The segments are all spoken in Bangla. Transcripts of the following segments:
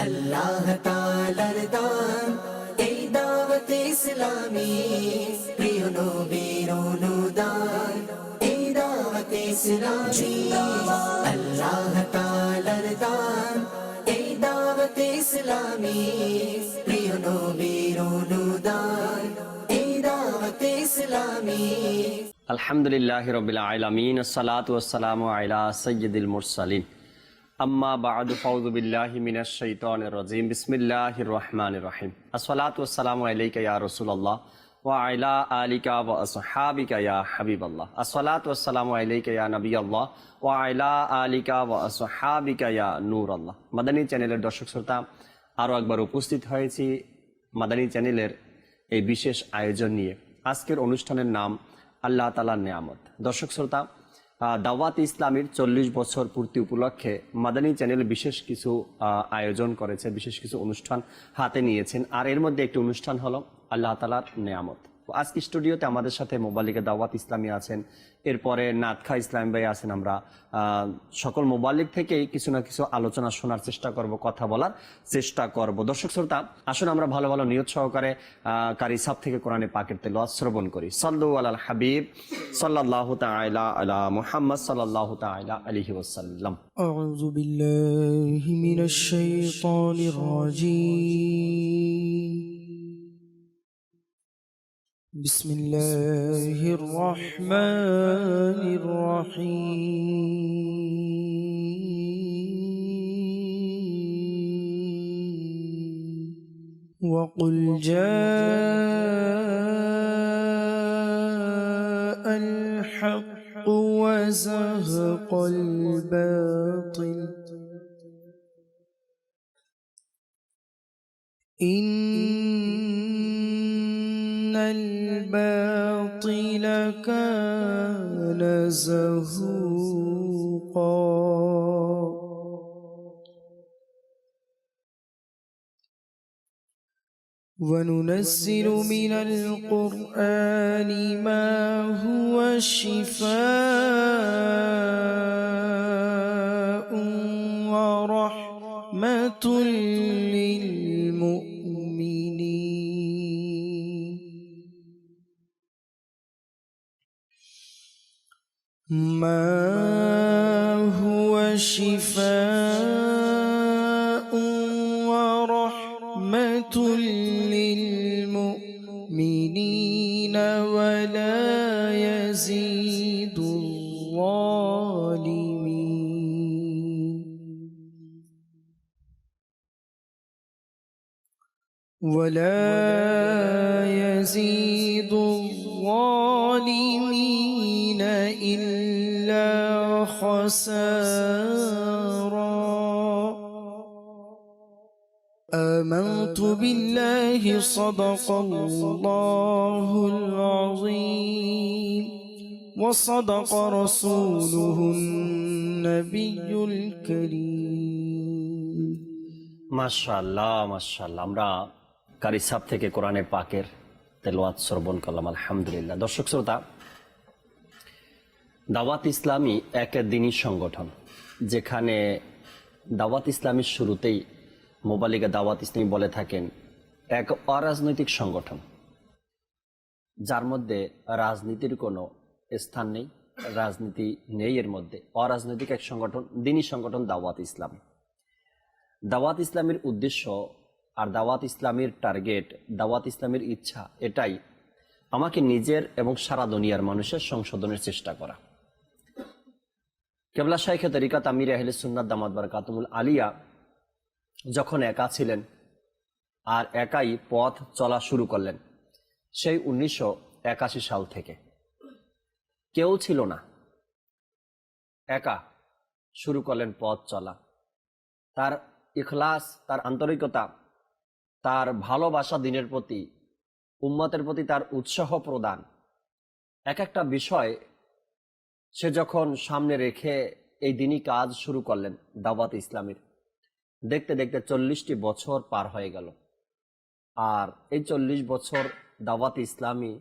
আল্লাহ তাআলার দান এই দাওয়াত ইসলামী, প্রিয় নবীর অনুদান এই দাওয়াত ইসলামী। আল্লাহ তাআলার দান এই দাওয়াত ইসলামী, প্রিয় নবীর অনুদান এই দাওয়াত ইসলামী। আলহামদুলিল্লাহি রাব্বিল আলামিন, আসসালাতু ওয়াসসালামু আলা সাইয়্যিদিল মুরসালিন, আম্মা বা'দু, ফাউযু বিল্লাহি মিনাশ শাইতানির রাজীম, বিসমিল্লাহির রহমানির রহিম। আসসালাতু ওয়াসসালামু আলাইকা ইয়া রাসূলুল্লাহ ওয়া আলা আলিকা ওয়া আসহাবিকা ইয়া হাবিবাল্লাহ। আসসালাতু ওয়াসসালামু আলাইকা ইয়া নবিয়াল্লাহ ওয়া আলা আলিকা ওয়া আসহাবিকা ইয়া নূরাল্লাহ। মাদানী চ্যানেলের দর্শক শ্রোতা, আরও একবার উপস্থিত হয়েছি মাদানী চ্যানেলের এই বিশেষ আয়োজন নিয়ে। আজকের অনুষ্ঠানের নাম আল্লাহ তাআলার নেয়ামত। দর্শক শ্রোতা, দাওয়াত ইসলামীর 40 বছর পূর্তি উপলক্ষে মাদানী চ্যানেল বিশেষ কিছু আয়োজন করেছে, বিশেষ কিছু অনুষ্ঠান হাতে নিয়েছেন। আর এর মধ্যে একটি অনুষ্ঠান হলো আল্লাহ তাআলার নেয়ামত। আজকে স্টুডিওতে আমাদের সাথে মোবাল্লিগে দাওয়াত ইসলামী আছেন, এরপরে নাতখা ইসলাম ভাই আছেন। আমরা সকল মোবাল্লিগ থেকেই কিছু না কিছু আলোচনা শোনার চেষ্টা করব, কথা বলার চেষ্টা করব। দর্শক শ্রোতা, আসুন আমরা ভালো ভালো নিয়ত সহকারে কারি সাহেব থেকে কোরআনে পাকের তেলাওয়াত শ্রবণ করি। সাল্লু আলাল হাবিব সাল্লাল্লাহু তাআলা আলা মুহাম্মদ সাল্লাল্লাহু তাআলা আলাইহি ওয়াসাল্লাম। আউযু বিল্লাহি মিনাশ শাইতানির রাজীম। بسم الله الرحمن الرحيم. وقل جاء الحق وزهق الباطل إن الباطل كان زهوقا وننزل من القرآن ما هو شفاء ورحمة للمؤمنين ما هو شفاء ورحمة للمؤمنين ولا يزيد الظالمين ولا يزيد الظالمين إلا خسارا. آمنت بالله صدق الله العظيم وصدق رسوله النبي الكريم. মাশাআল্লাহ মাশাআল্লাহ। আমরা কারি সাহেব থেকে কোরআনে পাকের তেলাওয়াত শ্রবণ করলাম, আলহামদুলিল্লাহ। দর্শক শ্রোতা, দাওয়াত ইসলামী এক দিনী সংগঠন, যেখানে দাওয়াত ইসলামীর শুরুতেই মোবাল্লিগে দাওয়াত ইসলামী বলে থাকেন এক অরাজনৈতিক সংগঠন, যার মধ্যে রাজনীতির কোনো স্থান নেই, রাজনীতি নেই এর মধ্যে। অরাজনৈতিক এক সংগঠন, দিনী সংগঠন দাওয়াত ইসলামী। দাওয়াত ইসলামীর উদ্দেশ্য আর দাওয়াত ইসলামীর টার্গেট, দাওয়াত ইসলামীর ইচ্ছা এটাই, আমাকে নিজের এবং সারা দুনিয়ার মানুষের সংশোধনের চেষ্টা করা। কেবলা শাইখে তরিকাত আমির আহলে সুন্নাত দামাত বারাকাতুহুল আলিয়া যখন একা ছিলেন আর একাই পথ চলা শুরু করলেন, সেই 1981 সাল থেকে কেউ ছিল না, একা শুরু করলেন পথ চলা। তার ইখলাস, তার আন্তরিকতা, তার ভালোবাসা দিনের প্রতি, উম্মতের প্রতি তার উৎসাহ প্রদান, এক একটা বিষয় সে যখন সামনে রেখে এই দিনই কাজ শুরু করলেন দাওয়াত ইসলামীর, দেখতে দেখতে 40টি বছর পার হয়ে গেল। আর এই 40 বছর দাওয়াত ইসলামী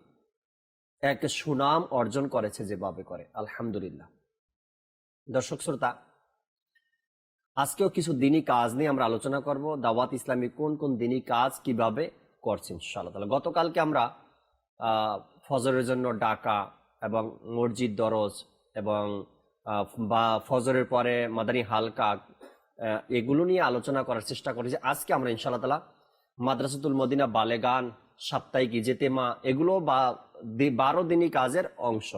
এক সুনাম অর্জন করেছে যেভাবে করে, আলহামদুলিল্লাহ। দর্শক শ্রোতা, আজকেও কিছু দিনী কাজ নিয়ে আমরা আলোচনা করব। দাওয়াত ইসলামী কোন কোন দিনী কাজ কিভাবে করছে ইনশাআল্লাহ তাআলা। গতকালকে আমরা ফজরের জন্য ডাকা এবং মসজিদ দরজ এবং বা ফজরের পরে মাদানী হালকা এগুলো নিয়ে আলোচনা করার চেষ্টা করেছি। আজকে আমরা ইনশাআল্লাহ তাআলা মাদ্রাসাতুল মদিনা বালেগান, সাপ্তাহিক ইজতেমা, এগুলো বা 12 দিনী কাজের অংশ।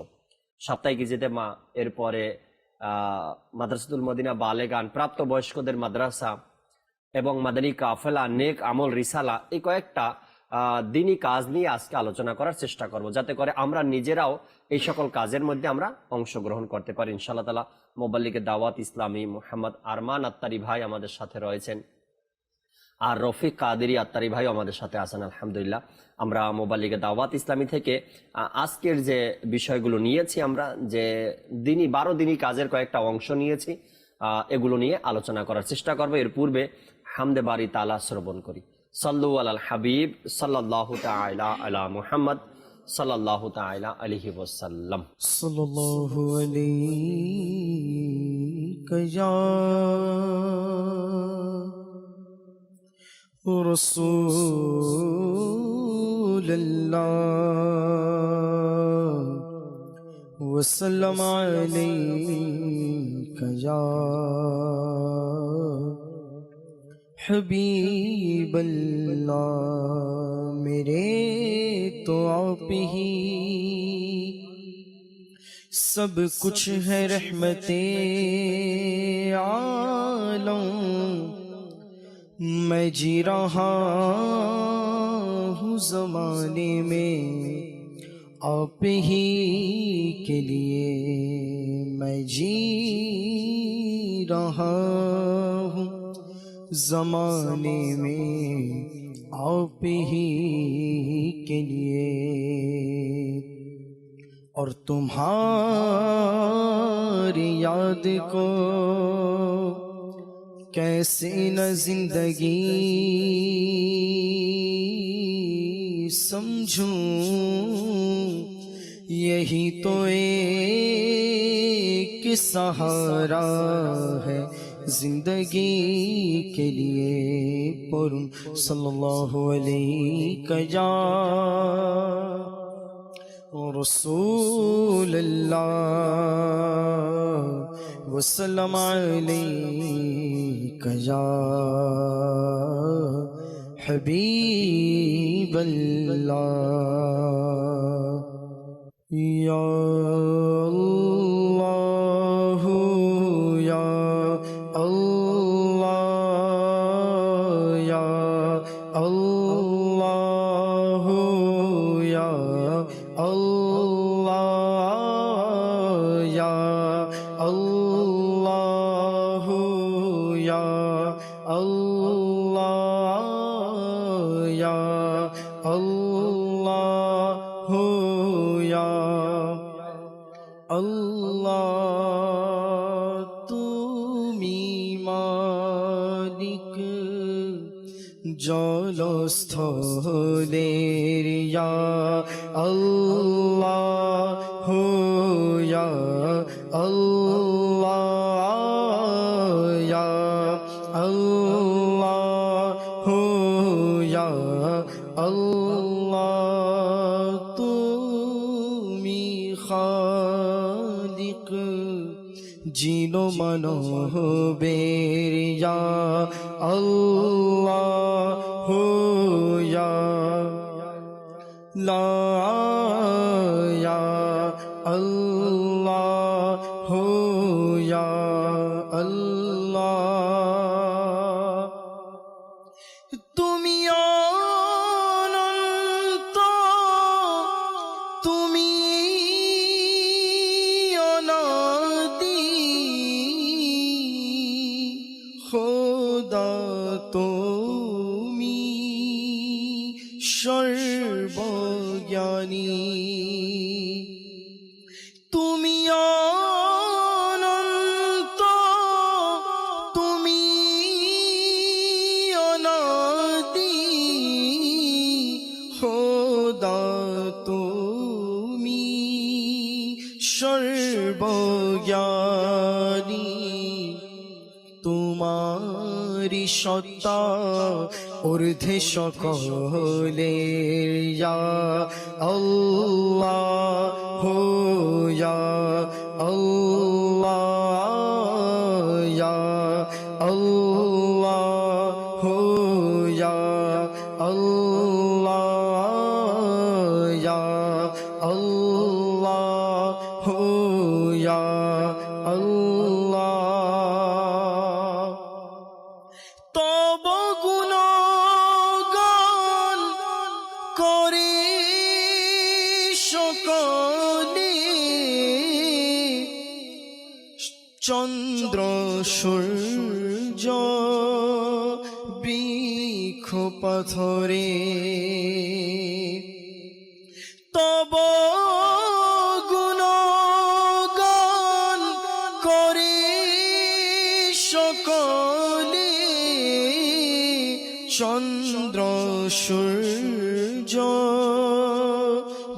সাপ্তাহিক ইজতেমা, এরপরে মাদ্রাসাতুল মদিনা বালেগান, প্রাপ্তবয়স্কদের মাদ্রাসা এবং মাদানী কাফেলা, নেক আমল, রিসালা, এই কয়েকটা দিনী কাজ নিয়ে আজকে আলোচনা করার চেষ্টা করব, যাতে করে আমরা নিজেরাও এই সকল কাজের মধ্যে আমরা অংশগ্রহণ করতে পারি ইনশাআল্লাহ তাআলা। মোবাল্লিগে দাওয়াত ইসলামী মোহাম্মদ আরমান আত্তারি ভাই আমাদের সাথে রয়েছেন, আর রফিক কাদেরি আত্তারি ভাই আমাদের সাথে আছেন আলহামদুলিল্লাহ। আমরা মোবাল্লিগে দাওয়াত ইসলামী থেকে আজকের যে বিষয়গুলো নিয়েছি, আমরা যে 12 দিনী কাজের কয়েকটা অংশ নিয়েছি, এগুলো নিয়ে আলোচনা করার চেষ্টা করব। এর পূর্বে হামদে বারি তাআলা শ্রবণ করি। সাল্লু আলাল হাবিব সাল্লাল্লাহু তাআলা আলা মুহাম্মদ সাল্লাল্লাহু তাআলা আলাইহি ওয়াসাল্লাম। সাল্লাল্লাহু আলাইকা ইয়া রাসূলুল্লাহ ওয়া সাল্লাম আলাইকা ইয়া حبیب اللہ، میرے تو آپ ہی سب کچھ ہے، رحمت عالم میں جی رہا ہوں زمانے میں آپ ہی کے لیے، میں جی رہا ہوں زمانے میں آپ ہی کے لیے، اور تمہاری یاد کو کیسے نہ زندگی سمجھوں، یہی تو ایک سہارا ہے زندگی کے لیے۔ پڑھوں صلی اللہ علیہ یا رسول اللہ وسلم علیہ یا حبیب اللہ، یا اللہ یا اللہ یا اللہ یا اللہ یا اللہ یا اللہ یا اللہ یا اللہ، মালিক জলস্থলের ইয়া আল্লাহ ইয়া আল্লাহ ইয়া আল্লাহ ইয়া আল্লাহ, তুমি খালিক জিনো মানবের ইয়া আল্লাহ ইয়া লা ইয়া আল্লাহ ইয়া আল্লাহ, তুমি অনন্ত, তুমি অনাদি, খোদা তুমি সর্বজ্ঞানী, তুমি অনন্ত, তুমি অনাদি, খোদা তুমি সর্বজ্ঞানী, তোমার তোরি সত্তা ঊর্ধ্বে সকলের ইয়া আল্লাহ ইয়া আল্লাহ ইয়া আল্লাহ ইয়া আল্লাহ ইয়া আল্লাহ ইয়া আল্লাহ তব গুণগান করে সকলে চন্দ্র সূর্য বৃক্ষ পাথরে তব গুণগান করে সকলে চন্দ্র সূর্য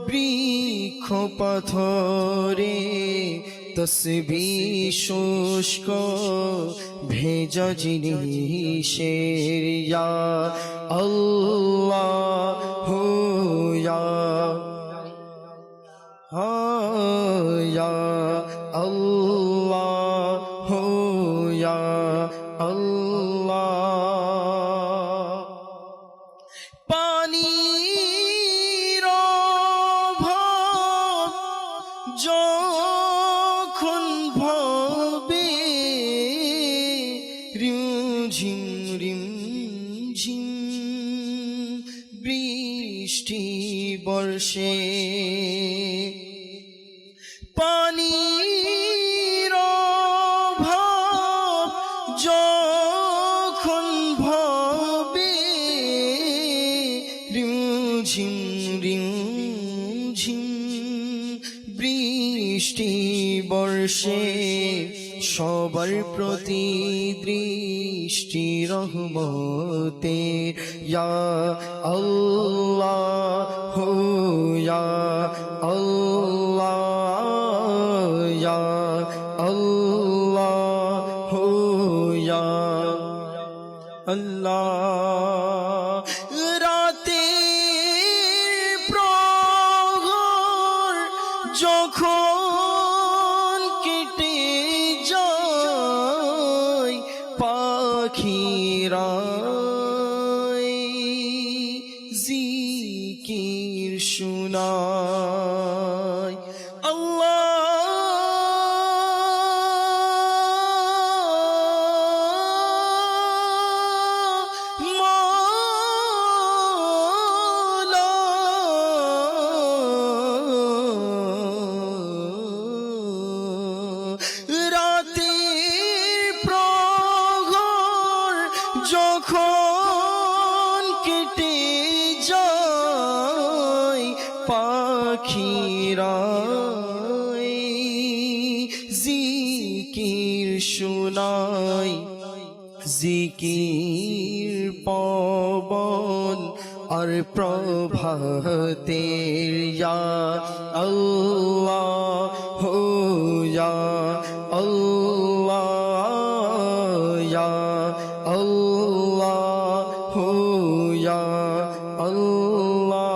বৃক্ষ পাথরে তসবিহ শুষ্ক ভেজা জিনিসের ইয়া আল্লাহ ইয়া ইয়া আল্লাহ ইয়া আল্লাহ পানির অভাব যখন ভাবে রিমঝিম রিমঝিম বৃষ্টি বর্ষে পানির অভাব যখন ভাবে রিমঝিম রিমঝিম বৃষ্টি বর্ষে সবার প্রতি দৃষ্টি রহমতের ইয়া আল্লাহ ইয়া আল্লাহ ইয়া আল্লাহ ইয়া আল্লাহ রাতের প্রহর যখন কেটে যায় পাখিরা জিকির শোনায় যখন কেটে যায় পাখিরা জিকির শোনায় জিকির পবন আর প্রভাতের ইয়া আল্লাহ ইয়া আল্লাহ ইয়া আল্লাহ ইয়া আল্লাহ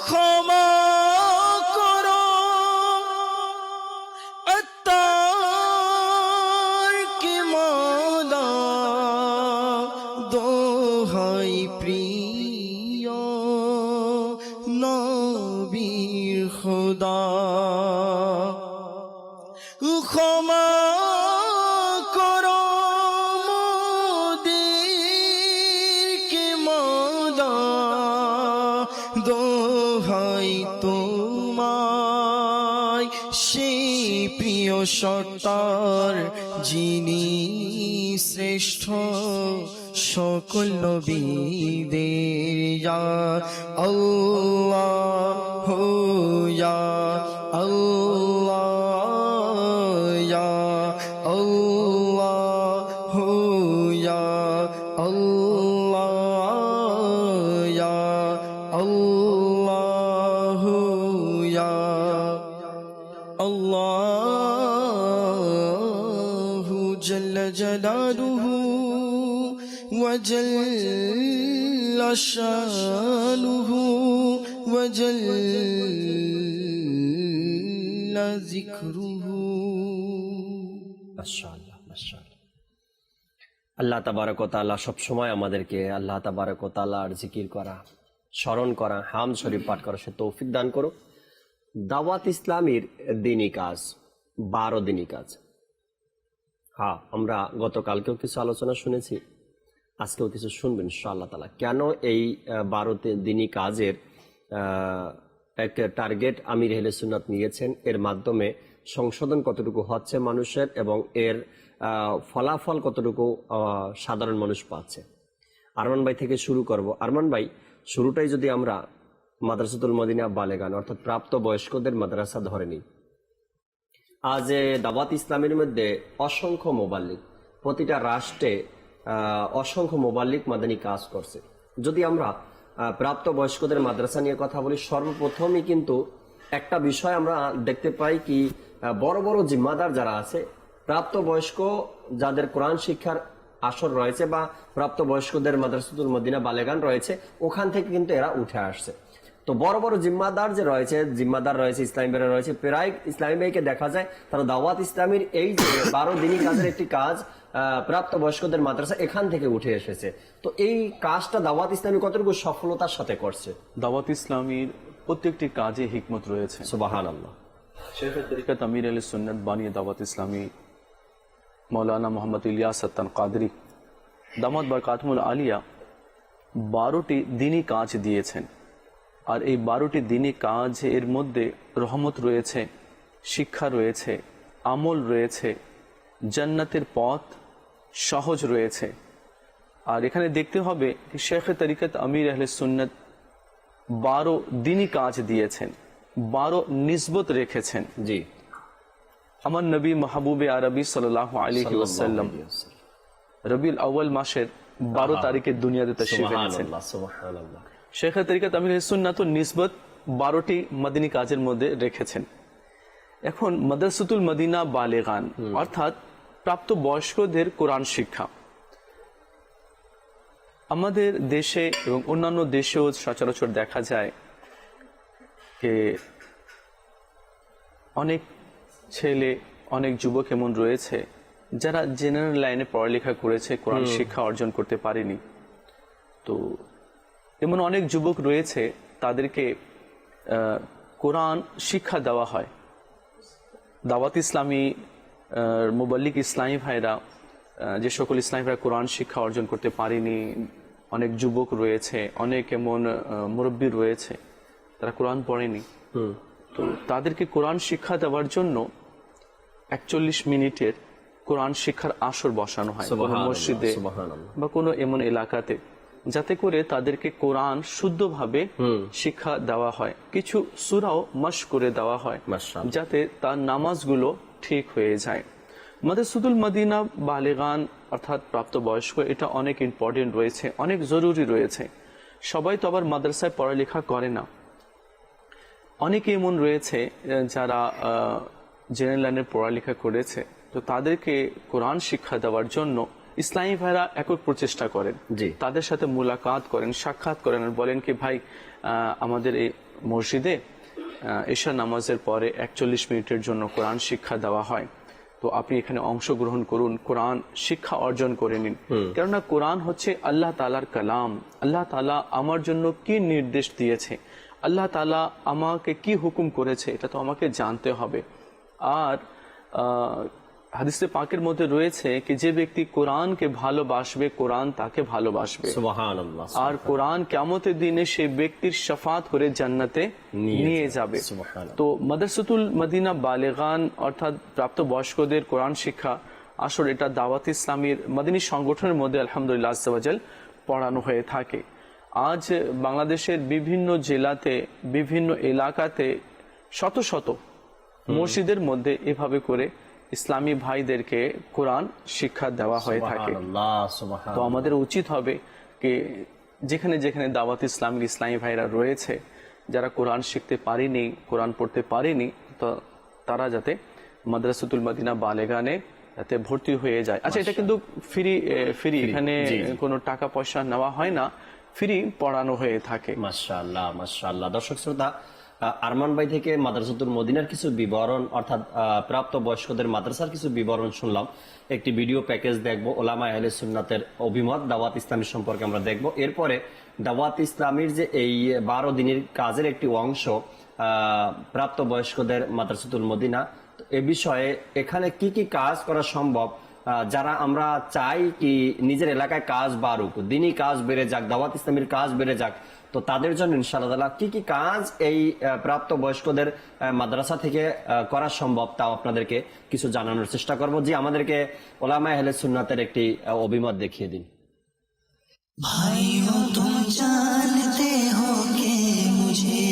ক্ষমা করো আত্মার কি মাওলা দোহাই প্রিয় নবীর খোদা ক্ষমা করো মোদেরকে মাওলা দোহাই তোমায় সেই প্রিয় সত্তার যিনি শ্রেষ্ঠ সকল নবীদের ইয়া আল্লাহ ইয়া আল্লাহ ইয়া আল্লাহ ইয়া আল্লাহ ইয়া আল্লাহ ইয়া আল্লাহু জাল্লা জালালুহু وجل شانه وجل ذكره মাশাআল্লাহ মাশাআল্লাহ। আল্লাহ তাবারক ওয়া তাআলা সবসময় আমাদেরকে আল্লাহ তাবারক ওয়া তাআলার জিকির করা, স্মরণ করা, হাম শরীফ পাঠ করা সে তৌফিক দান করো। দাওয়াত ইসলামীর দিনী কাজ 12 দিনী কাজ। হ্যাঁ, আমরা গতকালকেও কিছু আলোচনা শুনেছি, আজকেও কিছু শুনবেন ইনশাআল্লাহ তাআলা। কেন এই 12 দিনী কাজের একটা টার্গেট আমির আহলে সুন্নাত নিয়েছেন, এর মাধ্যমে সংশোধন কতটুকু হচ্ছে মানুষের এবং এর ফলাফল কতটুকু সাধারণ মানুষ পাচ্ছে। আরমান ভাই থেকে শুরু করব। আরমান ভাই, শুরুটাই যদি আমরা মাদ্রাসাতুল মদিনা বালেগান অর্থাৎ প্রাপ্ত বয়স্কদের মাদ্রাসা ধরে নিই, আজ দাওয়াত ইসলামের মধ্যে অসংখ্য মোবাল্লিক, প্রতিটা রাষ্ট্রে অসংখ্য মোবাল্লিক মাদানী কাজ করছে। যদি আমরা প্রাপ্ত বয়স্কদের মাদ্রাসা নিয়ে কথা বলি, সর্বপ্রথমই কিন্তু একটা বিষয় আমরা দেখতে পাই কি, বড় বড় জিম্মাদার যারা আছে, প্রাপ্ত বয়স্ক যাদের কোরআন শিক্ষার আসর রয়েছে বা প্রাপ্ত বয়স্কদের মাদ্রাসাতুল মদিনা বালেগান রয়েছে, ওখান থেকে কিন্তু এরা উঠে আসছে। তো বড় বড় জিম্মাদার যে রয়েছে, ইসলামী ভাইরা রয়েছে, প্রায় ইসলামী ভাইকে দেখা যায় তারা দাওয়াত ইসলামীর এই যে 12 দিনী কাজের একটি কাজ প্রাপ্ত বয়স্কদের মাদ্রাসা এখান থেকে উঠে এসেছে। তো এই কাজটা দাওয়াত ইসলামী কতটুকু সফলতার সাথে করছে? দাওয়াত ইসলামীর প্রত্যেকটি কাজে হিকমত রয়েছে। সুবহানাল্লাহ। শেখ তরিকত আমির আহলে সুন্নাত বানিয়ে দাওয়াত ইসলামী মৌলানা মোহাম্মদ ইলিয়াস সত্তান কাদরি দামাত বারকাতুল আলিয়া 12টি দিনী কাজ দিয়েছেন। আর এই 12টি দিনী কাজ এর মধ্যে রহমত রয়েছে, শিক্ষা রয়েছে, আমল রয়েছে, জান্নাতের পথ সহজ রয়েছে। আর এখানে দেখতে হবে শেখ তরিকত আমির আহলে সুন্নাত 12 দিনী কাজ দিয়েছেন, 12 নিসবত রেখেছেন। জি, আমার নবী মাহবুবে আরবি সাল্লাল্লাহু আলাইহি ওয়াসাল্লাম রবিউল আউয়াল মাসের 12 তারিখে দুনিয়াতে তাশরীফ এনেছেন। সুবহানাল্লাহ। শেখ তরিকত আমির আহলে সুন্নাত নিসবত 12টি মদিনী কাজের মধ্যে রেখেছেন। এখন মাদ্রাসাতুল মদিনা বালেগান অর্থাৎ প্রাপ্ত বয়স্কদের কোরআন শিক্ষা আমাদের দেশে এবং অন্যান্য দেশেও সচরাচর দেখা যায় যে অনেক ছেলে, অনেক যুবক এমন রয়েছে যারা জেনারেল লাইনে পড়ালেখা করেছে, কোরআন শিক্ষা অর্জন করতে পারেনি। তো এমন অনেক যুবক রয়েছে, তাদেরকে কোরআন শিক্ষা দেওয়া হয়। দাওয়াত ইসলামী মুবাল্লিক ইসলামী ভাইরা, যে সকল ইসলামী ভাইরা কোরআন শিক্ষা অর্জন করতে পারেনি, অনেক যুবক রয়েছে, অনেক এমন মুরব্বী রয়েছে তারা কোরআন পড়েনি। তো তাদেরকে কোরআন শিক্ষা দেওয়ার জন্য 41 মিনিটের কোরআন শিক্ষার আসর বসানো হয় কোনো মসজিদে বা কোনো এমন এলাকাতে, যাতে করে তাদেরকে কোরআন শুদ্ধভাবে শিক্ষা দেওয়া হয়। কিছু সূরাও মাশক করে দেওয়া হয় যাতে তার নামাজগুলো ঠিক হয়ে যায়। মাদ্রাসাতুল মদিনা বালেগান অর্থাৎ প্রাপ্তবয়স্ক, এটা অনেক ইম্পর্টেন্ট রয়েছে, অনেক জরুরি রয়েছে। সবাই তো আবার মাদ্রাসায় পড়ালেখা করে না। অনেকে এমন রয়েছে যারা জেনারেল লাইনে পড়ালেখা করেছে, তো তাদেরকে কোরআন শিক্ষা দেওয়ার জন্য ইসলামী ভাইরা একক প্রচেষ্টা করেন, তাদের সাথে মুলাকাত করেন, সাক্ষাৎ করেন আর বলেন কি, ভাই আমাদের এই মসজিদে এশা নামাজের পরে 41 মিনিটের জন্য কোরআন শিক্ষা দেওয়া হয়, তো আপনি এখানে অংশগ্রহণ করুন, কোরআন শিক্ষা অর্জন করে নিন। কেননা কোরআন হচ্ছে আল্লাহ তাআলার কালাম। আল্লাহ তাআলা আমার জন্য কি নির্দেশ দিয়েছে, আল্লাহ তাআলা আমাকে কি হুকুম করেছে, এটা তো আমাকে জানতে হবে। আর হাদিসে পাকের মধ্যে রয়েছে কি, যে ব্যক্তি কোরআনকে ভালোবাসবে কোরআন তাকে ভালোবাসবে। সুবহানাল্লাহ। আর কোরআন কিয়ামতের দিনে সেই ব্যক্তির শাফাত করে জান্নাতে নিয়ে যাবে। তো মাদ্রাসাতুল মদিনা বালেগান অর্থাৎ প্রাপ্ত বয়স্কদের কোরআন শিক্ষা আসর, এটা দাওয়াত ইসলামীর মাদিনী সংগঠনের মধ্যে আলহামদুলিল্লাহ আজ্জা ওয়া জাল পড়ানো হয়ে থাকে। আজ বাংলাদেশের বিভিন্ন জেলাতে, বিভিন্ন এলাকাতে শত শত মসজিদের মধ্যে এভাবে করে ইসলামী ভাইদেরকে কোরআন শিক্ষা দেওয়া হয়ে থাকে। তো আমাদের উচিত হবে কি, যেখানে যেখানে দাওয়াত ইসলামের ইসলামী ভাইরা রয়েছে, যারা কোরআন শিখতে পারেনি, কোরআন পড়তে পারেনি, তো তারা যাতে মাদ্রাসাতুল মদিনা বালেগানে যাতে ভর্তি হয়ে যায়। আচ্ছা, এটা কিন্তু ফ্রি, এখানে কোনো টাকা পয়সা নেওয়া হয় না, ফ্রি পড়ানো হয়ে থাকে। মাশাআল্লাহ, মাশাআল্লাহ। দর্শক শ্রোতা, আরমান ভাই থেকে মাদ্রাসাতুল মদিনার কিছু বিবরণ, অর্থাৎ প্রাপ্ত বয়স্কদের মাদ্রাসার কিছু বিবরণ শুনলাম। একটি ভিডিও প্যাকেজ দেখবো, ওলামা আহলে সুন্নাতের অভিমত দাওয়াত ইসলামী সম্পর্কে আমরা দেখব। এরপরে দাওয়াত ইসলামীর যে এই 12 দিনের কাজের একটি অংশ প্রাপ্ত বয়স্কদের মাদ্রাসাতুল মদিনা, এ বিষয়ে এখানে কি কি কাজ করা সম্ভব, যারা আমরা চাই কি নিজের এলাকায় কাজ বাড়ুক, দিনই কাজ বেড়ে যাক, দাওয়াত ইসলামীর কাজ বেড়ে যাক, তো তাদের জন্য ইনশাআল্লাহ তাআলা কি কি কাজ এই প্রাপ্ত বয়স্কদের মাদ্রাসা থেকে করা সম্ভব তাও আপনাদেরকে কিছু জানানোর চেষ্টা করব। যে আমাদেরকে ওলামা আহলে সুন্নাতের একটি অভিমত দেখিয়ে দিন। भाइयों तुम जानते हो कि मुझे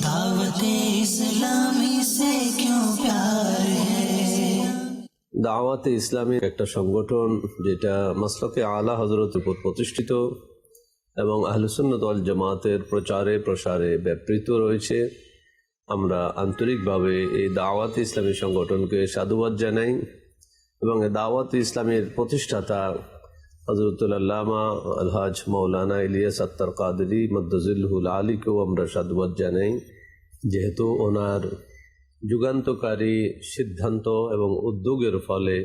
दावत इस्लामी से क्यों प्यार है। দাওয়াতে ইসলামের একটা সংগঠন যেটা মাসলকে আলা হযরতের উপর প্রতিষ্ঠিত এবং আহলে সুন্নাত ওয়াল জামাতের প্রচারে প্রসারে ব্যাপৃত রয়েছে। আমরা আন্তরিকভাবে এই দাওয়াতে ইসলামী সংগঠনকে সাধুবাদ জানাই এবং এই দাওয়াতে ইসলামের প্রতিষ্ঠাতা হযরতুল আল্লামা আলহাজ মাওলানা ইলিয়াস আত্তার কাদেরী মাদ্দাজিল্লুহুল আলীকেও আমরা সাধুবাদ জানাই, যেহেতু ওনার যুগান্তকারী সিদ্ধান্ত এবং উদ্যোগের ফলে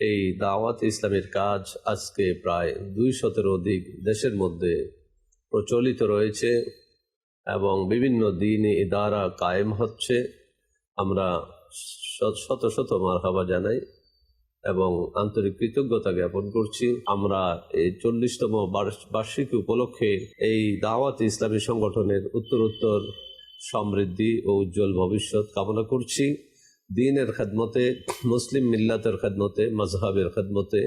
এই দাওয়াত ইসলামের কাজ আজকে প্রায় 200-এর অধিক দেশের মধ্যে প্রচলিত রয়েছে এবং বিভিন্ন দিনে ইদারা কায়েম হচ্ছে। আমরা শত শত মারহাবা জানাই এবং আন্তরিক কৃতজ্ঞতা জ্ঞাপন করছি। আমরা এই 40তম বার্ষিকী উপলক্ষে এই দাওয়াত ইসলামী সংগঠনের উত্তরোত্তর সমৃদ্ধি ও উজ্জ্বল ভবিষ্যৎ কামনা করছি। দ্বীনের খেদমতে, মুসলিম মিল্লাতের খেদমতে, মজহাবের খেদমতে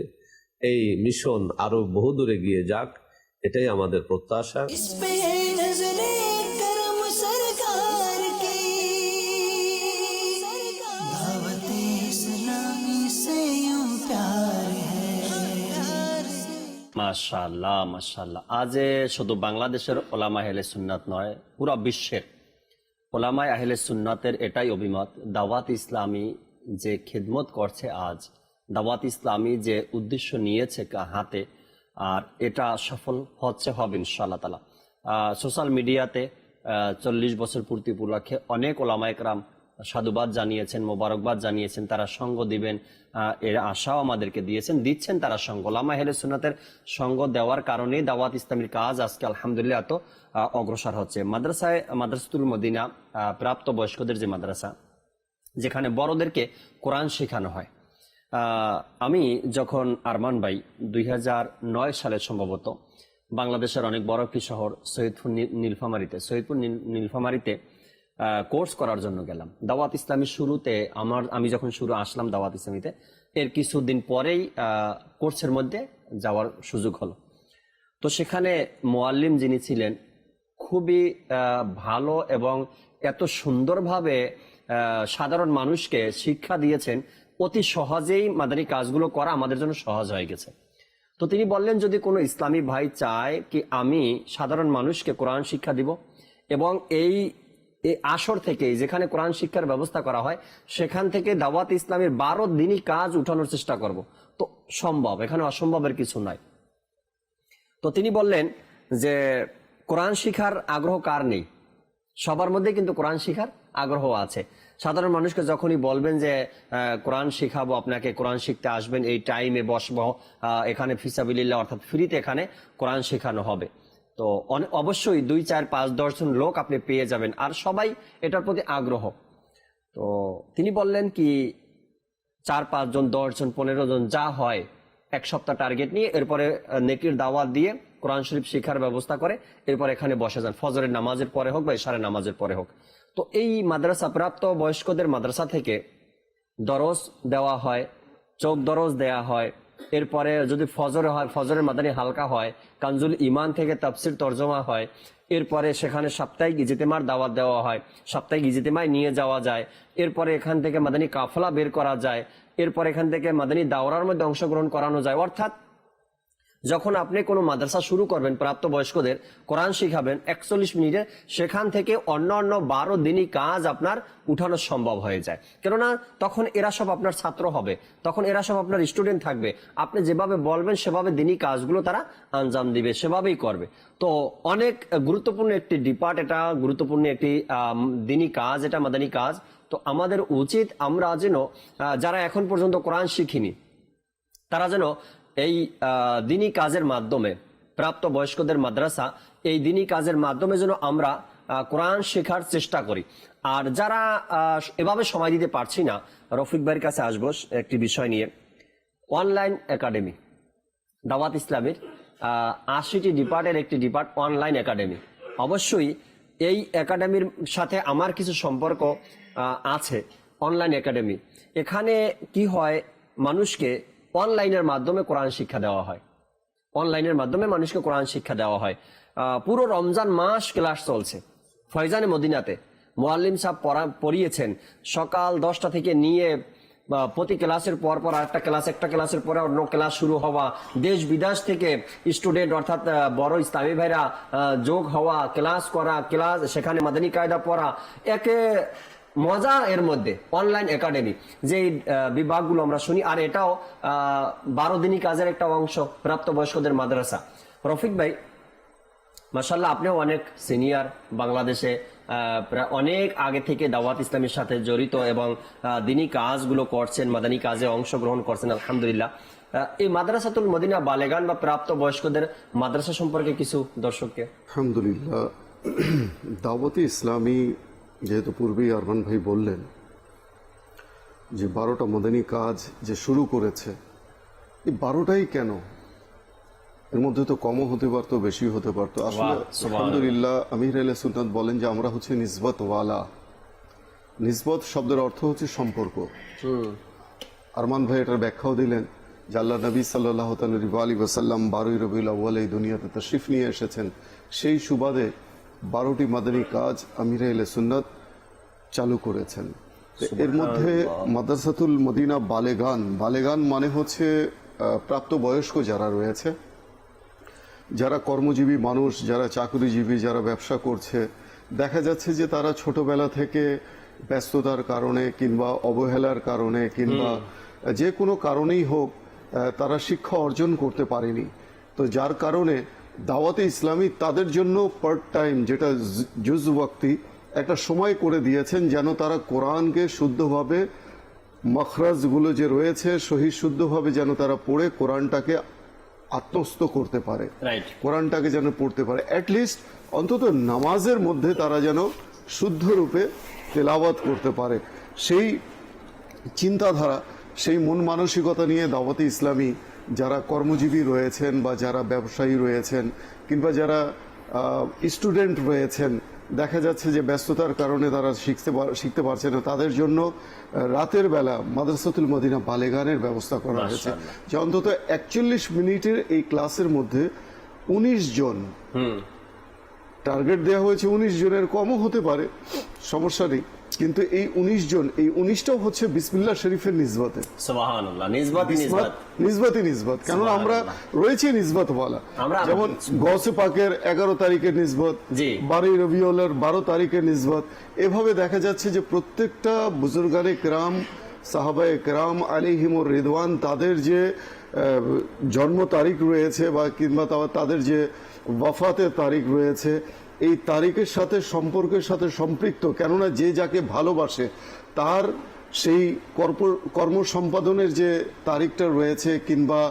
এই মিশন আরো বহুদূর এগিয়ে যাক, এটাই আমাদের প্রত্যাশা। মাশাআল্লাহ, মাশাআল্লাহ। আজ শুধু বাংলাদেশের ওলামা আহলে সুন্নাত নয়, পুরো বিশ্বের ওলামা আহলে সুন্নাতের এটাই অভিমত, দাওয়াত ইসলামী যে খিদমত করছে, আজ দাওয়াত ইসলামী যে উদ্দেশ্য নিয়েছে হাতে, আর এটা সফল হবে ইনশাআল্লাহ তাআলা। সোশ্যাল মিডিয়াতে 40 বছর পূর্তি উপলক্ষে অনেক ওলামা একরাম সাধুবাদ জানিয়েছেন, মোবারকবাদ জানিয়েছেন, তারা সঙ্গ দিবেন এর আশাও আমাদেরকে দিচ্ছেন তারা সঙ্গ। ওলামা আহলে সুন্নাতের সঙ্গ দেওয়ার কারণেই দাওয়াত ইসলামীর কাজ আজকে আলহামদুলিল্লাহ এত অগ্রসর হচ্ছে। মাদ্রাসাতুল মদিনা প্রাপ্ত বয়স্কদের যে মাদ্রাসা, যেখানে বড়দেরকে কোরআন শেখানো হয়। আমি যখন আরমান ভাই 2009 সালে সম্ভবত বাংলাদেশের অনেক বড় একটি শহর সৈয়দপুর নীলফামারীতে কোর্স করার জন্য গেলাম। দাওয়াত ইসলামী শুরুতে আমি যখন আসলাম দাওয়াত ইসলামীতে, এর কিছুদিন পরেই কোর্সের মধ্যে যাওয়ার সুযোগ হলো। তো সেখানে মুআল্লিম যিনি ছিলেন খুবই ভালো এবং এত সুন্দরভাবে সাধারণ মানুষকে শিক্ষা দিয়েছেন, অতি সহজেই মাদানী কাজগুলো করা আমাদের জন্য সহজ হয়ে গেছে। তো তিনি বললেন, যদি কোনো ইসলামী ভাই চায় কি আমি সাধারণ মানুষকে কোরআন শিক্ষা দিব এবং এই আসর থেকে যেখানে কোরআন শিক্ষার ব্যবস্থা করা হয় সেখান থেকে দাওয়াত ইসলামের 12 দিনই কাজ উঠানোর চেষ্টা করব, তো সম্ভব, এখানে অসম্ভবের কিছু নাই। তো তিনি বললেন যে কোরআন শিখার আগ্রহ কার নেই, সবার মধ্যে কিন্তু কোরআন শিখার আগ্রহ আছে। সাধারণ মানুষকে যখনই বলবেন যে কোরআন শিখাবো আপনাকে, কোরআন শিখতে আসবেন, এই টাইমে বসবো, এখানে ফিসাবিলিল্লাহ অর্থাৎ ফ্রিতে এখানে কোরআন শেখানো হবে, তো অবশ্যই 2, 4, 5, 10 জন লোক আপনি পেয়ে যাবেন, আর সবাই এটার প্রতি আগ্রহ। তো তিনি বললেন কি 4, 5 জন, 10 জন, 15 জন যা হয়, 1 সপ্তাহ টার্গেট নিয়ে এরপরে নেকির দাওয়াত দিয়ে কোরআন শরীফ শিখার ব্যবস্থা করে এরপর এখানে বসে যান, ফজরের নামাজের পরে হোক বা ইশারের নামাজের পরে হোক। তো এই মাদ্রাসা প্রাপ্ত বয়স্কদের মাদ্রাসা থেকে দরস দেওয়া হয়, চোখ দরস দেওয়া হয়, এরপরে যদি ফজরে হয় ফজরের মাদানী হালকা হয়, কানজুল ইমান থেকে তাফসির তরজমা হয়, এরপরে সেখানে সাপ্তাহিক ইজতেমার দাওয়াত দেওয়া হয়, সাপ্তাহিক ইজতেমায় নিয়ে যাওয়া যায়, এরপরে এখান থেকে মাদানী কাফলা বের করা যায়, এরপর এখান থেকে মাদানী দাওরার মধ্যে অংশগ্রহণ করানো যায়। অর্থাৎ যখন আপনি কোনো মাদ্রাসা শুরু করবেন প্রাপ্তবয়স্কদের কোরআন শিখাবেন 41 মিনিটে, সেখান থেকে অন্য 12 দিনই কাজ আপনার উঠানো সম্ভব হয়ে যায়। কেননা তখন এরা সব আপনার ছাত্র হবে, তখন এরা সব আপনার স্টুডেন্ট থাকবে। আপনি যেভাবে বলবেন সেভাবে দিনই কাজগুলো তারা আঞ্জাম দিবে, সেভাবেই করবে। তো অনেক গুরুত্বপূর্ণ একটি ডিপার্ট, এটা গুরুত্বপূর্ণ একটি দিনই কাজ, এটা মাদানী কাজ। তো আমাদের উচিত আমরা যেন যারা এখন পর্যন্ত কোরআন শিখিনি তারা যেন এই দিনী কাজের মাধ্যমে, প্রাপ্ত বয়স্কদের মাদ্রাসা, এই দিনী কাজের মাধ্যমে যেন আমরা কোরআন শেখার চেষ্টা করি। আর যারা এভাবে সময় দিতে পারছি না, রফিক ভাইয়ের কাছে আসবো একটি বিষয় নিয়ে। অনলাইন একাডেমি, দাওয়াত ইসলামের 80টি ডিপার্টের একটি ডিপার্ট অনলাইন একাডেমি। অবশ্যই এই একাডেমির সাথে আমার কিছু সম্পর্ক আছে। অনলাইন একাডেমি, এখানে কি হয়, মানুষকে অনলাইনের মাধ্যমে কোরআন শিক্ষা দেওয়া হয়। অনলাইনের মাধ্যমে মানুষকে কোরআন শিক্ষা দেওয়া হয়। পুরো রমজান মাস ক্লাস চলছে ফয়জানে মদিনাতে। মুআল্লিম সাহেব পড়িয়েছেন সকাল 10টা থেকে নিয়ে প্রতি ক্লাসের পর পর একটা ক্লাসের পরে অন্য ক্লাস শুরু হওয়া, দেশ বিদেশ থেকে স্টুডেন্ট অর্থাৎ বড় ইসলামী ভাইরা যোগ হওয়া, ক্লাস করা, ক্লাস সেখানে মাদানী কায়দা পড়া, একে মজা এর মধ্যে। অনলাইন একাডেমি যে বিভাগগুলো আমরা শুনি, আর এটাও 12 দিনই কাজের একটা অংশ, প্রাপ্তবয়স্কদের মাদ্রাসা। রফিক ভাই মাশাআল্লাহ, আপনিও অনেক সিনিয়র, বাংলাদেশে অনেক আগে থেকে দাওয়াত ইসলামের সাথে জড়িত এবং দিনই কাজগুলো করছেন, মাদানী কাজে অংশগ্রহণ করছেন আলহামদুলিল্লাহ। এই মাদ্রাসাতুল মদিনা বালেগান বা প্রাপ্ত বয়স্কদের মাদ্রাসা সম্পর্কে কিছু দর্শককে। আলহামদুলিল্লাহ, দাওয়াতে ইসলামী যেহেতু পূর্বেই আরমান ভাই বললেন যে 12টা মাদানী কাজ যে শুরু করেছে, এই 12টাই কেন? এর মধ্যে তো কমও হতে পারতো, বেশি হতে পারতো। আসলে আলহামদুলিল্লাহ আমির আহলে সুন্নাত বলেন যে আমরা হচ্ছে নিসবত ওয়ালা। নিসবত শব্দের অর্থ হচ্ছে সম্পর্ক। আরমান ভাই এটার ব্যাখ্যাও দিলেন যে আল্লাহ নবী সাল্লাল্লাহু আলাইহি ওয়াসাল্লাম 12ই রবিউল আউয়াল এই দুনিয়াতে তাশরিফ নিয়ে এসেছেন। সেই সুবাদে 12টি মাদানী কাজ আমির আহলে সুন্নাত চালু করেছেন। এর মধ্যে মাদ্রাসাতুল মদিনা বালেগান, বালেগান মানে হচ্ছে প্রাপ্তবয়স্ক যারা রয়েছে, যারা কর্মজীবী মানুষ, যারা চাকরিজীবী, যারা ব্যবসা করছে, দেখা যাচ্ছে যে তারা ছোটবেলা থেকে ব্যস্ততার কারণে কিংবা অবহেলার কারণে কিংবা যে কোনো কারণেই হোক তারা শিক্ষা অর্জন করতে পারেনি। তো যার কারণে দাওয়াতে ইসলামী তাদের জন্য পার্ট টাইম, যেটা জুজ ওয়াক্তি, একটা সময় করে দিয়েছেন যেন তারা কোরআনকে শুদ্ধভাবে, মখরাজগুলো যে রয়েছে সহি শুদ্ধভাবে যেন তারা পড়ে কোরআনটাকে আত্মস্থ করতে পারে, কোরআনটাকে যেন পড়তে পারে। অ্যাটলিস্ট অন্তত নামাজের মধ্যে তারা যেন শুদ্ধ রূপে তেলাওয়াত করতে পারে। সেই চিন্তাধারা, সেই মন মানসিকতা নিয়ে দাওয়াতে ইসলামী যারা কর্মজীবী রয়েছেন বা যারা ব্যবসায়ী রয়েছেন কিংবা যারা স্টুডেন্ট রয়েছেন, দেখা যাচ্ছে যে ব্যস্ততার কারণে তারা শিখতে পারছে না, তাদের জন্য রাতের বেলা মাদ্রাসাতুল মদিনা বালেগানের ব্যবস্থা করা হয়েছে। যে অন্তত 41 মিনিটের এই ক্লাসের মধ্যে 19 জন টার্গেট দেওয়া হয়েছে। 19 জনের কমও হতে পারে, সমস্যা নেই, কিন্তু এই 19 জন, এই 19টাও হচ্ছে বিসমিল্লাহ শরীফের নিসবতে। সুবহানাল্লাহ, নিসবতই নিসবত। কেননা আমরা রয়েছি নিসবত ওয়ালা। যেমন গৌসে পাকের 11 তারিখের নিসবত, 12 রবিউলের 12 তারিখের নিসবত। এভাবে দেখা যাচ্ছে যে প্রত্যেকটা বুজুর্গানে কেরাম, সাহাবায়ে কেরাম আলাইহিমুর রিদওয়ান, তাদের যে জন্ম তারিখ রয়েছে বা কিংবা তাদের যে ওয়াফাতের তারিখ রয়েছে, এই তারিখের সাথে সম্পর্কের সাথে সম্পৃক্ত। কেননা যে যাকে ভালোবাসে তার সেই কর্ম সম্পাদনের যে তারিখটা রয়েছে কিংবা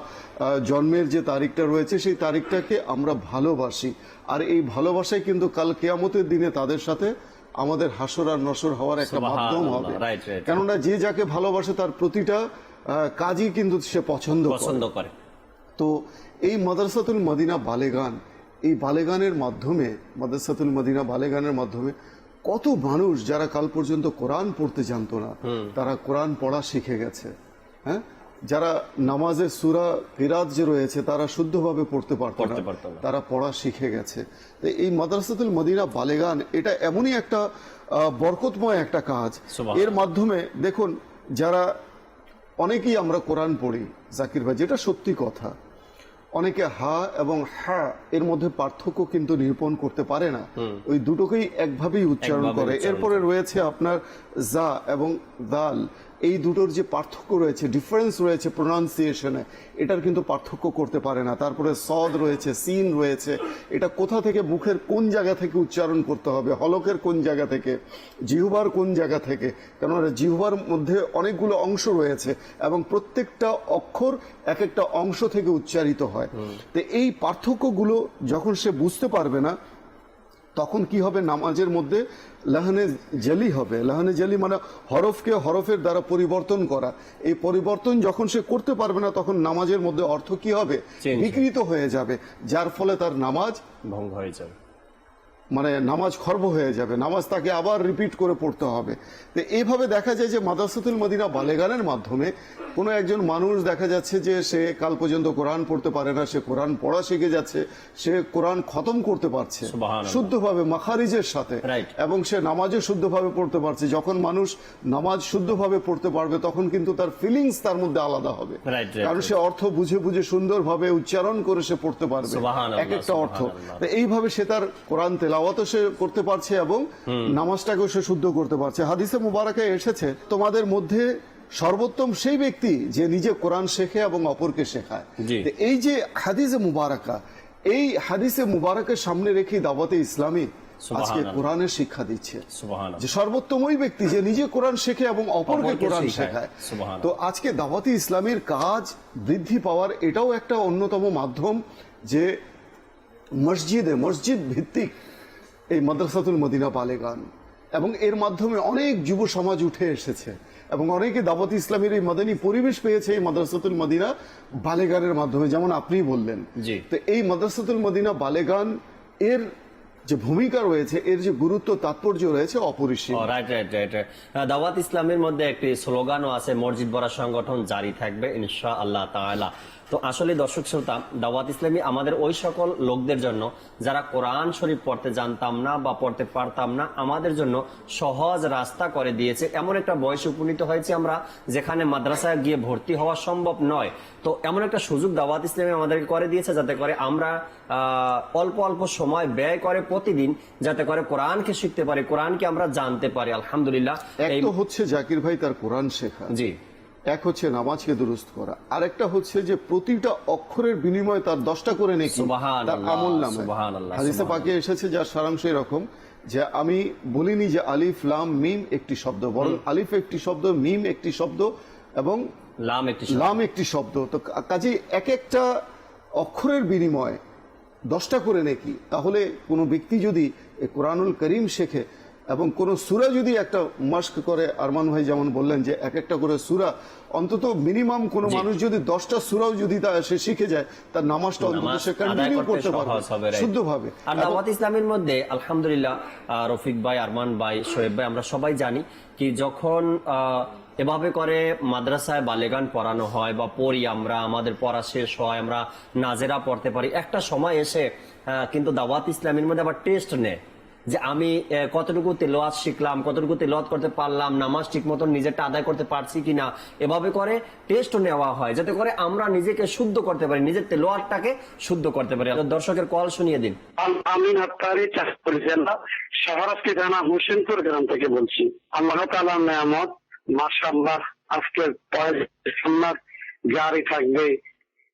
জন্মের যে তারিখটা রয়েছে, সেই তারিখটাকে আমরা ভালোবাসি। আর এই ভালোবাসায় কিন্তু কাল কিয়ামতের দিনে তাদের সাথে আমাদের হাসর আর নসর হওয়ার একটা মাধ্যম হবে। কেননা যে যাকে ভালোবাসে তার প্রতিটা কাজই কিন্তু সে পছন্দ করে। তো এই মাদ্রাসাতুল মদিনা বালেগান, এই বালেগানের মাধ্যমে, মাদ্রাসাতুল মদিনা বালেগানের মাধ্যমে কত মানুষ যারা কাল পর্যন্ত কোরআন পড়তে জানতো না, তারা কোরআন পড়া শিখে গেছে। হ্যাঁ, যারা নামাজের সূরা কিরাত যে রয়েছে তারা শুদ্ধভাবে পড়তে পারতো না, তারা পড়া শিখে গেছে। তো এই মাদ্রাসাতুল মদিনা বালেগান এটা এমনই একটা বরকতময় একটা কাজ। এর মাধ্যমে দেখুন, যারা অনেকেই আমরা কোরআন পড়ি জাকির ভাই, যেটা সত্যি কথা, অনেকে হা এবং হা এর মধ্যে পার্থক্য কিন্তু নিরূপণ করতে পারে না, ওই দুটোকেই একভাবেই উচ্চারণ করে। এরপরে রয়েছে আপনার জা এবং দাল, এই দুটোর যে পার্থক্য রয়েছে, ডিফারেন্স রয়েছে প্রোনাউন্সিয়েশনে, এটার কিন্তু পার্থক্য করতে পারে না। তারপরে সদ রয়েছে, সিন রয়েছে, এটা কোথা থেকে, মুখের কোন জায়গা থেকে উচ্চারণ করতে হবে, হলকের কোন জায়গা থেকে, জিহ্বার কোন জায়গা থেকে, কেননা জিহ্বার মধ্যে অনেকগুলো অংশ রয়েছে এবং প্রত্যেকটা অক্ষর এক একটা অংশ থেকে উচ্চারিত হয়। তো এই পার্থক্যগুলো যখন সে বুঝতে পারবে না, তখন কি হবে, নামাজের মধ্যে লাহানে জালি হবে। লাহানে জালি মানে হরফকে হরফের দ্বারা পরিবর্তন করা। এই পরিবর্তন যখন সে করতে পারবে না, তখন নামাজের মধ্যে অর্থ কি হবে, বিকৃত হয়ে যাবে, যার ফলে তার নামাজ ভঙ্গ হয়ে যাবে, মানে নামাজ খর্ব হয়ে যাবে, নামাজ তাকে আবার রিপিট করে পড়তে হবে। তো এইভাবে দেখা যায় যে মাদ্রাসাতুল মদিনা বালেগানের মাধ্যমে কোনো একজন মানুষ দেখা যাচ্ছে যে সে কাল পর্যন্ত কোরআন পড়তে পারে না, সে কোরআন পড়া শিখে যাচ্ছে, সে কোরআন খতম করতে পারছে শুদ্ধভাবে মাখারিজের সাথে, এবং সে নামাজও শুদ্ধভাবে পড়তে পারছে। যখন মানুষ নামাজ শুদ্ধভাবে পড়তে পারবে, তখন কিন্তু তার ফিলিংস তার মধ্যে আলাদা হবে, কারণ সে অর্থ বুঝে বুঝে সুন্দরভাবে উচ্চারণ করে সে পড়তে পারবে এক একটা অর্থ। তো এইভাবে সে তার কোরআন তেলাওয়াতও সে করতে পারছে এবং নামাজটাকেও সে শুদ্ধ করতে পারছে। হাদিসে মুবারাকে এসেছে, তোমাদের মধ্যে সর্বোত্তম সেই ব্যক্তি যে নিজে কোরআন শেখে এবং অপরকে শেখায়। এই যে হাদিসে মুবারাকা, এই হাদিসে মুবারাকের সামনে রেখে দাওয়াতে ইসলামী আজকে কোরআনের শিক্ষা দিচ্ছে যে সর্বোত্তম ওই ব্যক্তি যে নিজে কোরআন শেখে এবং অপরকে কোরআন শেখায়। তো আজকে দাওয়াতে ইসলামীর কাজ বৃদ্ধি পাওয়ার এটাও একটা অন্যতম মাধ্যম যে মসজিদ ভিত্তিক এই মাদ্রাসাতুল মদিনা বালেগান, এবং এর মাধ্যমে অনেক যুব সমাজ উঠে এসেছে এবং অনেকে দাওয়াত ইসলামের এই মাদানী পরিবেশ পেয়েছে এই মাদ্রাসাতুল মদিনা বালেগানের মাধ্যমে, যেমন আপনি বললেন। তো এই মাদ্রাসাতুল মদিনা বালেগান এর যে ভূমিকা রয়েছে, এর যে গুরুত্ব তাৎপর্য রয়েছে অপরিসীম। দাওয়াত ইসলামের মধ্যে একটি স্লোগানও আছে, মসজিদ বড় সংগঠন জারি থাকবে ইনশাআল্লাহ তাআলা। তো আসলে দর্শক শ্রোতা, দাওয়াত ইসলামী আমাদের ওই সকল লোকদের জন্য যারা কোরআন শরীফ পড়তে জানতাম না বা পড়তে পারতাম না, আমাদের জন্য সহজ রাস্তা করে দিয়েছে। এমন একটা বয়সে উপনীত হয়েছে আমরা যেখানে মাদ্রাসায় গিয়ে ভর্তি হওয়া সম্ভব নয়। তো এমন একটা সুযোগ দাওয়াত ইসলামী আমাদেরকে করে দিয়েছে, যাতে করে আমরা অল্প অল্প সময় ব্যয় করে প্রতিদিন যাতে করে কোরআনকে শিখতে পারি, কোরআনকে আমরা জানতে পারি। আলহামদুলিল্লাহ। এক তো হচ্ছে জাকির ভাই তার কোরআন শেখা, জি, এক হচ্ছে নামাজকে দুরুস্ত করা, আরেকটা হচ্ছে যে প্রতিটা অক্ষরের বিনিময়ে তার 10টা করে নেকি তার আমলনামা। হাদিসে পাকে এসেছে যার সারাংশ এরকম যে আমি বলিনি যে আলিফ লাম মিম একটি শব্দ, বরং আলিফ একটি শব্দ, মিম একটি শব্দ এবং লাম একটি শব্দ। তো কাজেই এক একটা অক্ষরের বিনিময়ে 10টা করে নেকি। তাহলে কোনো ব্যক্তি যদি কোরআনুল করিম শেখে এবং কোন সূরা যদি একটা মাস্ক করে, আরমান ভাই যেমন বললেন যে এক একটা করে সূরা, অন্তত মিনিমাম কোন মানুষ যদি 10টা সূরাও যদি সে শিখে যায়, তার নামাজটা অন্তত সে কন্টিনিউ করতে পারবে শুদ্ধভাবে। আর দাওয়াত ইসলামের মধ্যে আলহামদুলিল্লাহ রফিক ভাই, আরমান ভাই, শোয়েব ভাই, আমরা সবাই জানি কি যখন এভাবে করে মাদ্রাসায় বালেগান পড়ানো হয় বা পড়ি আমরা, আমাদের পড়া শেষ হয়, আমরা নাজেরা পড়তে পারি, একটা সময় এসে কিন্তু দাওয়াত ইসলামের মধ্যে আবার টেস্ট নেয় যে আমি কতটুকু তেলাওয়াত শিখলাম, কতটুকু তেলাওয়াত করতে পারলাম, নামাজ ঠিক মতন নিজেরটা আদায় করতে পারছি কিনা, এভাবে করে টেস্ট নেওয়া হয় যাতে করে আমরা নিজেকে শুদ্ধ করতে পারি, নিজের তেলাওয়াতটাকে শুদ্ধ করতে পারি। দর্শকের কল শুনিয়ে দিন। আমিন আত্তারি চাঁদপুর জেলা শাহরাস্তি থানা হোসেনপুর গ্রাম থেকে বলছি। আল্লাহ তাআলার নিয়ামত, মাশাআল্লাহ, আজকের সুন্নাত জারি থাকবে।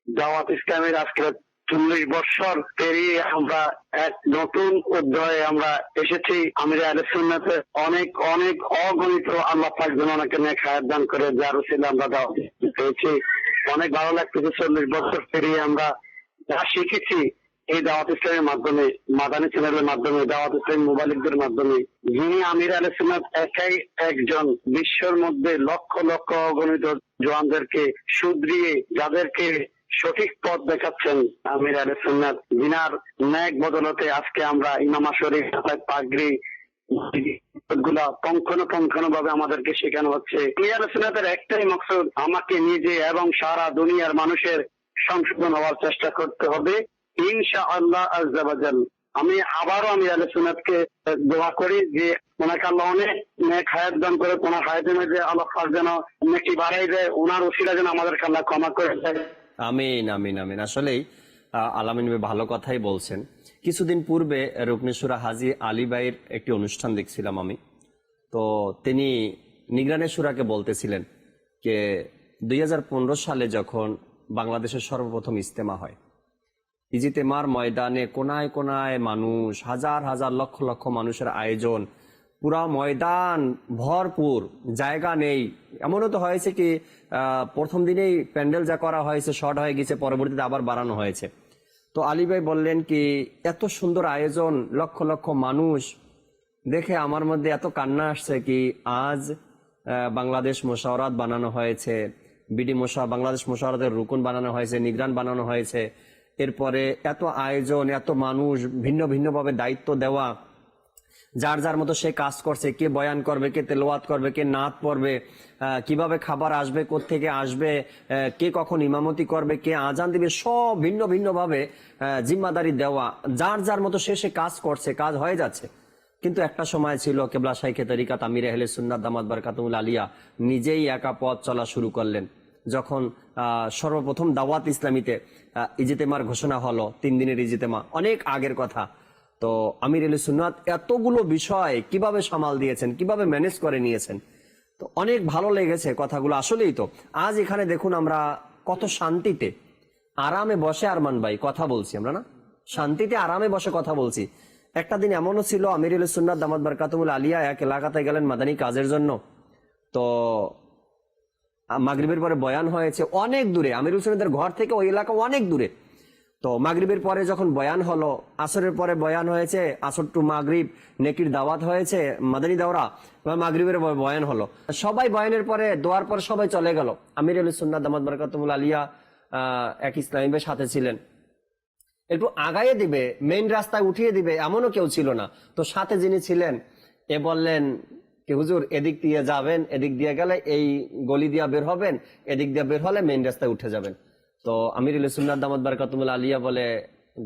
দাওয়াত ইসলামের আজকে 40 বছর পেরিয়ে আমরা এক নতুন অধ্যায়ে আমরা এসেছি। আমিরে আহলে সুন্নাতে অনেক অনেক অগণিত আল্লাহ পাক যেন অনেকে নেক হায়াত দান করে, যার উসিলায় আমরা দাওয়াত পেয়েছি। অনেক ভালো লাগতেছে 40 বছর পেরিয়ে আমরা যা শিখেছি এই দাওয়াত ইসলামের মাধ্যমে, মাদানী চ্যানেলের মাধ্যমে, দাওয়াত ইসলাম মোবাইলদের মাধ্যমে। যিনি আমির আহলে সুন্নাত একাই একজন বিশ্বের মধ্যে লক্ষ লক্ষ অগণিত জওয়ানদেরকে শুধরিয়ে যাদেরকে সঠিক পথ দেখাচ্ছেন আমির আহলে সুন্নাত, যিনার ন্যাক বদলতে আজকে আমরা ইমামা শরীফ, পাগড়ি গুলা পঙ্খানো ভাবে আমাদেরকে শেখানো হচ্ছে। আমির আহলে সুন্নাতের একটাই মকসদ, আমাকে নিজে এবং সারা দুনিয়ার মানুষের সংশোধন হওয়ার চেষ্টা করতে হবে ইনশাআল্লাহ আযজা ওয়া জাল। আমি আবারও আমির আহলে সুন্নাতকে দোয়া করি যে ওনাকে আল্লাহ অনেক নেক হায়াত দান করে, ওনার হায়াতের মধ্যে আল্লাহ পাক যেন নেকি বাড়াই দেয়, ওনার উসিলা যেন আমাদেরকে আল্লাহ ক্ষমা করে দেয়। আমিন আমিন আমিন। আসলেই আলামিন ভাই ভালো কথাই বলছেন। কিছুদিন পূর্বে রুকনেশ্বরা হাজী আলী ভাইয়ের একটি অনুষ্ঠান দেখছিলাম আমি। তো তিনি নিগরানে সুরাকে বলতেছিলেন যে 2015 সালে যখন বাংলাদেশের সর্বপ্রথম ইজতেমা হয়, ইজতেমার ময়দানে কোনায় কোনায় মানুষ, হাজার হাজার লক্ষ লক্ষ মানুষের আয়োজন, পুরা ময়দান ভরপুর, জায়গা নেই। এমনও তো হয়েছে কি প্রথম দিনেই প্যান্ডেল যা করা হয়েছে শর্ট হয়ে গেছে, পরবর্তীতে আবার বাড়ানো হয়েছে। তো আলী ভাই বললেন কি এত সুন্দর আয়োজন, লক্ষ লক্ষ মানুষ দেখে আমার মধ্যে এত কান্না আসছে কি আজ বাংলাদেশ মোশাওরাত বানানো হয়েছে, বাংলাদেশ মোশাওরাতের রুকন বানানো হয়েছে, নিগরান বানানো হয়েছে। এরপরে এত আয়োজন, এত মানুষ, ভিন্ন ভিন্নভাবে দায়িত্ব দেওয়া, যার যার মতো সে কাজ করছে, কে বয়ান করবে, কে তেলাওয়াত করবে, কে নাত পড়বে, কিভাবে খাবার আসবে, কোত্থেকে আসবে, কে কখন ইমামতি করবে, কে আজান দিবে, সব ভিন্ন ভিন্নভাবে জিম্মাদারি দেওয়া, যার যার মতো সে কাজ করছে, কাজ হয়ে যাচ্ছে। কিন্তু একটা সময় ছিল কেবলা শাইখে তরিকাত আমির আহলে সুন্নাত দামাত বারকাতুল আলিয়া নিজেই একা পথ চলা শুরু করলেন। যখন সর্বপ্রথম দাওয়াত ইসলামীতে ইজতেমার ঘোষণা হলো, 3 দিনের ইজতেমা, অনেক আগের কথা। তো আমির আহলে সুন্নাত এতগুলো বিষয় কিভাবে সামাল দিয়েছেন, কিভাবে ম্যানেজ করে নিয়েছেন, তো অনেক ভালো লেগেছে কথাগুলো। আসলেই তো আজ এখানে দেখুন আমরা কত শান্তিতে আরামে বসে আরমান ভাই কথা বলছি, আমরা না শান্তিতে আরামে বসে কথা বলছি। একটা দিন এমনও ছিল আমির আহলে সুন্নাত দামাত বারকাতুল আলিয়া এক এলাকাতে গেলেন মাদানী কাজের জন্য। তো মাগরিবের পরে বয়ান হয়েছে অনেক দূরে, আমির হোসেনদের ঘর থেকে ওই এলাকা অনেক দূরে। তো মাগরিবের পরে যখন বয়ান হলো, আসরের পরে বয়ান হয়েছে, আসর টু মাগরিব নেকির দাওয়াত হয়েছে, মাদানী দাওরা, মাগরিবের বয়ান হলো, সবাই বয়ানের পরে দোয়ার পরে সবাই চলে গেল। আমির আহলে সুন্নাত দামাত বারকাতুল আলিয়া এক ইসলামীদের সাথে ছিলেন, একটু আগাইয়ে দিবে, মেইন রাস্তায় উঠিয়ে দিবে এমনও কেউ ছিল না। তো সাথে যিনি ছিলেন এ বললেন কি হুজুর এদিক দিয়ে যাবেন, এদিক দিয়ে গেলে এই গলি দিয়ে বের হবেন, এদিক দিয়ে বের হলে মেইন রাস্তায় উঠে যাবেন। তো আমির আহলে সুন্নাত দামাত বারকাতুল আলিয়া বলে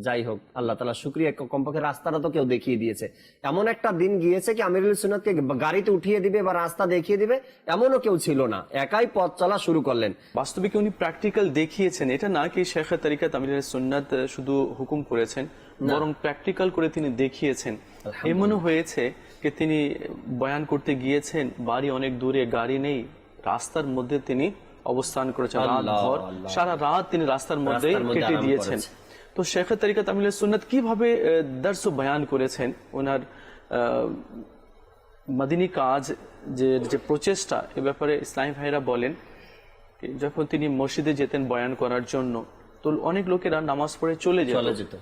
যাই হোক আল্লাহ তাআলা শুকরিয়া, কমপক্ষে রাস্তাটা তো কেউ দেখিয়ে দিয়েছে। এমন একটা দিন গিয়েছে কি আমির আহলে সুন্নাতকে গাড়িতে উঠিয়ে দিবে বা রাস্তা দেখিয়ে দিবে এমনও কেউ ছিল না, একাই পথ চলা শুরু করলেন। বাস্তবিক উনি প্র্যাকটিক্যাল দেখিয়েছেন, এটা না কি শেখ তরিকাত আমির আহলে সুন্নাত শুধু হুকুম করেছেন, বরং প্র্যাকটিক্যাল করে তিনি দেখিয়েছেন। এমনও হয়েছে যে তিনি বয়ান করতে গিয়েছেন, বাড়ি অনেক দূরে, গাড়ি নেই, রাস্তার মধ্যে তিনি অবস্থান করেছেন, রাত ভর সারা রাত তিনি রাস্তার মধ্যে কেটে দিয়েছেন। তো শেখ তরিকাত আমির আহলে সুন্নাত কিভাবে দর্স বয়ান করেছেন, ওনার মাদিনী কাজ যে প্রচেষ্টা, এ ব্যাপারে ইসলামী ভাইরা বলেন যখন তিনি মসজিদে যেতেন বয়ান করার জন্য, তো অনেক লোকেরা নামাজ পড়ে চলে যেত।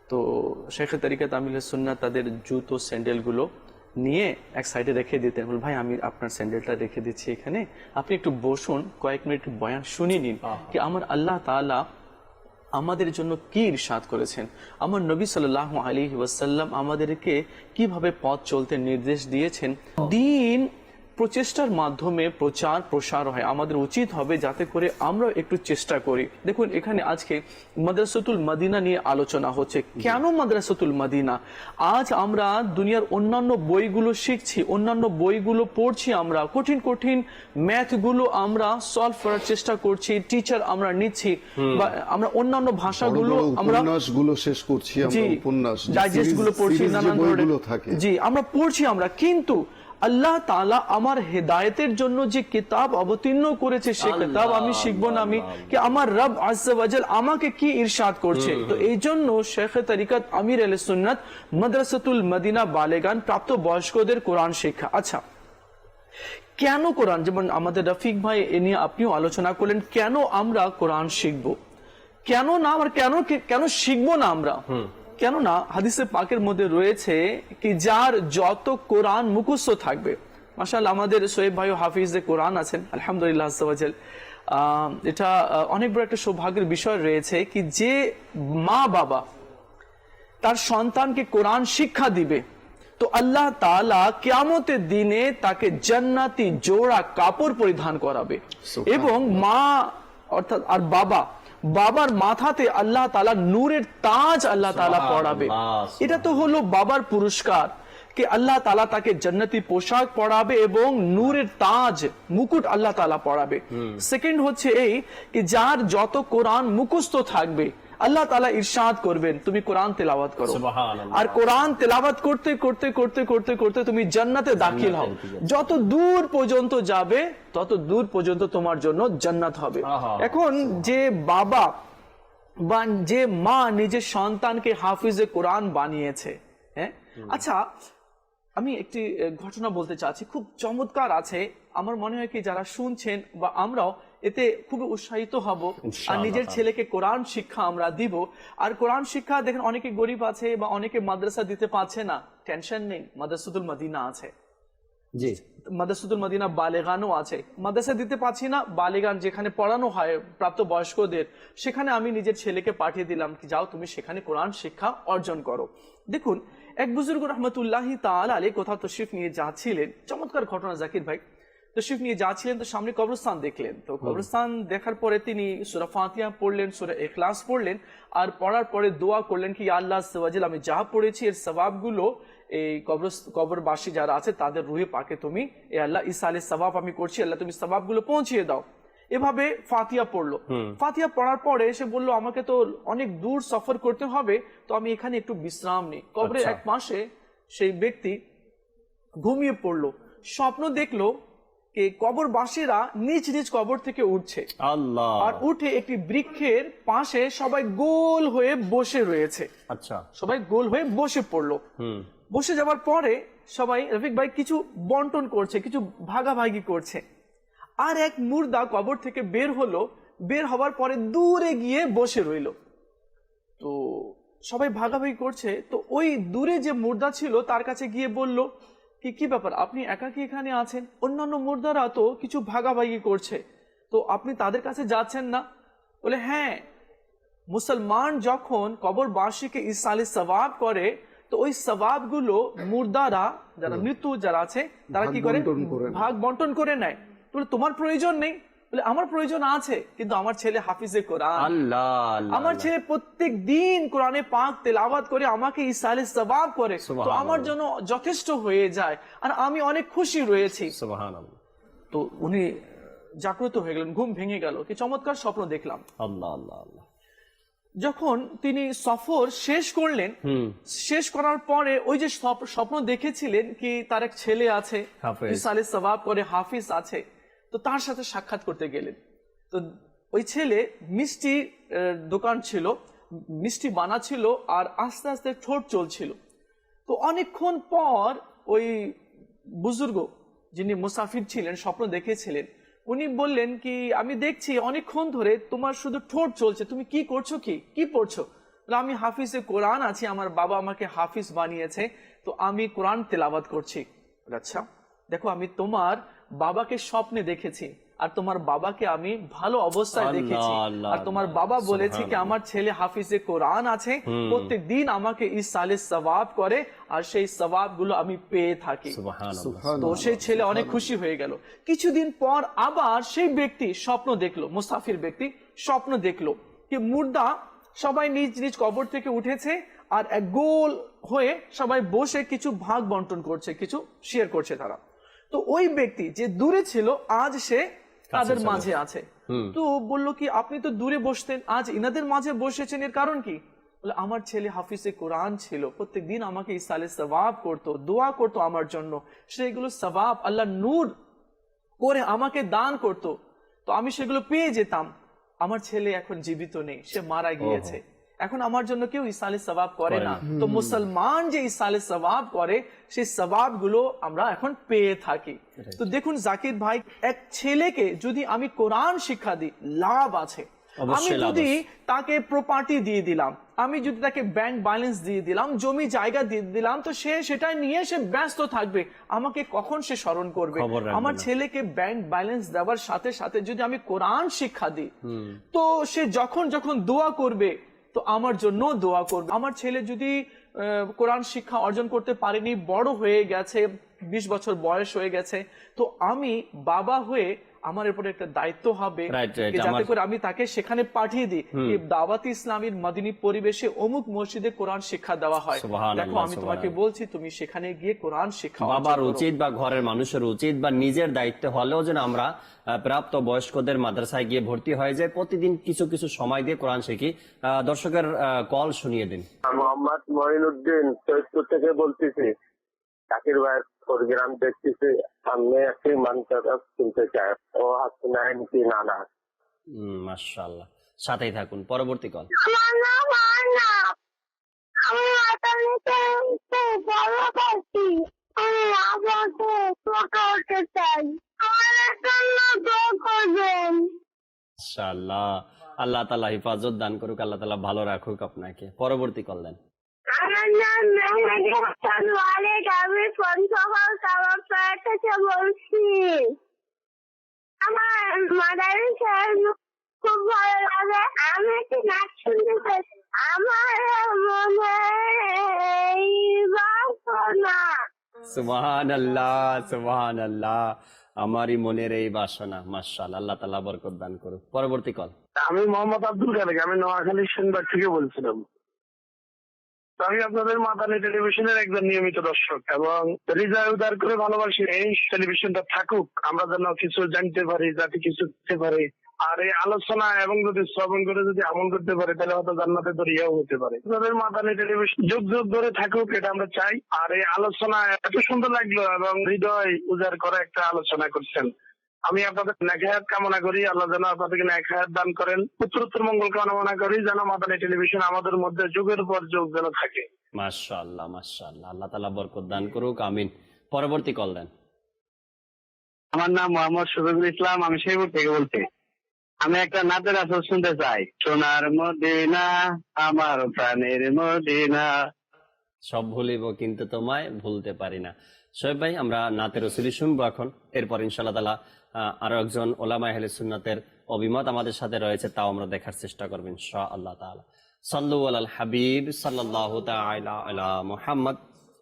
তো শেখ তরিকাত আমির আহলে সুন্নাত তাদের জুতো স্যান্ডেল গুলো নিয়ে এক সাইডে রেখে দিতেন, বল ভাই আমি আপনার স্যান্ডেলটা রেখে দিচ্ছি এখানে, আপনি একটু বসুন, কয়েক মিনিট বয়ান শুনিয়ে নিন কি আমার আল্লাহ তাআলা আমাদের জন্য কি ইরশাদ করেছেন, আমার নবী সাল্লাল্লাহু আলাইহি ওয়াসাল্লাম আমাদেরকে কিভাবে পথ চলতে নির্দেশ দিয়েছেন। দিন প্রচেষ্টার মাধ্যমে প্রচার প্রসার হয়, আমাদের উচিত হবে যাতে করে আমরা একটু চেষ্টা করি। দেখুন এখানে আজকে মাদ্রাসাতুল মদিনা নিয়ে আলোচনা হচ্ছে। কেন মাদ্রাসাতুল মদিনা? আজ আমরা দুনিয়ার অন্যান্য বইগুলো শিখছি, অন্যান্য বইগুলো পড়ছি, আমরা কঠিন কঠিন ম্যাথগুলো আমরা সলভ করার চেষ্টা করছি, টিচার আমরা নিচ্ছি, বা আমরা অন্যান্য ভাষাগুলো আমরা উপন্যাসগুলো শেষ করছি, আমরা উপন্যাস ডাইজেস্টগুলো পড়ছি, নানান বইগুলো থাকে, জি আমরা পড়ছি আমরা, কিন্তু আল্লাহ তাআলা আমার হেদায়েতের জন্য যে কিতাব অবতীর্ণ করেছে সে কিতাব আমি শিখবো না, আমি কি আমার রব আজ্জা ওয়া জাল আমাকে কি ইরশাদ করছে। তো এই জন্য শেখ তরিকাত আমির আহলে সুন্নাত মাদ্রাসাতুল মদিনা বালেগান প্রাপ্ত বয়স্কদের কোরআন শিক্ষা। আচ্ছা কেন কোরআন, যেমন আমাদের রফিক ভাই এ নিয়ে আপনিও আলোচনা করলেন, কেন আমরা কোরআন শিখবো, কেন না আমরা কেন শিখবো না আমরা? কেননা হাদিসে পাকের মধ্যে রয়েছে কি যার যত কোরআন মুখস্থ থাকবে, মাশাআল্লাহ আমাদের সোহেব ভাই হাফিজে কোরআন আছেন আলহামদুলিল্লাহ আজ্জা ওয়া জাল, এটা অনেক বড় একটা সৌভাগ্যের বিষয় রয়েছে কি যে মা বাবা তার সন্তানকে কোরআন শিক্ষা দিবে, তো আল্লাহ তাআলা কিয়ামতের দিনে তাকে জান্নাতি জোড়া কাপড় পরিধান করাবে, এবং মা অর্থাৎ আর বাবার মাথাতে আল্লাহ তাআলা নূরের তাজ আল্লাহ তাআলা পরাবে। এটা তো হলো বাবার পুরস্কার कि আল্লাহ তাআলা তাকে জান্নাতি পোশাক পরাবে এবং নূরের তাজ মুকুট আল্লাহ তাআলা পরাবে। সেকেন্ড হচ্ছে এই कि যার যত কোরআন মুখস্থ থাকবে আল্লাহ তাআলা ইরশাদ করবেন তুমি কোরআন তেলাওয়াত করো, সুবহানাল্লাহ। আর কোরআন তেলাওয়াত করতে করতে করতে করতে করতে তুমি জান্নাতে দাখিল হও। যত দূর পর্যন্ত যাবে তত দূর পর্যন্ত তোমার জন্য জান্নাত হবে। এখন যে বাবা বা যে মা নিজের সন্তানকে হাফিজে কোরআন বানিয়েছে, হ্যাঁ, আচ্ছা আমি একটি ঘটনা বলতে চাচ্ছি, খুব চমৎকার আছে। আমার মনে হয় কি যারা শুনছেন বা আমরাও এতে খুব উৎসাহিত হব, আর নিজের ছেলেকে কোরআন শিক্ষা আমরা দিব। আর কোরআন শিক্ষা দেখেন অনেকে গরিব আছে বা অনেকে মাদ্রাসা দিতে পারছে না, টেনশন নেই, মাদ্রাসাতুল মদিনা আছে, জি, মাদ্রাসাতুল মদিনা বালেগানও আছে। মাদ্রাসা দিতে পারছি না, বালেগান যেখানে পড়ানো হয় প্রাপ্ত বয়স্কদের, সেখানে আমি নিজের ছেলেকে পাঠিয়ে দিলাম কি যাও তুমি সেখানে কোরআন শিক্ষা অর্জন করো। দেখুন এক বুজুর্গ রহমতুল্লাহি তাআলা আলাইহি কোথাও তশরিফ নিয়ে যাচ্ছিলেন, চমৎকার ঘটনা জাকির ভাই, তশরিফ নিয়ে যাচ্ছিলেন তো সামনে কবরস্থান দেখলেন। তো কবরস্থান দেখার পরে তিনি সূরা ফাতিহা পড়লেন, সূরা ইখলাস পড়লেন, আর পড়ার পরে দোয়া করলেন কি আল্লাহ আজ্জা ওয়া জাল আমি যা পড়েছি এর সওয়াবগুলো এই কবরবাসী যারা আছে তাদের রুহে পাকে তুমি এ আল্লাহ ইসালে সওয়াব আমি করছি, আল্লাহ তুমি সওয়াবগুলো পৌঁছিয়ে দাও। এভাবে ফাতিহা পড়লো। ফাতিহা পড়ার পরে এসে বললো আমাকে তো অনেক দূর সফর করতে হবে, তো আমি এখানে একটু বিশ্রাম নিই। কবরের এক পাশে সেই ব্যক্তি ঘুমিয়ে পড়লো। স্বপ্ন দেখলো কবরবাসীরা নিজ নিজ কবর থেকে উঠছে, আল্লাহ, আর উঠে একটি বৃক্ষের পাশে সবাই গোল হয়ে বসে রয়েছে। আচ্ছা, সবাই গোল হয়ে বসে পড়লো। বসে যাওয়ার পরে সবাই রফিক ভাই কিছু বন্টন করছে, কিছু ভাগাভাগি করছে। আর এক মুর্দা কবর থেকে বের হলো, বের হওয়ার পরে দূরে গিয়ে বসে রইল। তো সবাই ভাগাভাগি করছে, তো ওই দূরে যে মুর্দা ছিল তার কাছে গিয়ে বলল কি ব্যাপার, আপনি একাকি এখানে আছেন, অন্যান্য মুর্দারা তো কিছু ভাগাভাগি করছে, তো আপনি তাদের কাছে যাচ্ছেন না? বলে হ্যাঁ, মুসলমান যখন কবরবাসীকে ইসালে সওয়াব করে তো ওই সওয়াব গুলো মুর্দারা যারা মৃত্যু যারা আছে তারা কি করে ভাগ বন্টন করে নেয়। বলে তোমার প্রয়োজন নেই? বলে আমার প্রয়োজন আছে, কিন্তু আমার ছেলে হাফিজে কোরআন, আমার ছেলে প্রত্যেক দিন কোরআনে পাক তেলাওয়াত করে আমাকে ইসালে সওয়াব করে, তো আমার জন্য যথেষ্ট হয়ে যায়, আর আমি অনেক খুশি রয়েছি। সুবহানাল্লাহ। তো উনি জাগ্রত হয়ে গেলেন, ঘুম ভেঙে গেল, কি চমৎকার স্বপ্ন দেখলাম। আল্লাহ আল্লাহ আল্লাহ। যখন তিনি সফর শেষ করলেন, শেষ করার পরে ওই যে স্বপ্ন দেখেছিলেন কি তার এক ছেলে আছে ইসালে সওয়াব করে, হাফিজ আছে, তো তার সাথে সাক্ষাৎ করতে গেলেন। তো ওই ছেলে মিষ্টি দোকান ছিল, মিষ্টি বানাচ্ছিল, আর আস্তে আস্তে ঠোঁট চলছিল। তো অনেকক্ষণ পর ওই বুজুর্গ যিনি মুসাফির ছিলেন, স্বপ্ন দেখেছিলেন, উনি বললেন কি আমি দেখছি অনেকক্ষণ ধরে তোমার শুধু ঠোঁট চলছে, তুমি কি করছো, কি পড়ছো? আমি হাফিজে কোরআন আছি, আমার বাবা আমাকে হাফিজ বানিয়েছে, তো আমি কোরআন তেলাওয়াত করছি। আচ্ছা দেখো, আমি তোমার বাবাকে স্বপ্নে দেখেছি, আর তোমার বাবাকে আমি ভালো অবস্থায় দেখেছি, আর তোমার বাবা বলেছে কি আমার ছেলে হাফিজে কোরআন আছে, প্রত্যেক দিন আমাকে ইসালে সওয়াব করে, আর সেই সওয়াব গুলো আমি পেয়ে থাকি। তো সেই ছেলে অনেক খুশি হয়ে গেল। কিছুদিন পর আবার সেই ব্যক্তি স্বপ্ন দেখলো, মুসাফির ব্যক্তি স্বপ্ন দেখলো কি মুর্দা সবাই নিজ নিজ কবর থেকে উঠেছে, আর এক গোল হয়ে সবাই বসে কিছু ভাগ বন্টন করছে, কিছু শেয়ার করছে তারা। তো ওই ব্যক্তি যে দূরে ছিল আজ সে তাদের মাঝে আছে। তো বললো কি আপনি তো দূরে বসতেন, আজ ইনাদের মাঝে বসেছেন, এর কারণ কি? বলে আমার ছেলে হাফিজে কোরআন ছিল, প্রত্যেকদিন আমাকে ইসালে সওয়াব করতো, দোয়া করতো আমার জন্য, সেগুলো সওয়াব আল্লাহ নূর করে আমাকে দান করতো, তো আমি সেগুলো পেয়ে যেতাম। আমার ছেলে এখন জীবিত নেই, সে মারা গিয়েছে, এখন আমার জন্য কেউ ইসালে সওয়াব করে না। তো মুসলমান যে ইসালে সওয়াব করে সেই সওয়াব গুলো আমরা এখন পেয়ে থাকি। তো দেখুন জাকির ভাই, এক ছেলেকে যদি আমি কোরআন শিক্ষা দিই লাভ আছে। আমি যদি তাকে প্রপার্টি দিয়ে দিলাম, আমি যদি তাকে ব্যাংক ব্যালেন্স দিয়ে দিলাম, জমি জায়গা দিয়ে দিলাম, তো সে সেটা নিয়ে সে ব্যস্ত থাকবে, আমাকে কখন সে স্মরণ করবে? আমার ছেলেকে ব্যাংক ব্যালেন্স দেওয়ার সাথে সাথে যদি আমি কোরআন শিক্ষা দিই, তো সে যখন যখন দোয়া করবে তো আমার জন্য দোয়া করবে। আমার ছেলে যদি কোরআন শিক্ষা অর্জন করতে পারেনি, বড় হয়ে গেছে, 20 বছর বয়স হয়ে গেছে, তো আমি বাবা হয়ে আমার এরপরে একটা দায়িত্ব হবে Right, right, যে যাতে আমার- করে আমি তাকে সেখানে পাঠিয়ে দিই এই দাওয়াতি ইসলামীর মদিনী পরিবেশে অমুক মসজিদে কোরআন শিক্ষা দেওয়া হয়। সুবহানাল্লাহ, দেখো আমি তোমাকে সুবহানাল্লাহ। বলছি তুমি সেখানে গিয়ে কোরআন শিক্ষা অর্জন বাবার করো। উচিত বা ঘরের মানুষের উচিত বা নিজের দায়িত্ব হলেও যেন আমরা প্রাপ্ত বয়স্কদের মাদ্রাসায় গিয়ে ভর্তি হয়ে যায়, প্রতিদিন কিছু কিছু সময় দিয়ে কোরআন শিখি। দর্শকের কল শুনিয়ে দিন। মোহাম্মদ মঈনুদ্দিন সৈয়দপুর থেকে বলতেছি। জাকির ভাইয়ের প্রোগ্রাম দেখতেছি, সামনে একটি মানসাদা শুনতে চাই। ও হাসিনাইন কি নানা। মাশাআল্লাহ, সাথেই থাকুন। পরবর্তী কল। আমার নাম আর্নাব। আমি মাতালিতে বড় পাচ্ছি। আমি আবাকে ছোট হতে চাই। আমার জন্য দোয়া করবেন। মাশাআল্লাহ, আল্লাহ তাআলা হিফাজত দান করুক, আল্লাহ তাআলা ভালো রাখুক আপনাকে। পরবর্তী কল দেন। আমার নাম মেহমেদ হাসান ওয়ালিদ। আমি পঞ্চগড় কামারপাড়া থেকে বলছি। আমার মাদারিসার খুব ভালো লাগে। আমি একটি নাচ শুনতে চাই। আমার মনে এই বাসনা। সুবহানাল্লাহ, সুবহানাল্লাহ, আমারই মনের এই বাসনা। মাশাআল্লাহ, আল্লাহ তাআলা বরকত দান করুক। পরবর্তী কল। আমি মোহাম্মদ আব্দুল খালেক, আমি নোয়াখালী সেনবাগ থেকে বলছিলাম। তো আমি আপনাদের মাদানী টেলিভিশনের একজন নিয়মিত দর্শক এবং হৃদয় উদার করে ভালোবাসি এই টেলিভিশনটা থাকুক, আমরা যেন কিছু জানতে পারি, যাতে কিছু শিখতে পারি। আর এই আলোচনা এবং যদি শ্রবণ করে যদি আমল করতে পারে তাহলে হয়তো জান্নাতে দরিয়াও হতে পারে। আপনাদের মাদানী টেলিভিশন যুগ যুগ ধরে থাকুক, এটা আমরা চাই। আর এই আলোচনা এত সুন্দর লাগলো এবং হৃদয় উজাড় করে একটা আলোচনা করছেন। আমি আপনাদের নেখায়াত কামনা করি, আল্লাহ যেন আপনাদেরকে নেখায়াত দান করেন। উত্তরোত্তর মঙ্গল কামনা করি, যেন মাদানী টেলিভিশন আমাদের মধ্যে যুগের পর যুগ যেন থাকে। মাশাআল্লাহ, মাশাআল্লাহ, আল্লাহ তাআলা বরকত দান করুক, আমিন। পরবর্তী কল দেন। আমার নাম মোহাম্মদ শফিকুল ইসলাম, আমি শেরপুর থেকে বলছি। আমি একটা নাতের আসর শুনতে চাই। সোনার মদিনা আমার প্রাণের মদিনা। সব ভুলিব কিন্তু তোমায় ভুলতে পারি না। শোয়েব ভাই, আমরা নাতের রসুলি শুনবো এখন। এরপর ইনশাআল্লাহ তাআলা আরো একজন ওলামা আহলে সুন্নাতের অভিমত আমাদের সাথে রয়েছে, তাও আমরা দেখার চেষ্টা করব ইনশাআল্লাহ তাআলা। সাল্লু আলাল হাবিব সাল্লাল্লাহু তাআলা আলা মুহাম্মদ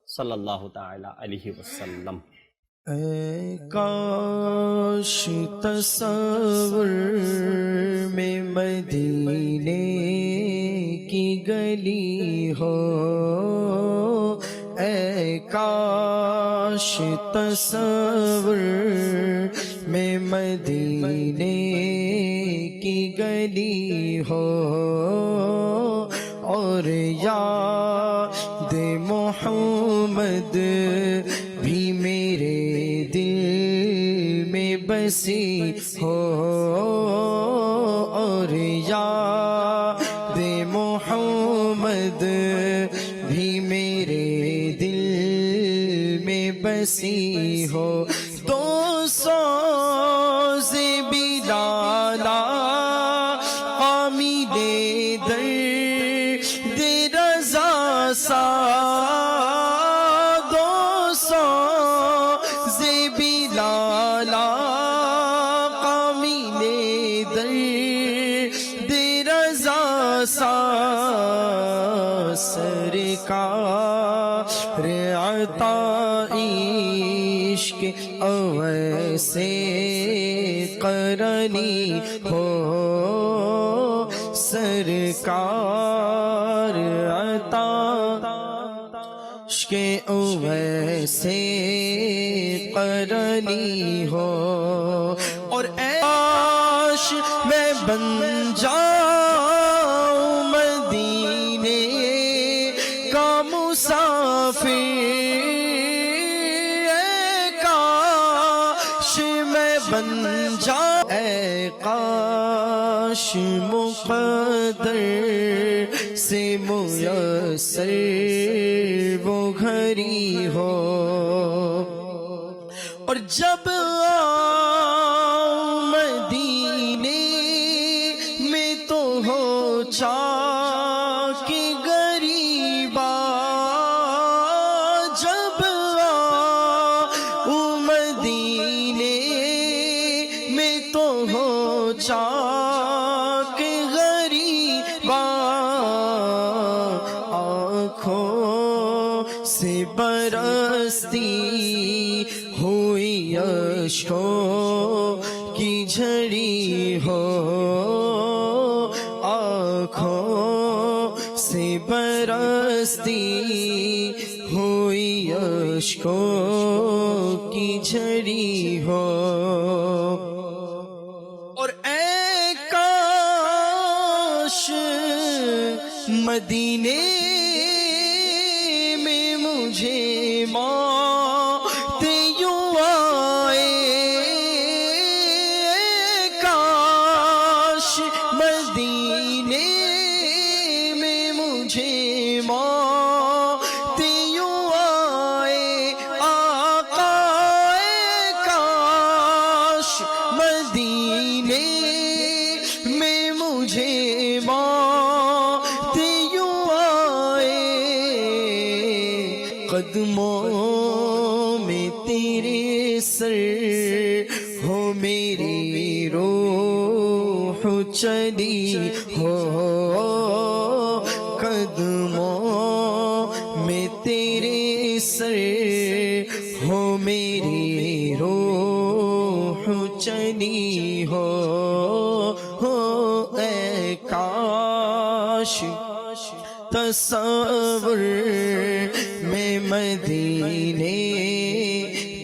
সাল্লাল্লাহু তাআলা আলাইহি ওয়াসাল্লাম। اے کاش تصور میں مدینے کی گلی ہو، اے کاش تصور میں مدینے کی گلی ہو، اور یاد محمد بھی میرے دل میں بسی ہو، اور یاد محمد بھی میرے دل میں بسی ہو۔ تو سوز بلالا آمید درد رضا سا، سرکار عطا عشق اویسے قرنی ہو، سرکار عطا عشق اویسے قرنی ہو، اور اے کاش میں بن جاؤں مدینے کا مسافر، اے کاش میں بن جاؤں، اے کاش مقدر سے میسر وہ گھڑی ہو، اور جب آؤں مدینے میں تو ہو چاک غریبا، جب آؤں مدینے میں تو ہو چاک غریبا، آنکھوں سے برستی ہوئی اشکوں کی سے برستی ہوئی اشکوں کی جھڑی ہو، اور اے کاش مدینے میں مجھے موت یوں آئے، کاش مدینے میں مجھے موت یوں آئے، آقا کاش مدینے میں مجھے موت یوں آئے، قدموں میں تیرے سر ہو میری روح چلی ہو، قدموں میں تیرے سر ہو میری روح چلی ہو، اے کاش تصور میں مدینے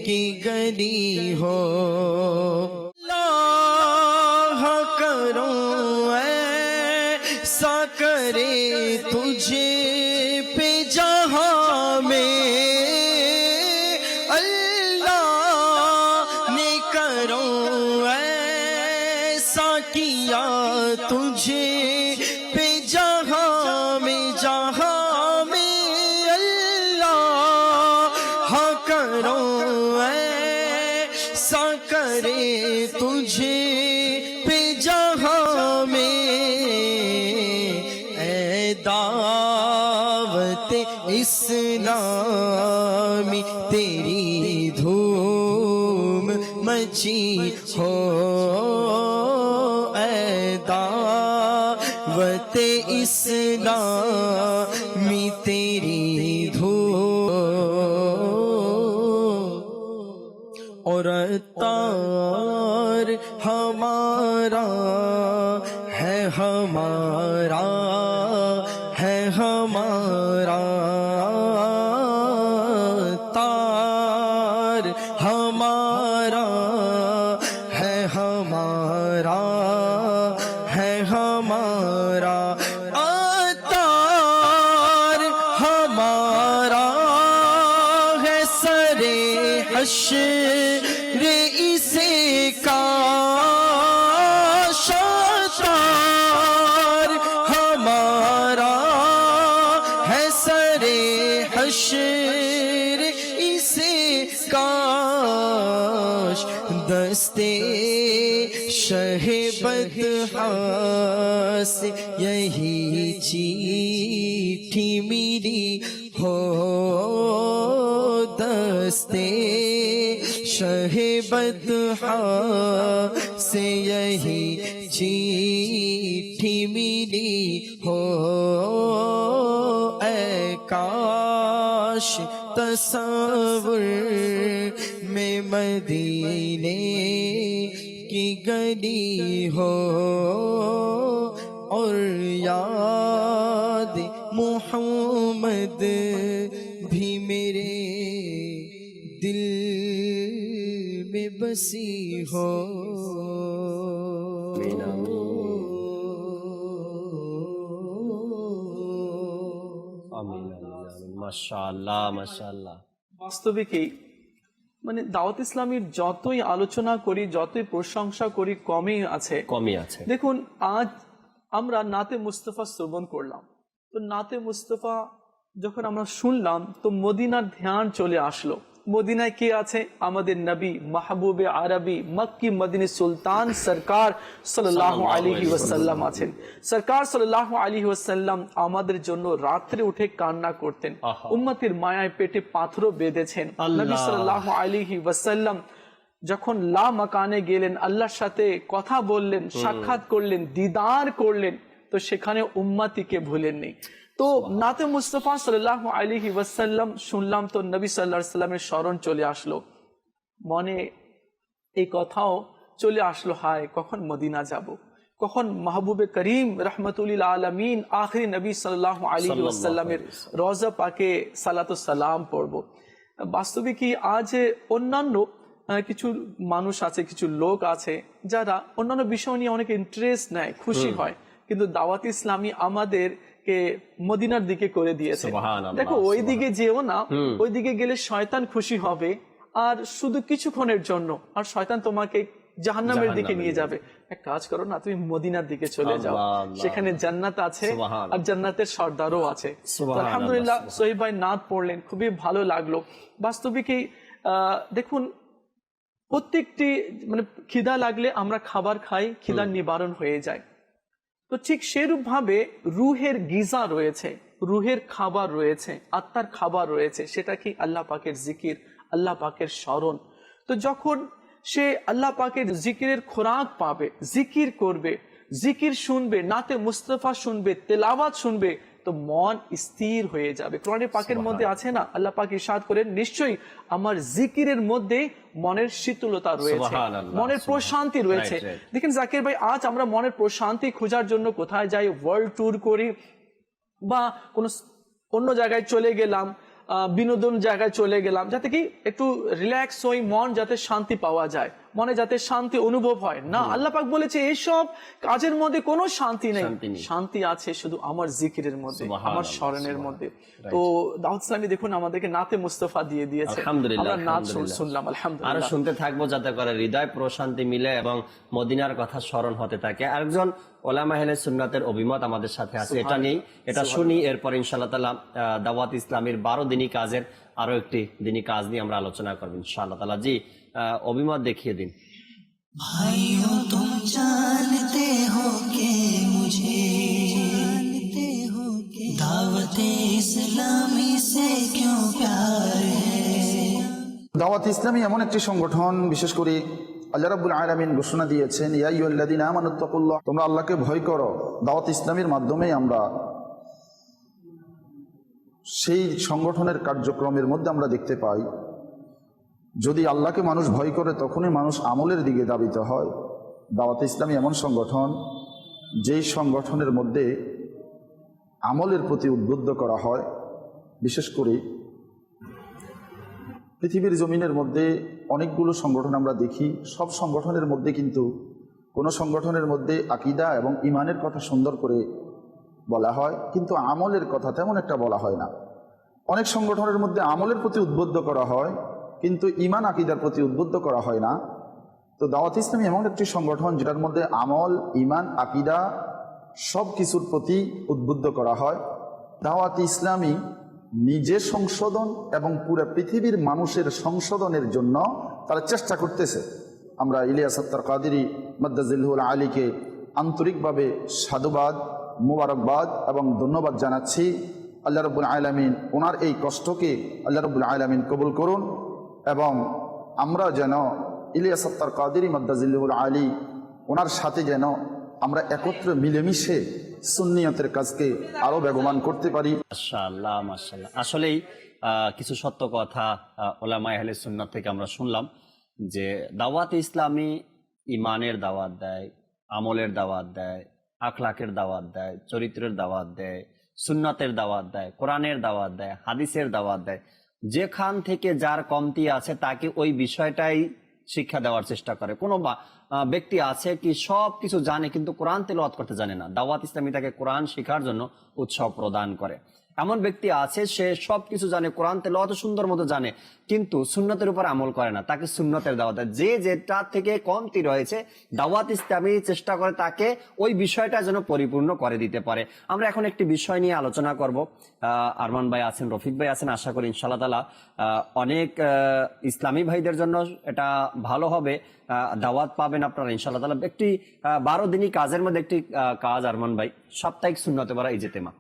کی گلی ہو، اللہ کروں ایسا کرے تجھے پہ جہاں میں، اللہ نے کروں ایسا کیا تجھے پہ جہاں میں، جہاں میں اللہ کروں ایسا کرے تجھے پہ جہاں میں، اے دعوت اسلامی تیری دھوم مچی ہو، اے دعوت اسلامی تیری دھوم، اور عطار ہمارا ہے، ہمارا ہے، ہمارا تار ہمارا ہے، ہمارا ہے، ہمارا عطار ہمارا ہے، سرے حشر اسے کاش، عطار ہمارا ہے، سرے حشر اسے کاش، دستے شہ بدحا سے یہی چیٹھی میری ہو، دستے شہ بدحا سے یہی چیٹھی میری ہو، اے کاش تصور میں مدینے کی گلی ہو، اور یاد محمد بھی میرے دل میں بسی ہو۔ মাশাআল্লাহ মাশাআল্লাহ। বাস্তবিকই মানে দাওয়াত ইসলামীর যতই আলোচনা করি, যতই প্রশংসা করি, কমই আছে। দেখুন, আজ আমরা নাতে মুস্তফা শ্রবণ করলাম, তো নাতে মুস্তফা যখন আমরা শুনলাম তো মদিনার ধ্যান চলে আসলো। মদিনায় কে আছে? আমাদের নবী মাহবুবে আরবি মক্কি মদিনী সুলতান সরকার সাল্লাল্লাহু আলাইহি ওয়াসাল্লাম আছেন। সরকার সাল্লাল্লাহু আলাইহি ওয়াসাল্লাম আমাদের জন্য রাত্রে উঠে কান্না করতেন, উম্মতের মায়ায় পেটে পাথরও বেঁধেছেন। নবী সাল্লাল্লাহু আলাইহি ওয়াসাল্লাম যখন লা মাকানে গেলেন, আল্লাহর সাথে কথা বললেন, সাক্ষাৎ করলেন, দিদার করলেন, তো সেখানে উম্মতিকে ভুলেননি। তো নাতে মুস্তফা সাল্লাল্লাহু আলাইহি ওয়াসাল্লাম শুনলাম, তো নবী সাল্লাল্লাহু আলাইহি ওয়াসাল্লামের স্মরণ চলে আসলো, মনে এই কথাও চলে আসলো, হায় কখন মদিনা যাব, কখন মাহবুবে করিম রহমতুল আলমিন আখরি নবী সাল্লাল্লাহু আলাইহি ওয়াসাল্লামের রওজা পাকে সালাতু সালাম পড়বো। বাস্তবিকই আজ অন্যান্য কিছু মানুষ আছে, কিছু লোক আছে যারা অন্যান্য বিষয় নিয়ে অনেক ইন্টারেস্ট নেয়, খুশি হয়, কিন্তু দাওয়াত ইসলামী আমাদেরকে মদিনার দিকে করে দিয়েছে। দেখো ওই দিকে যেও না, ওই দিকে গেলে শয়তান খুশি হবে আর শুধু কিছুক্ষণের জন্য, আর শয়তান তোমাকে জাহান্নামের দিকে নিয়ে যাবে। এক কাজ করো না, তুমি মদিনার দিকে চলে যাও, সেখানে জান্নাত আছে আর জান্নাতের সর্দারও আছে। আলহামদুলিল্লাহ সোহেব ভাই নাত পড়লেন, খুবই ভালো লাগলো। বাস্তবিকই দেখুন, প্রত্যেকটি মানে খিদা লাগলে আমরা খাবার খাই, খিদার নিবারণ হয়ে যায়। তো ঠিক সেরূপ ভাবে রুহের গিজা রয়েছে, রুহের খাবার রয়েছে, আত্মার খাবার রয়েছে। সেটা কি? আল্লাহ পাকের জিকির, আল্লাহ পাকের স্মরণ। তো যখন সে আল্লাহ পাকের জিকিরের খোরাক পাবে, জিকির করবে, জিকির শুনবে, নাতে মুস্তাফা শুনবে, তেলাওয়াত শুনবে, তো মন স্থির হয়ে যাবে। কোরআনে পাকের মধ্যে আছে না, আল্লাহ পাক ইরশাদ করেন, নিশ্চয়ই আমার জিকিরের মধ্যে মনের শীতলতা রয়েছে, মনের প্রশান্তি রয়েছে। দেখেন জাকির ভাই, আজ আমরা মনের প্রশান্তি খোঁজার জন্য কোথায় যাই? ওয়ার্ল্ড ট্যুর করি বা কোনো অন্য জায়গায় চলে গেলাম, বিনোদন জায়গায় চলে গেলাম, যাতে কি একটু রিল্যাক্স হই, মন যাতে শান্তি পাওয়া যায়, মনে যাতে শান্তি অনুভব হয়। না, আল্লাহ পাক বলেছে এইসব কাজের মধ্যে কোনো শান্তি নেই, শান্তি আছে শুধু আমার জিকিরের মধ্যে, আমার স্মরণের মধ্যে। তো দাউদ ইসলামী দেখুন আমাদেরকে নাতে মুস্তাফা দিয়ে দিয়েছে, আমরা নাত শুনলাম, আলহামদুলিল্লাহ। আরো শুনতে থাকবো যাতে করে হৃদয় প্রশান্তি মিলে এবং মদিনার কথা স্মরণ হতে থাকে। আরেকজন ওলামা আহলে সুন্নাতের অভিমত আমাদের সাথে আছে, এটা নেই, এটা শুনি, এরপর ইনশাআল্লাহ তাআলা দাওয়াত ইসলামীর 12 দিনই কাজের আরো একটি দিনই কাজ নিয়ে আমরা আলোচনা করব ইনশাআল্লাহ তাআলা। জি, অভিমত দেখিয়ে দিন। भाइयों तुम जानते हो कि मुझे दावत इस्लामी से क्यों प्यार है। দাওয়াত ইসলামী এমন একটি সংগঠন, বিশেষ করে আল্লাহ রাব্বুল আলামিন ঘোষণা দিয়েছেন, ইয়া আইয়ুহাল্লাযীনা আমানুত্তাকুল্লাহ, তোমরা আল্লাহকে ভয় করো। দাওয়াত ইসলামীর মাধ্যমে আমরা সেই সংগঠনের কার্যক্রমের মধ্যে আমরা দেখতে পাই, যদি আল্লাহকে মানুষ ভয় করে তখনই মানুষ আমলের দিকে ধাবিত হয়। দাওয়াত ইসলামী এমন সংগঠন, যেই সংগঠনের মধ্যে আমলের প্রতি উদ্বুদ্ধ করা হয়। বিশেষ করে পৃথিবীর জমিনের মধ্যে অনেকগুলো সংগঠন আমরা দেখি, সব সংগঠনের মধ্যে কিন্তু কোনো সংগঠনের মধ্যে আকীদা এবং ঈমানের কথা সুন্দর করে বলা হয়, কিন্তু আমলের কথা তেমন একটা বলা হয় না। অনেক সংগঠনের মধ্যে আমলের প্রতি উদ্বুদ্ধ করা হয়, কিন্তু ঈমান আকীদার প্রতি উদ্বুদ্ধ করা হয় না। তো দাওয়াত ইসলামী এমন একটি সংগঠন যেটার মধ্যে আমল, ঈমান, আকীদা সব কিছুর প্রতি উদ্বুদ্ধ করা হয়। দাওয়াত ইসলামী নিজের সংশোধন এবং পুরো পৃথিবীর মানুষের সংশোধনের জন্য তারা চেষ্টা করতেছে। আমরা ইলিয়াস আত্তার কাদেরী মাদ্দাজিল্লুল আলীকে আন্তরিকভাবে সাধুবাদ, মুবারকবাদ এবং ধন্যবাদ জানাচ্ছি। আল্লাহ রাব্বুল আলামিন ওনার এই কষ্টকে আল্লাহ রাব্বুল আলামিন কবুল করুন, এবং আমরা যেন ইলিয়াস আত্তার কাদেরী মাদ্দাজিল্লুল আলী ওনার সাথে যেন আমরা একত্রে মিলেমিশে সুন্নিয়তের কাজকে আরো বেগবান করতে পারি। মাশাআল্লাহ, মাশাআল্লাহ। আসলেই কিছু সত্য কথা ওলামায়ে আহলে সুন্নাত থেকে আমরা শুনলাম যে দাওয়াত ইসলামী ঈমানের দাওয়াত দেয়, আমলের দাওয়াত দেয়, আখলাকের দাওয়াত দেয়, চরিত্রের দাওয়াত দেয়, সুন্নাতের দাওয়াত দেয়, কোরআনের দাওয়াত দেয়, হাদিসের দাওয়াত দেয়। যেখান থেকে যার কমতি আছে তাকে ওই বিষয়টাই শিক্ষা দেওয়ার চেষ্টা করে। কোনো ব্যক্তি আছে কি সব কিছু জানে কিন্তু কোরআন তেলাওয়াত করতে জানে না, দাওয়াত ইসলামী তাকে কোরআন শেখার জন্য উৎসাহ প্রদান করে। এমন ব্যক্তি আছে সে সব কিছু জানে, কোরআন তেলাওয়াত সুন্দর মতো জানে, কিন্তু সুন্নতের উপর আমল করে না, তাকে সুন্নতের দাওয়াত দেয়। যে যেটা থেকে কমতি রয়েছে দাওয়াত ইসলামী চেষ্টা করে তাকে ওই বিষয়টা যেন পরিপূর্ণ করে দিতে পারে। আমরা এখন একটি বিষয় নিয়ে আলোচনা করব। আরমান ভাই আছেন, রফিক ভাই আছেন, আশা করি ইনশাআল্লাহ তাআলা অনেক ইসলামী ভাইদের জন্য এটা ভালো হবে, দাওয়াত পাবেন আপনারা ইনশাআল্লাহ তাআলা। একটি 12 দিনই কাজের মধ্যে একটি কাজ আরমান ভাই, সাপ্তাহিক সুন্নতে পড়া ইজতেমা।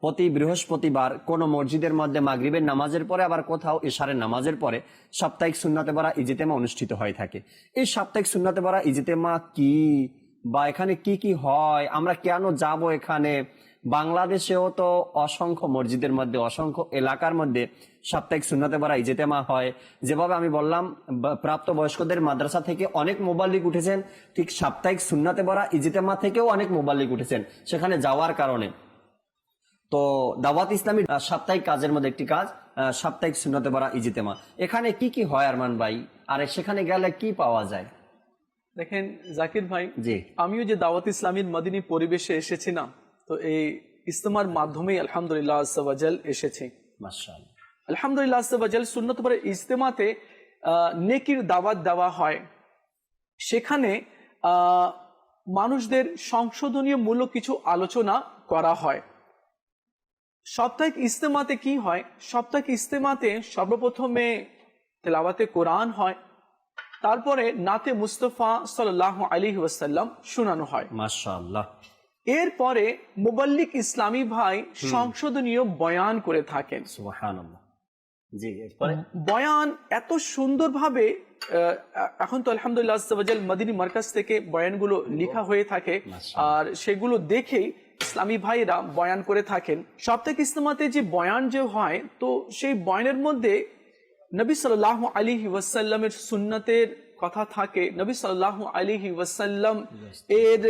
প্রতি বৃহস্পতিবার কোন মসজিদের মধ্যে মাগরিবের নামাজের পরে, আবার কোথাও ইশারের নামাজের পরে সাপ্তাহিক সুন্নতে পড়া ইজতেমা অনুষ্ঠিত হয়ে থাকে। এই সাপ্তাহিক সুন্নতে পড়া ইজতেমা কি, বা এখানে কি কি হয়, আমরা কেন যাব এখানে, বাংলাদেশেও তো অসংখ্য মসজিদের মধ্যে, অসংখ্য এলাকার মধ্যে সাপ্তাহিক সুন্নাতে বারা ইজতেমা হয়। যেভাবে আমি বললাম প্রাপ্ত বয়স্কদের মাদ্রাসা থেকে অনেক মুবাল্লিগ উঠেছেন, ঠিক সাপ্তাহিক সুন্নাতে বারা ইজতেমা থেকেও অনেক মুবাল্লিগ উঠেছেন সেখানে যাওয়ার কারণে। তো দাওয়াত ইসলামী সাপ্তাহিক কাজের মধ্যে একটি কাজ সাপ্তাহিক সুন্নাতে বারা ইজতেমা। এখানে কি কি হয় আরমান ভাই, আর সেখানে গেলে কি পাওয়া যায়? দেখেন জাকির ভাই, জি, আমিও যে দাওয়াত ইসলামীর মদিনী পরিবেশে এসেছি না, তো এই ইজতেমার মাধ্যমেই আলহামদুলিল্লাহ আজ্জা ওয়া জাল এসেছি। মাশাআল্লাহ, আলহামদুলিল্লাহ আজ্জা ওয়া জাল সুন্নত পরে ইজতেমাতে নেকির দাওয়াত দেওয়া হয়। সেখানে মানুষদের সংশোধনীয় মূলক কিছু আলোচনা করা হয়। সাপ্তাহিক ইজতেমাতে কি হয়? সাপ্তাহিক ইজতেমাতে সর্বপ্রথমে তেলাওয়াতে কোরআন হয়, তারপরে নাতে মুস্তফা সাল্লাল্লাহু আলাইহি ওয়াসাল্লাম শোনানো হয়। মাশাআল্লাহ। এরপরে মুবাল্লিগ ইসলামী ভাই সংশোধনীয় বয়ান করে থাকেন। সুবহানাল্লাহ। জি, এরপরে বয়ান এত সুন্দরভাবে, এখন তো আলহামদুলিল্লাহ আজ্জা ওয়া জাল মদিনী মার্কাজ থেকে বয়ানগুলো লেখা হয়ে থাকে, আর সেগুলো দেখেই ইসলামী ভাইরা বয়ান করে থাকেন। সাপ্তাহিক ইজতেমাতে যে বয়ান যে হয়, তো সেই বয়ানের মধ্যে নবী সাল্লাল্লাহু আলাইহি ওয়াসাল্লামের সুন্নতের কথা থাকে, নবী সাল্লাল্লাহু আলাইহি ওয়াসাল্লাম এর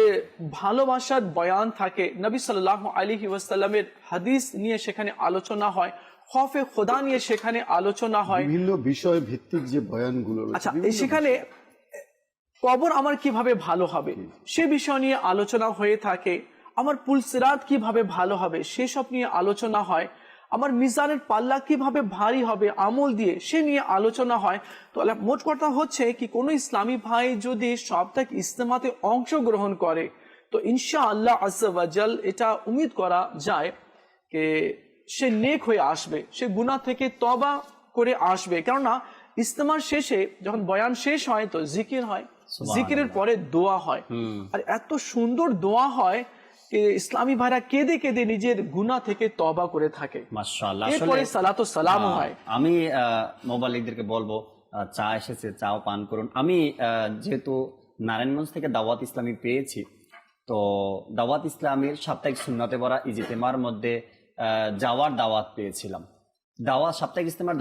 ভালোবাসার বয়ান থাকে, নবী সাল্লাল্লাহু আলাইহি ওয়াসাল্লামের হাদিস নিয়ে সেখানে আলোচনা হয়, খৌফে খোদা নিয়ে সেখানে আলোচনা হয়, বিভিন্ন বিষয় ভিত্তিক যে বয়ানগুলো রয়েছে। আচ্ছা, সেখানে কবর আমার কিভাবে ভালো হবে সে বিষয় নিয়ে আলোচনা হয়ে থাকে, আমার পুলসিরাত কিভাবে ভালো হবে সেসব নিয়ে আলোচনা হয়, আমার মিজানের পাল্লা কিভাবে ভারী হবে আমল দিয়ে সে নিয়ে আলোচনা হয়। তো মোট কথা হচ্ছে কি, কোনো ইসলামী ভাই যদি সাপ্তাহিক ইজতেমাতে অংশগ্রহণ করে তো ইনশাআল্লাহ আজ্জা ওয়া জাল এটা উম্মীদ করা যায় যে সে নেক হয়ে আসবে, সে গুনাহ থেকে তওবা করে আসবে। কেননা ইজতেমার শেষে যখন বয়ান শেষ হয় তো জিকির হয়, জিকিরের পরে দোয়া হয়, আর এত সুন্দর দোয়া হয় ইসলামী ভাইরা কেঁদে কেঁদে নিজের গুনাহ থেকে তওবা করে থাকে। মাশাআল্লাহ। এরপরে সালাত ও সালাম হয়। আমি মুবাল্লিগদেরকে বলবো চা এসেছে, চাও পান করুন। আমি যেহেতু নারায়ণগঞ্জ থেকে দাওয়াত ইসলামী পেয়েছি, তো দাওয়াত ইসলামীর সাপ্তাহিক সুন্নাতে ভরা ইজতেমার মধ্যে যাওয়ার দাওয়াত পেয়েছিলাম। সাপ্তাহিক ইজতেমার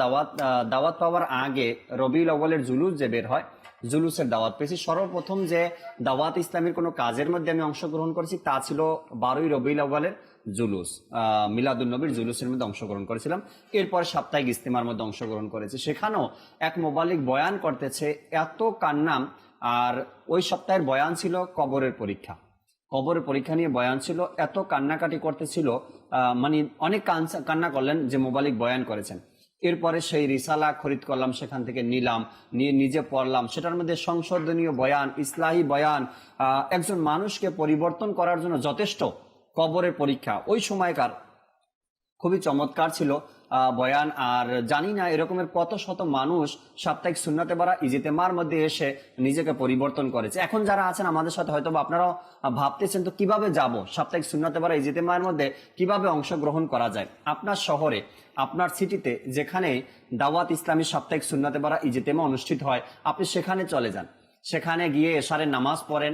দাওয়াত পাওয়ার আগে রবিউল আউয়ালের জুলুস যে বের হয়, জুলুসের দাওয়াত পেয়েছি। সর্বপ্রথম যে দাওয়াত ইসলামীর কোনো কাজের মধ্যে আমি অংশগ্রহণ করেছি তা ছিল 12ই রবিউল আউয়ালের জুলুস, মিলাদুন নবীর জুলুসের মধ্যে অংশগ্রহণ করেছিলাম। এরপর সাপ্তাহিক ইজতেমার মধ্যে অংশগ্রহণ করেছি। সেখানেও এক মুবাল্লিগ বয়ান করতেছে, এত কান্না। আর ওই সপ্তাহের বয়ান ছিল কবরের পরীক্ষা, কবরের পরীক্ষা নিয়ে বয়ান ছিল, এত কান্নাকাটি করতেছিল, মানে অনেক কান্না করলেন যে মুবাল্লিগ বয়ান করেছেন। এরপরে সেই রিসালা খরিদ করলাম, সেখান থেকে নিলাম, নিয়ে নিজে পড়লাম। সেটার মধ্যে সংশোধনীয় বয়ান, ইসলাহি বয়ান, একজন মানুষকে পরিবর্তন করার জন্য যথেষ্ট কবরের পরীক্ষা। ওই সময়কার খুবই চমৎকার ছিল বয়ান। আর জানি না এরকমের কত শত মানুষ সাপ্তাহিক সুন্নাতে বারা ইজতেমার মধ্যে এসে নিজেকে পরিবর্তন করেছে। এখন যারা আছেন আমাদের সাথে হয়তো আপনারাও ভাবতেছেন তো কিভাবে যাব সাপ্তাহিক সুন্নাতে বারা ইজতেমার মধ্যে, কিভাবে অংশগ্রহণ করা যায়। আপনার শহরে, আপনার সিটিতে যেখানে দাওয়াত ইসলামী সাপ্তাহিক সুন্নাতে বারা ইজতেমা অনুষ্ঠিত হয়, আপনি সেখানে চলে যান। সেখানে গিয়ে এশারের নামাজ পড়েন,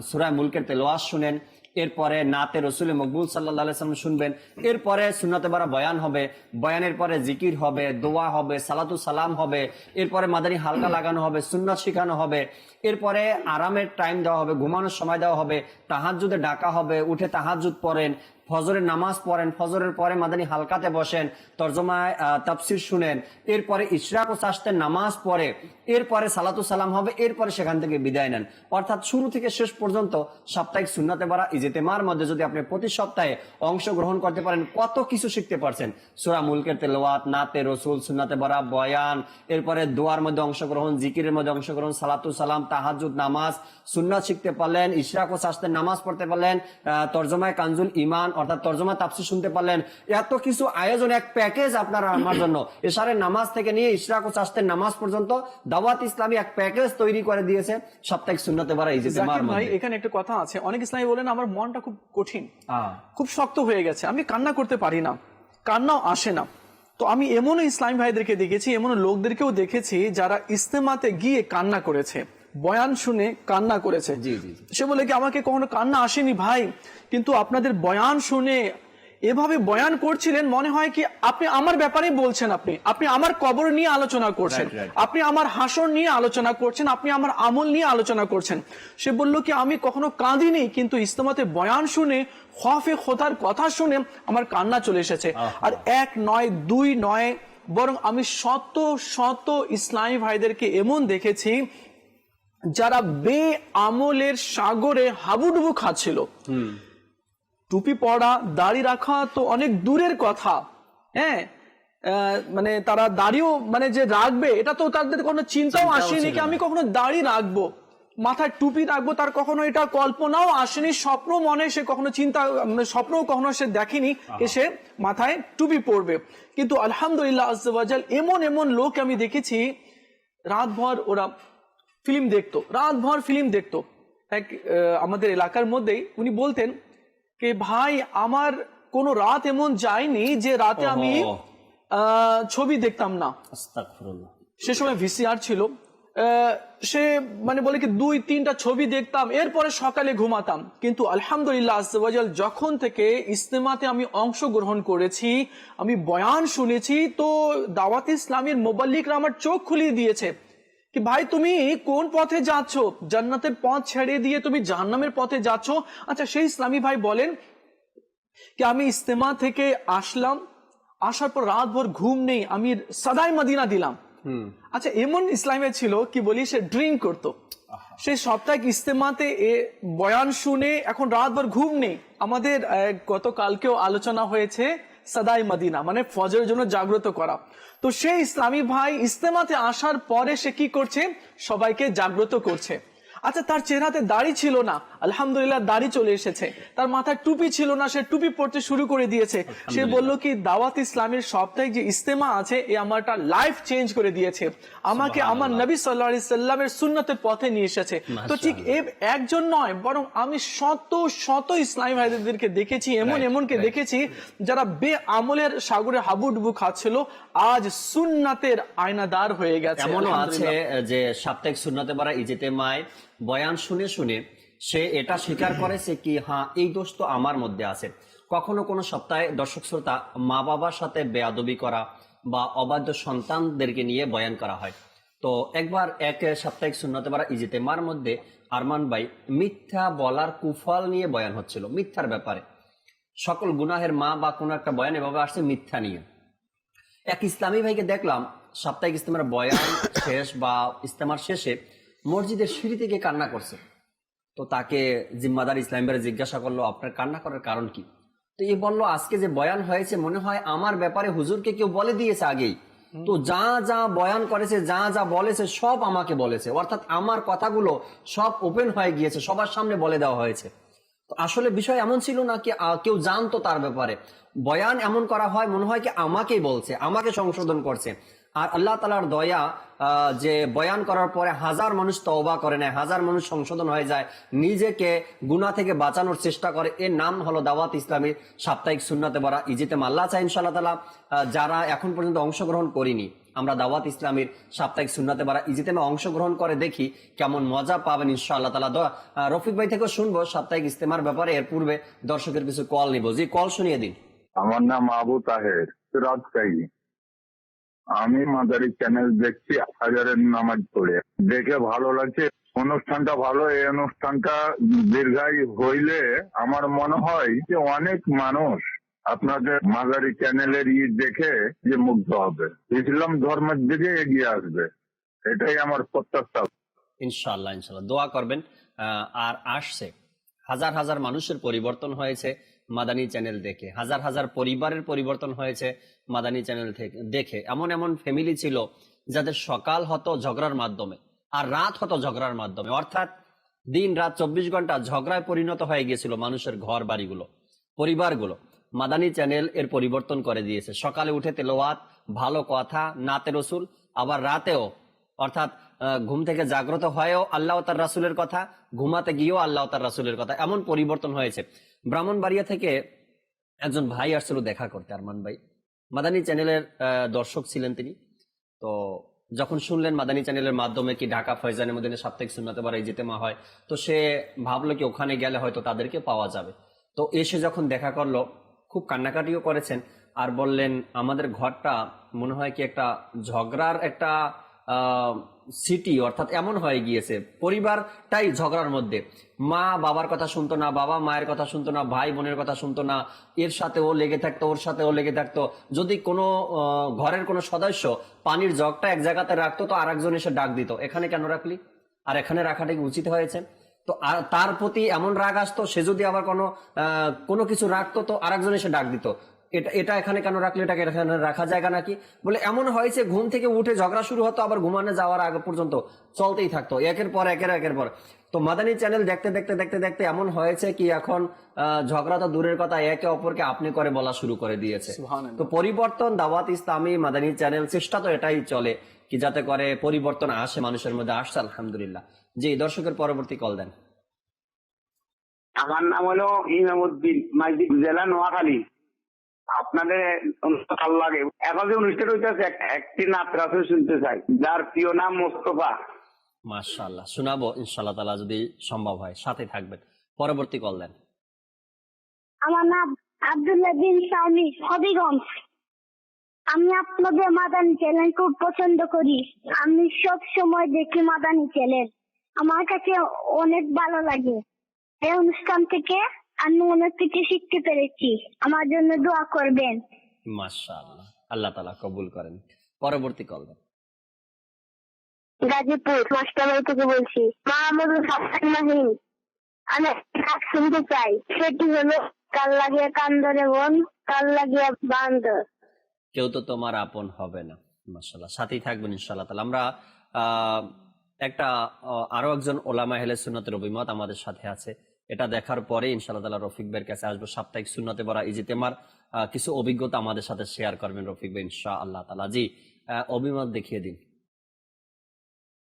সূরা মুলকের তেলাওয়াত শুনেন, এরপরে নাতে রসুল মকবুল সাল্লাল্লাহু আলাইহি ওয়াসাল্লাম শুনবেন, এরপরে সুন্নাতে বারা বয়ান হবে, বয়ানের পরে জিকির হবে, দোয়া হবে, সালাতু সালাম হবে, এরপরে মাদানী হালকা লাগানো হবে, সুন্নাত শেখানো হবে, এরপরে আরামের টাইম দেওয়া হবে, ঘুমানোর সময় দেওয়া হবে, তাহাজ্জুদে ডাকা হবে, উঠে তাহাজ্জুদ পড়েন, ফজরের নামাজ পড়েন, ফজরের পরে মাদানী হালকাতে বসেন, তরজমায় তাফসির শুনেন, এরপরে ইশরাক ও চাশতের নামাজ পড়ে, এরপরে সালাতু সালাম হবে, এরপরে সেখান থেকে বিদায় নেন। অর্থাৎ শুরু থেকে শেষ পর্যন্ত সাপ্তাহিক সুন্নাতে বারা ইজতেমার মধ্যে যদি আপনি প্রতি সপ্তাহে অংশগ্রহণ করতে পারেন, কত কিছু শিখতে পারছেন। সূরা মুলকের তেলাওয়াত, নাতে রসুল, সুন্নাতে বারা বয়ান, এরপরে দোয়ার মধ্যে অংশগ্রহণ, জিকিরের মধ্যে অংশগ্রহণ, সালাতু সালাম, তাহাজ্জুদ নামাজ, সুন্নাত শিখতে পারলেন, ইশরাক ও চাশতের নামাজ পড়তে পারলেন, তরজমায় কানজুল ঈমান অর্থাৎ তরজমা তাফসীর শুনতে পারলেন। এত কিছু আয়োজন, এক প্যাকেজ আপনার আমার জন্য। এশারের নামাজ থেকে নিয়ে ইশরাক ও চাশতের নামাজ পর্যন্ত দাওয়াত ইসলামী এক প্যাকেজ তৈরি করে দিয়েছে সাপ্তাহিক সুন্নাতে বারা ইজতেমার মধ্যে। ভাই, এখানে একটা কথা আছে, অনেক ইসলামী বলেন আমার মনটা খুব কঠিন, খুব শক্ত হয়ে গেছে, আমি কান্না করতে পারি না, কান্নাও আসে না। তো আমি এমনও ইসলামী ভাইদেরকে দেখেছি, এমন লোকদেরকেও দেখেছি যারা ইজতেমাতে গিয়ে কান্না করেছে, বয়ান শুনে কান্না করেছে। জি জি জি। সে বলে কি আমাকে কখনো কান্না আসেনি ভাই, কিন্তু আপনাদের বয়ান শুনে এভাবে বয়ান করছিলেন মনে হয় কি আপনি আমার ব্যাপারে বলছেন, আপনি আমার কবর নিয়ে আলোচনা করছেন, আপনি আমার হাসর নিয়ে আলোচনা করছেন, আপনি আমার আমল নিয়ে আলোচনা করছেন। সে বলল কি আমি কখনো কাঁদিনি, কিন্তু ইস্তেমাতে বয়ান শুনে খৌফে খোদার কথা শুনে আমার কান্না চলে এসেছে। আর এক নয়, দুই নয়, বরং আমি শত শত ইসলামী ভাইদেরকে এমন দেখেছি যারা বে আমলের সাগরে হাবুডুবু খাচ্ছিল। টুপি পড়া, দাড়ি রাখা তো অনেক দূরের কথা, হ্যাঁ, মানে তারা দাড়িও মানে যে রাখবে এটা তো তাদের কোনো চিন্তাও আসেনি কি আমি কখনো দাড়ি রাখবো, মাথায় টুপি রাখবো, তার কখনো এটা কল্পনাও আসেনি, স্বপ্ন মনে সে কখনো চিন্তা, স্বপ্নও কখনো সে দেখেনি সে মাথায় টুপি পরবে। কিন্তু আলহামদুলিল্লাহ আজ্জা ওয়া জাল এমন এমন লোক আমি দেখেছি রাতভর ওরা ফিল্ম দেখতো, রাতভর ফিল্ম দেখতো। এক আমাদের এলাকার মধ্যেই উনি বলতেন কে ভাই আমার কোনো রাত এমন যায়নি যে রাতে আমি ছবি দেখতাম না। আস্তাগফিরুল্লাহ। সে সময় ভিসিআর ছিল, সে মানে বলে কি 2-3টা ছবি দেখতাম, এরপরে সকালে ঘুমাতাম। কিন্তু আলহামদুলিল্লাহ আজ্জা ওয়া জাল যখন থেকে ইজতেমাতে আমি অংশগ্রহণ করেছি, আমি বয়ান শুনেছি, তো দাওয়াত ইসলামের মুবাল্লিগরা আমার চোখ খুলিয়ে দিয়েছে কি ভাই তুমি কোন পথে যাচ্ছ, জান্নাতের পথ ছেড়ে দিয়ে তুমি জাহান্নামের পথে যাচ্ছ। আচ্ছা সেই ইসলামী ভাই বলেন কি আমি ইজতেমা থেকে আসলাম, আসার পর রাতভর ঘুম নেই, আমি সাদাই মদিনা দিলাম। আচ্ছা এমন ইসলামে ছিল কি বলি, সে ড্রিঙ্ক করতো, সেই সপ্তাহে ইজতেমাতে বয়ান শুনে এখন রাতভর ঘুম নেই। আমাদের গতকালকেও আলোচনা হয়েছে সাদাই মদিনা মানে ফজরের জন্য জাগ্রত করা। তো সেই ইসলামী ভাই ইজতেমাতে আসার পরে সে কি করছে, সবাইকে জাগ্রত করছে। আচ্ছা তার চেহারাতে দাড়ি ছিল না, আলহামদুলিল্লাহ দাড়ি চলে এসেছে। তার মাথায় টুপি ছিল না, সে টুপি পড়তে শুরু করে দিয়েছে। সে বলল কি দাওয়াত ইসলামের সাপ্তাহিক যে ইজতেমা আছে এ আমারটা লাইফ চেঞ্জ করে দিয়েছে, আমাকে আমার নবী সাল্লাল্লাহু আলাইহি সাল্লামের সুন্নতের পথে নিয়ে এসেছে। তো ঠিক একজন নয় বরং আমি শত শত ইসলামী ভাইদেরকে দেখেছি, এমনকে দেখেছি যারা বে আমলের সাগরে হাবুডুবু খাচ্ছিল, আজ সুন্নাতের আয়নাদার হয়ে গেছে। এমনও আছে যে সাপ্তাহিক সুন্নতে পড়া ইজতেমায় বয়ান শুনে শুনে সে এটা স্বীকার করেছে কি হ্যাঁ এই দোষ তো আমার মধ্যে আছে। কখনো কোনো সপ্তাহে দর্শক শ্রোতা মা বাবার সাথে বেয়াদবি করা বা অবাধ্য সন্তানদেরকে নিয়ে বয়ান করা হয়। তো একবার এক সাপ্তাহিক সুন্নতে পড়া ইজতেমার মধ্যে আরমান ভাই মিথ্যা বলার কুফল নিয়ে বয়ান হচ্ছিল, মিথ্যার ব্যাপারে সকল গুনাহের মা বা কোনো একটা বয়ান এভাবে আসছে মিথ্যা নিয়ে। এক ইসলামী ভাইকে দেখলাম সাপ্তাহিক ইজতেমার বয়ান শেষ বা ইজতেমার শেষে মসজিদের সিঁড়ি থেকে কান্না করছে। তো তাকে জিম্মাদার ইসলামী ভাই জিজ্ঞাসা করলো আপনার কান্না করার কারণ কি। তো এ বললো আজকে যে বয়ান হয়েছে মনে হয় আমার ব্যাপারে হুজুরকে কেউ বলে দিয়েছে আগেই, তো যা যা বয়ান করেছে যা যা বলেছে সব আমাকে বলেছে, অর্থাৎ আমার কথাগুলো সব ওপেন হয়ে গিয়েছে, সবার সামনে বলে দেওয়া হয়েছে। তো আসলে বিষয় এমন ছিল না কি কেউ জানতো তার ব্যাপারে, বয়ান এমন করা হয় মনে হয় কি আমাকেই বলছে, আমাকে সংশোধন করছে। আর আল্লাহ তাআলার দয়া যে বয়ান করার পরে হাজার মানুষ তওবা করে নেয়, হাজার মানুষ সংশোধন হয়ে যায়, নিজেকে গুনাহ থেকে বাঁচানোর চেষ্টা করে, এর নাম হলো দাওয়াত ইসলামী সাপ্তাহিক সুন্নতে পড়া ইজতেমা। আল্লাহ চাই ইনশাআল্লাহ তাআলা যারা এখন পর্যন্ত অংশগ্রহণ করিনি আমরা দাওয়াত ইসলামীর সাপ্তাহিক সুন্নতে পড়া ইজতেমা অংশগ্রহণ করে দেখি কেমন মজা পাবেন ইনশাআল্লাহ তাআলা। রফিক ভাই থেকে শুনবো সাপ্তাহিক ইজতেমার ব্যাপারে, এর পূর্বে দর্শকের কিছু কল নিব। জি কল শুনিয়ে দিন। আমার নাম আবু তাহের, রাজশাহী। আমি মাদারি চ্যানেল দেখছি, হাজারের নামাজ পড়ে দেখে ভালো লাগছে, অনুষ্ঠানটা ভালো। এই অনুষ্ঠানটা দীর্ঘায়ী হইলে আমার মনে হয় যে অনেক মানুষ আপনাদের মাদারি চ্যানেলের দেখে যে মুগ্ধ হবে, ইসলাম ধর্মের দিকে এগিয়ে আসবে, এটাই আমার প্রত্যাশা। ইনশাআল্লাহ ইনশাআল্লাহ দোয়া করবেন। আর আসছে হাজার হাজার মানুষের পরিবর্তন হয়েছে মাদানী চ্যানেল দেখে, হাজার হাজার পরিবারের পরিবর্তন হয়েছে মাদানী চ্যানেল থেকে দেখে। এমন এমন ফ্যামিলি ছিল যাদের সকাল হতো ঝগড়ার মাধ্যমে আর রাত হতো ঝগড়ার মাধ্যমে, অর্থাৎ দিন রাত 24 ঘন্টা ঝগড়ায় পরিণত হয়ে গিয়েছিল মানুষের ঘর বাড়িগুলো, পরিবারগুলো। মাদানী চ্যানেল এর পরিবর্তন করে দিয়েছে। সকালে উঠে তেলাওয়াত, ভালো কথা, নাতে রসুল, আবার রাতেও অর্থাৎ ঘুম থেকে জাগ্রত হয়েও আল্লাহ তার রাসুলের কথা, ঘুমাতে গিয়েও আল্লাহ তার রাসুলের কথা, এমন পরিবর্তন হয়েছে। ব্রাহ্মণবাড়িয়া থেকে একজন ভাই আসছিল দেখা করতে, আরমান ভাই, মাদানী চ্যানেলের দর্শক ছিলেন তিনি। তো যখন শুনলেন মাদানী চ্যানেলের মাধ্যমে কি ঢাকা ফয়জানের মধ্যে সাপ্তাহিক সুন্নাতে বারা ইজতেমা হয়, তো সে ভাবলো কি ওখানে গেলে হয়তো তাদেরকে পাওয়া যাবে। তো এসে যখন দেখা করলো, খুব কান্নাকাটিও করেছেন আর বললেন আমাদের ঘরটা মনে হয় কি একটা ঝগড়ার একটা সিটি, অর্থাৎ এমন হয়ে গিয়েছে পরিবারটাই ঝগড়ার মধ্যে। মা বাবার কথা শুনতো না, বাবা মায়ের কথা শুনতো না, ভাই বোনের কথা শুনতো না, এর সাথে ও লেগে থাকতো, ওর সাথে ও লেগে থাকতো। যদি কোনো ঘরের কোনো সদস্য পানির জগটা এক জায়গাতে রাখতো তো আরেকজন এসে ডাক দিত, এখানে কেন রাখলি, আর এখানে রাখাটা কি উচিত হয়েছে? তো তার প্রতি এমন রাগ আসতো, সে যদি আবার কোনো কিছু রাখতো তো আরেকজন এসে ডাক দিত, এটা এখানে কেন রাখলে, এটাকে এখানে রাখা জায়গা নাকি, বলে এমন হয়েছে ঘুম থেকে উঠে ঝগড়া শুরু হতো, আবার ঘুমানো যাওয়ার আগে পর্যন্ত চলতেই থাকতো একের পর একের পর। তো মাদানী চ্যানেল দেখতে দেখতে দেখতে দেখতে এমন হয়েছে কি এখন ঝগড়া তো দূরের কথা, একে অপরকে আপনি করে বলা শুরু করে দিয়েছে। তো পরিবর্তন, দাওয়াত ইসলামী মাদানী চ্যানেল চেষ্টা তো এটাই চলে কি যাতে করে পরিবর্তন আসে মানুষের মধ্যে, আসছে আলহামদুলিল্লাহ। যে দর্শকের পরবর্তী কল দেন। আমার নাম হলো ইমামউদ্দিন, মাইজদি, জেলা নোয়াখালী। আপনাদের ভাল লাগে। এখন যে অনুষ্ঠান হইতেছে একটি নাত রাসূল শুনতে চাই, যার প্রিয় নাম মোস্তফা। মাশাআল্লাহ, শোনাবো ইনশাআল্লাহ তাআলা যদি সম্ভব হয়, সাথে থাকবেন। পরবর্তী কল দেন। আমার নাম আব্দুল্লাহ বিন সামি, হবিগঞ্জ। আমি আপনাদের মাদানী চ্যানেল খুব পছন্দ করি। আমি সব সময় দেখি মাদানী চ্যানেল, আমার কাছে অনেক ভালো লাগে। এই অনুষ্ঠান থেকে আমি অনেক কিছু শিখতে পেরেছি। আমার জন্য দোয়া করবেন। মাশাআল্লাহ, আল্লাহ তাআলা কবুল করেন। পরবর্তী কল দেন। গাজীপুর মাস্টারবাড়ি থেকে বলছি। মাহমুদুল হাসান মাহিন। আমি গান শুনতে চাই, সেটি হলো কাল লাগিয়া কান্দরে বন, কাল লাগিয়া বান্দর। কেউ তো তোমার আপন হবে না। মাশাআল্লাহ, সাথেই থাকবেন ইনশাআল্লাহ তাআলা। আমরা আরো একজন ওলামা আহলে সুন্নাতের অভিমত আমাদের সাথে আছে, এটা দেখার পরে ইনশাআল্লাহ তাআলা রফিক ভাইয়ের কাছে আসবো। সাপ্তাহিক সুন্নাতে ভরা ইজতেমার কিছু অভিজ্ঞতা আমাদের সাথে শেয়ার করবেন রফিক ভাই ইনশাআল্লাহ তাআলা। জি, অভিমত দেখিয়ে দিন।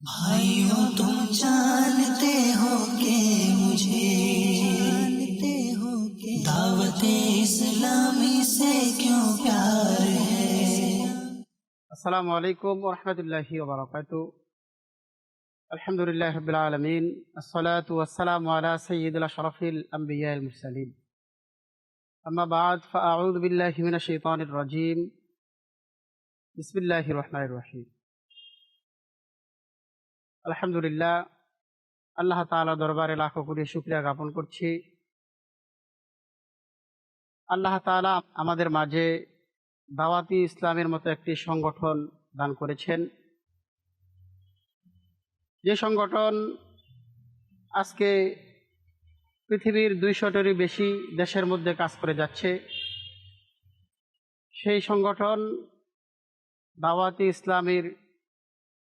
भाइयों तुम जानते हो कि मुझे दावत इस्लामी से क्यों प्यार है। अस्सलामु अलैकुम व रहमतुल्लाहि व बरकातुहू। अल्हम्दुलिल्लाहि रब्बिल आलमीन, अस्सलातु वस्सलामु अला सय्यिदिल अशरफिल अंबियाइल मुरसलीन। अम्मा बाद फअऊज़ु बिल्लाहि मिनश शैतानिर रजीम। बिस्मिल्लाहिर रहमानिर रहीम। আলহামদুলিল্লাহ, আল্লাহ তাআলা দরবারে লাখো কোটি শুকরিয়া জ্ঞাপন করছি। আল্লাহ তাআলা আমাদের মাঝে দাওয়াতি ইসলামের মতো একটি সংগঠন দান করেছেন, যে সংগঠন আজকে পৃথিবীর 200-টিরও বেশি দেশের মধ্যে কাজ করে যাচ্ছে। সেই সংগঠন দাওয়াতি ইসলামের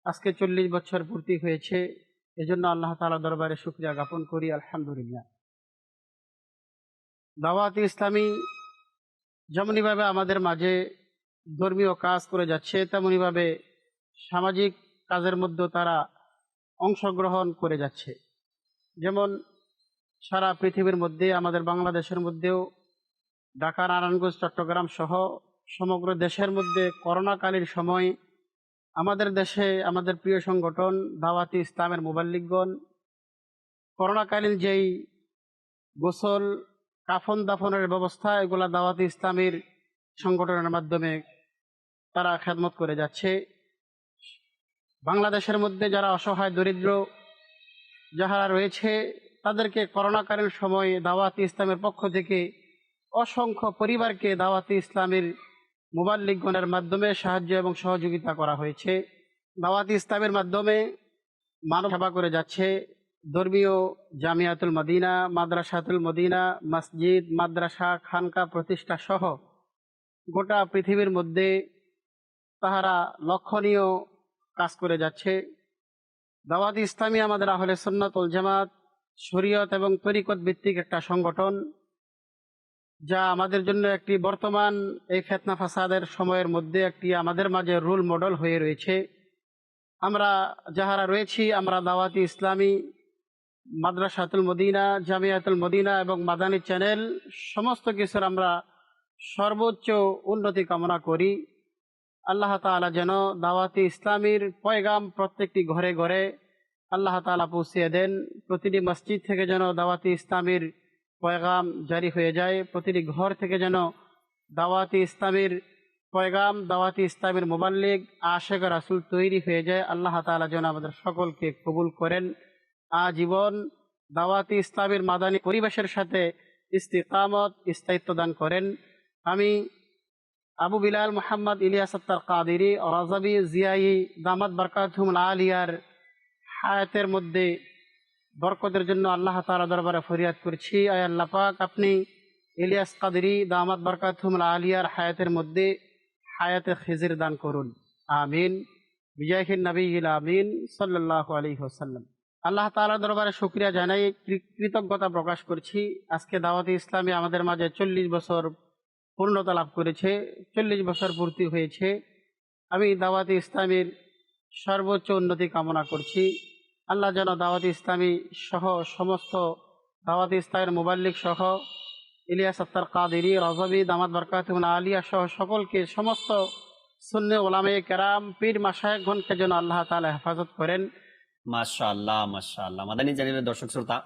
আজকে 40 বছর পূর্তি হয়েছে। এজন্য আল্লাহ তাআলা দরবারে শুকরিয়া জ্ঞাপন করি, আলহামদুলিল্লাহ। দাওয়াতি ইসলামী যেমনইভাবে আমাদের মাঝে ধর্মীয় কাজ করে যাচ্ছে, তেমনইভাবে সামাজিক কাজের মধ্যে তারা অংশগ্রহণ করে যাচ্ছে। যেমন সারা পৃথিবীর মধ্যে, আমাদের বাংলাদেশের মধ্যেও, ঢাকা, নারায়ণগঞ্জ, চট্টগ্রাম সহ সমগ্র দেশের মধ্যে করোনাকালীন সময় আমাদের দেশে আমাদের প্রিয় সংগঠন দাওয়াতি ইসলামের মুবাল্লিগগণ করোনাকালীন যেই গোসল, কাফন দাফনের ব্যবস্থা, এগুলা দাওয়াতি ইসলামের সংগঠনের মাধ্যমে তারা খেদমত করে যাচ্ছে। বাংলাদেশের মধ্যে যারা অসহায় দরিদ্র যারা রয়েছে, তাদেরকে করোনাকালীন সময়ে দাওয়াতি ইসলামের পক্ষ থেকে অসংখ্য পরিবারকে দাওয়াতি ইসলামের মুবাল্লিগগণের মাধ্যমে সাহায্য এবং সহযোগিতা করা হয়েছে। দাওয়াতি ইসলামের মাধ্যমে মানব সেবা করে যাচ্ছে ধর্মীয় জামিয়াতুল মদিনা, মাদ্রাসাতুল মদিনা, মসজিদ, মাদ্রাসা, খানকা প্রতিষ্ঠা সহ গোটা পৃথিবীর মধ্যে তাহারা লক্ষণীয় কাজ করে যাচ্ছে। দাওয়াতি ইসলামী আমাদের আহলে সুন্নাত ওয়াল জামাত শরীয়ত এবং তরিকত ভিত্তিক একটা সংগঠন, যা আমাদের জন্য একটি বর্তমান এই ফিতনা ফাসাদের সময়ের মধ্যে একটি আমাদের মাঝে রোল মডেল হয়ে রয়েছে। আমরা যাহারা রয়েছি, আমরা দাওয়াতি ইসলামী, মাদ্রাসাতুল মদিনা, জামিয়াতুল মদিনা এবং মাদানী চ্যানেল সমস্ত কিছুর আমরা সর্বোচ্চ উন্নতি কামনা করি। আল্লাহ তাআলা যেন দাওয়াতে ইসলামীর পয়গাম প্রত্যেকটি ঘরে ঘরে আল্লাহ তাআলা পৌঁছিয়ে দেন। প্রতিটি মসজিদ থেকে যেন দাওয়াতে ইসলামীর পয়গাম জারি হয়ে যায়, প্রতিটি ঘর থেকে যেন দাওয়াতে ইসলামীর পয়গাম, দাওয়াতে ইসলামের মুবাল্লিগ, আশিক রাসূল তৈরি হয়ে যায়। আল্লাহ তাআলা যেন আমাদের সকলকে কবুল করেন, আজীবন দাওয়াতে ইসলামের মাদানী পরিবেশের সাথে ইস্তিকামত, স্থায়িত্ব দান করেন। আমি আবু বিলাল মোহাম্মদ ইলিয়াস আত্তার কাদেরী রাজাবি জিয়াই দামাত বারকাতুহুল আলিয়ার হায়াতের মধ্যে বরকতের জন্য আল্লাহ তাআলা দরবারে ফরিয়াদ করছি, আয় আল্লাহ পাক আপনি ইলিয়াস কাদেরী দামাত বারকাতুহুল আলিয়ার হায়াতের মধ্যে হায়াতে খিজির দান করুন, আমিন। বিজাহিন নবীল আমিন সাল্লাল্লাহু আলাইহি ওয়াসাল্লাম। আল্লাহ তাআলার দরবারে শুকরিয়া জানাই, কৃতজ্ঞতা প্রকাশ করছি। আজকে দাওয়াতে ইসলামী আমাদের মাঝে 40 বছর পূর্ণতা লাভ করেছে, 40 বছর পূর্তি হয়েছে। আমি দাওয়াতে ইসলামীর সর্বোচ্চ উন্নতি কামনা করছি। আল্লাহ যেন দাওয়াতে ইসলামী সহ সমস্ত দাওয়াতে ইসলামের মুবাল্লিগ সহ ইলিয়াস আত্তার কাদেরী রাজাবি দামাত বারকাতুহুল আলিয়া সহ সকলকে, সমস্ত সুন্নি ওলামায়ে কেরাম, পীর মাশায়েখগণকে যেন আল্লাহ তাআলা হেফাজত করেন। মাশাআল্লাহ, মাশাআল্লাহ। মাদানী চ্যানেলের দর্শক শ্রোতা,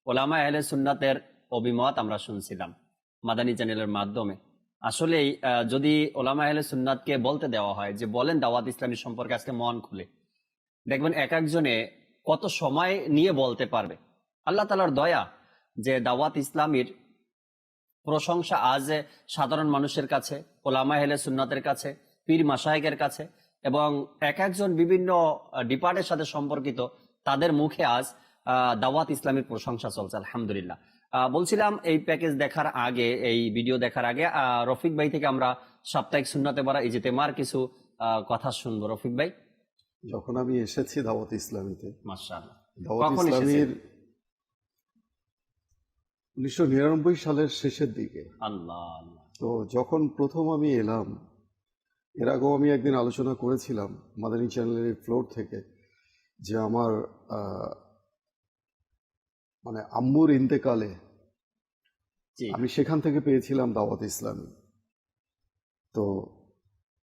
ওলামা আহলে সুন্নাতের অভিমত আমরা শুনছিলাম মাদানী চ্যানেলের মাধ্যমে। আসলেই যদি ওলামা আহলে সুন্নাতকে বলতে দেওয়া হয় যে বলেন দাওয়াত ইসলামী সম্পর্কে আজকে মন খুলে, দেখবেন এক একজনে কত সময় নিয়ে বলতে পারবে। আল্লাহ তাআলার দয়া যে দাওয়াত ইসলামীর প্রশংসা আজ সাধারণ মানুষের কাছে, ওলামা আহলে সুন্নাতের কাছে, পীর মাশায়েখের কাছে এবং এক একজন বিভিন্ন ডিপার্টের সাথে সম্পর্কিত তাদের মুখে আজ দাওয়াত ইসলামীর প্রশংসা চলছে, আলহামদুলিল্লাহ। বলছিলাম এই প্যাকেজ দেখার আগে, এই ভিডিও দেখার আগে রফিক ভাই থেকে আমরা সাপ্তাহিক সুন্নাতে পড়া ইজতেমার কিছু কথা শুনবো। রফিক ভাই, যখন আমি এসেছি দাওয়াত ইসলামীতে, মাশাআল্লাহ, দাওয়াত ইসলামীর 1999 সালের শেষের দিকে, আল্লাহ, তো যখন প্রথম আমি এলাম, এর আগেও আমি একদিন আলোচনা করেছিলাম মাদানী চ্যানেলের ফ্লোর থেকে যে আমার মানে আম্মুর ইন্তেকালে আমি সেখান থেকে পেয়েছিলাম দাওয়াত ইসলামী। তো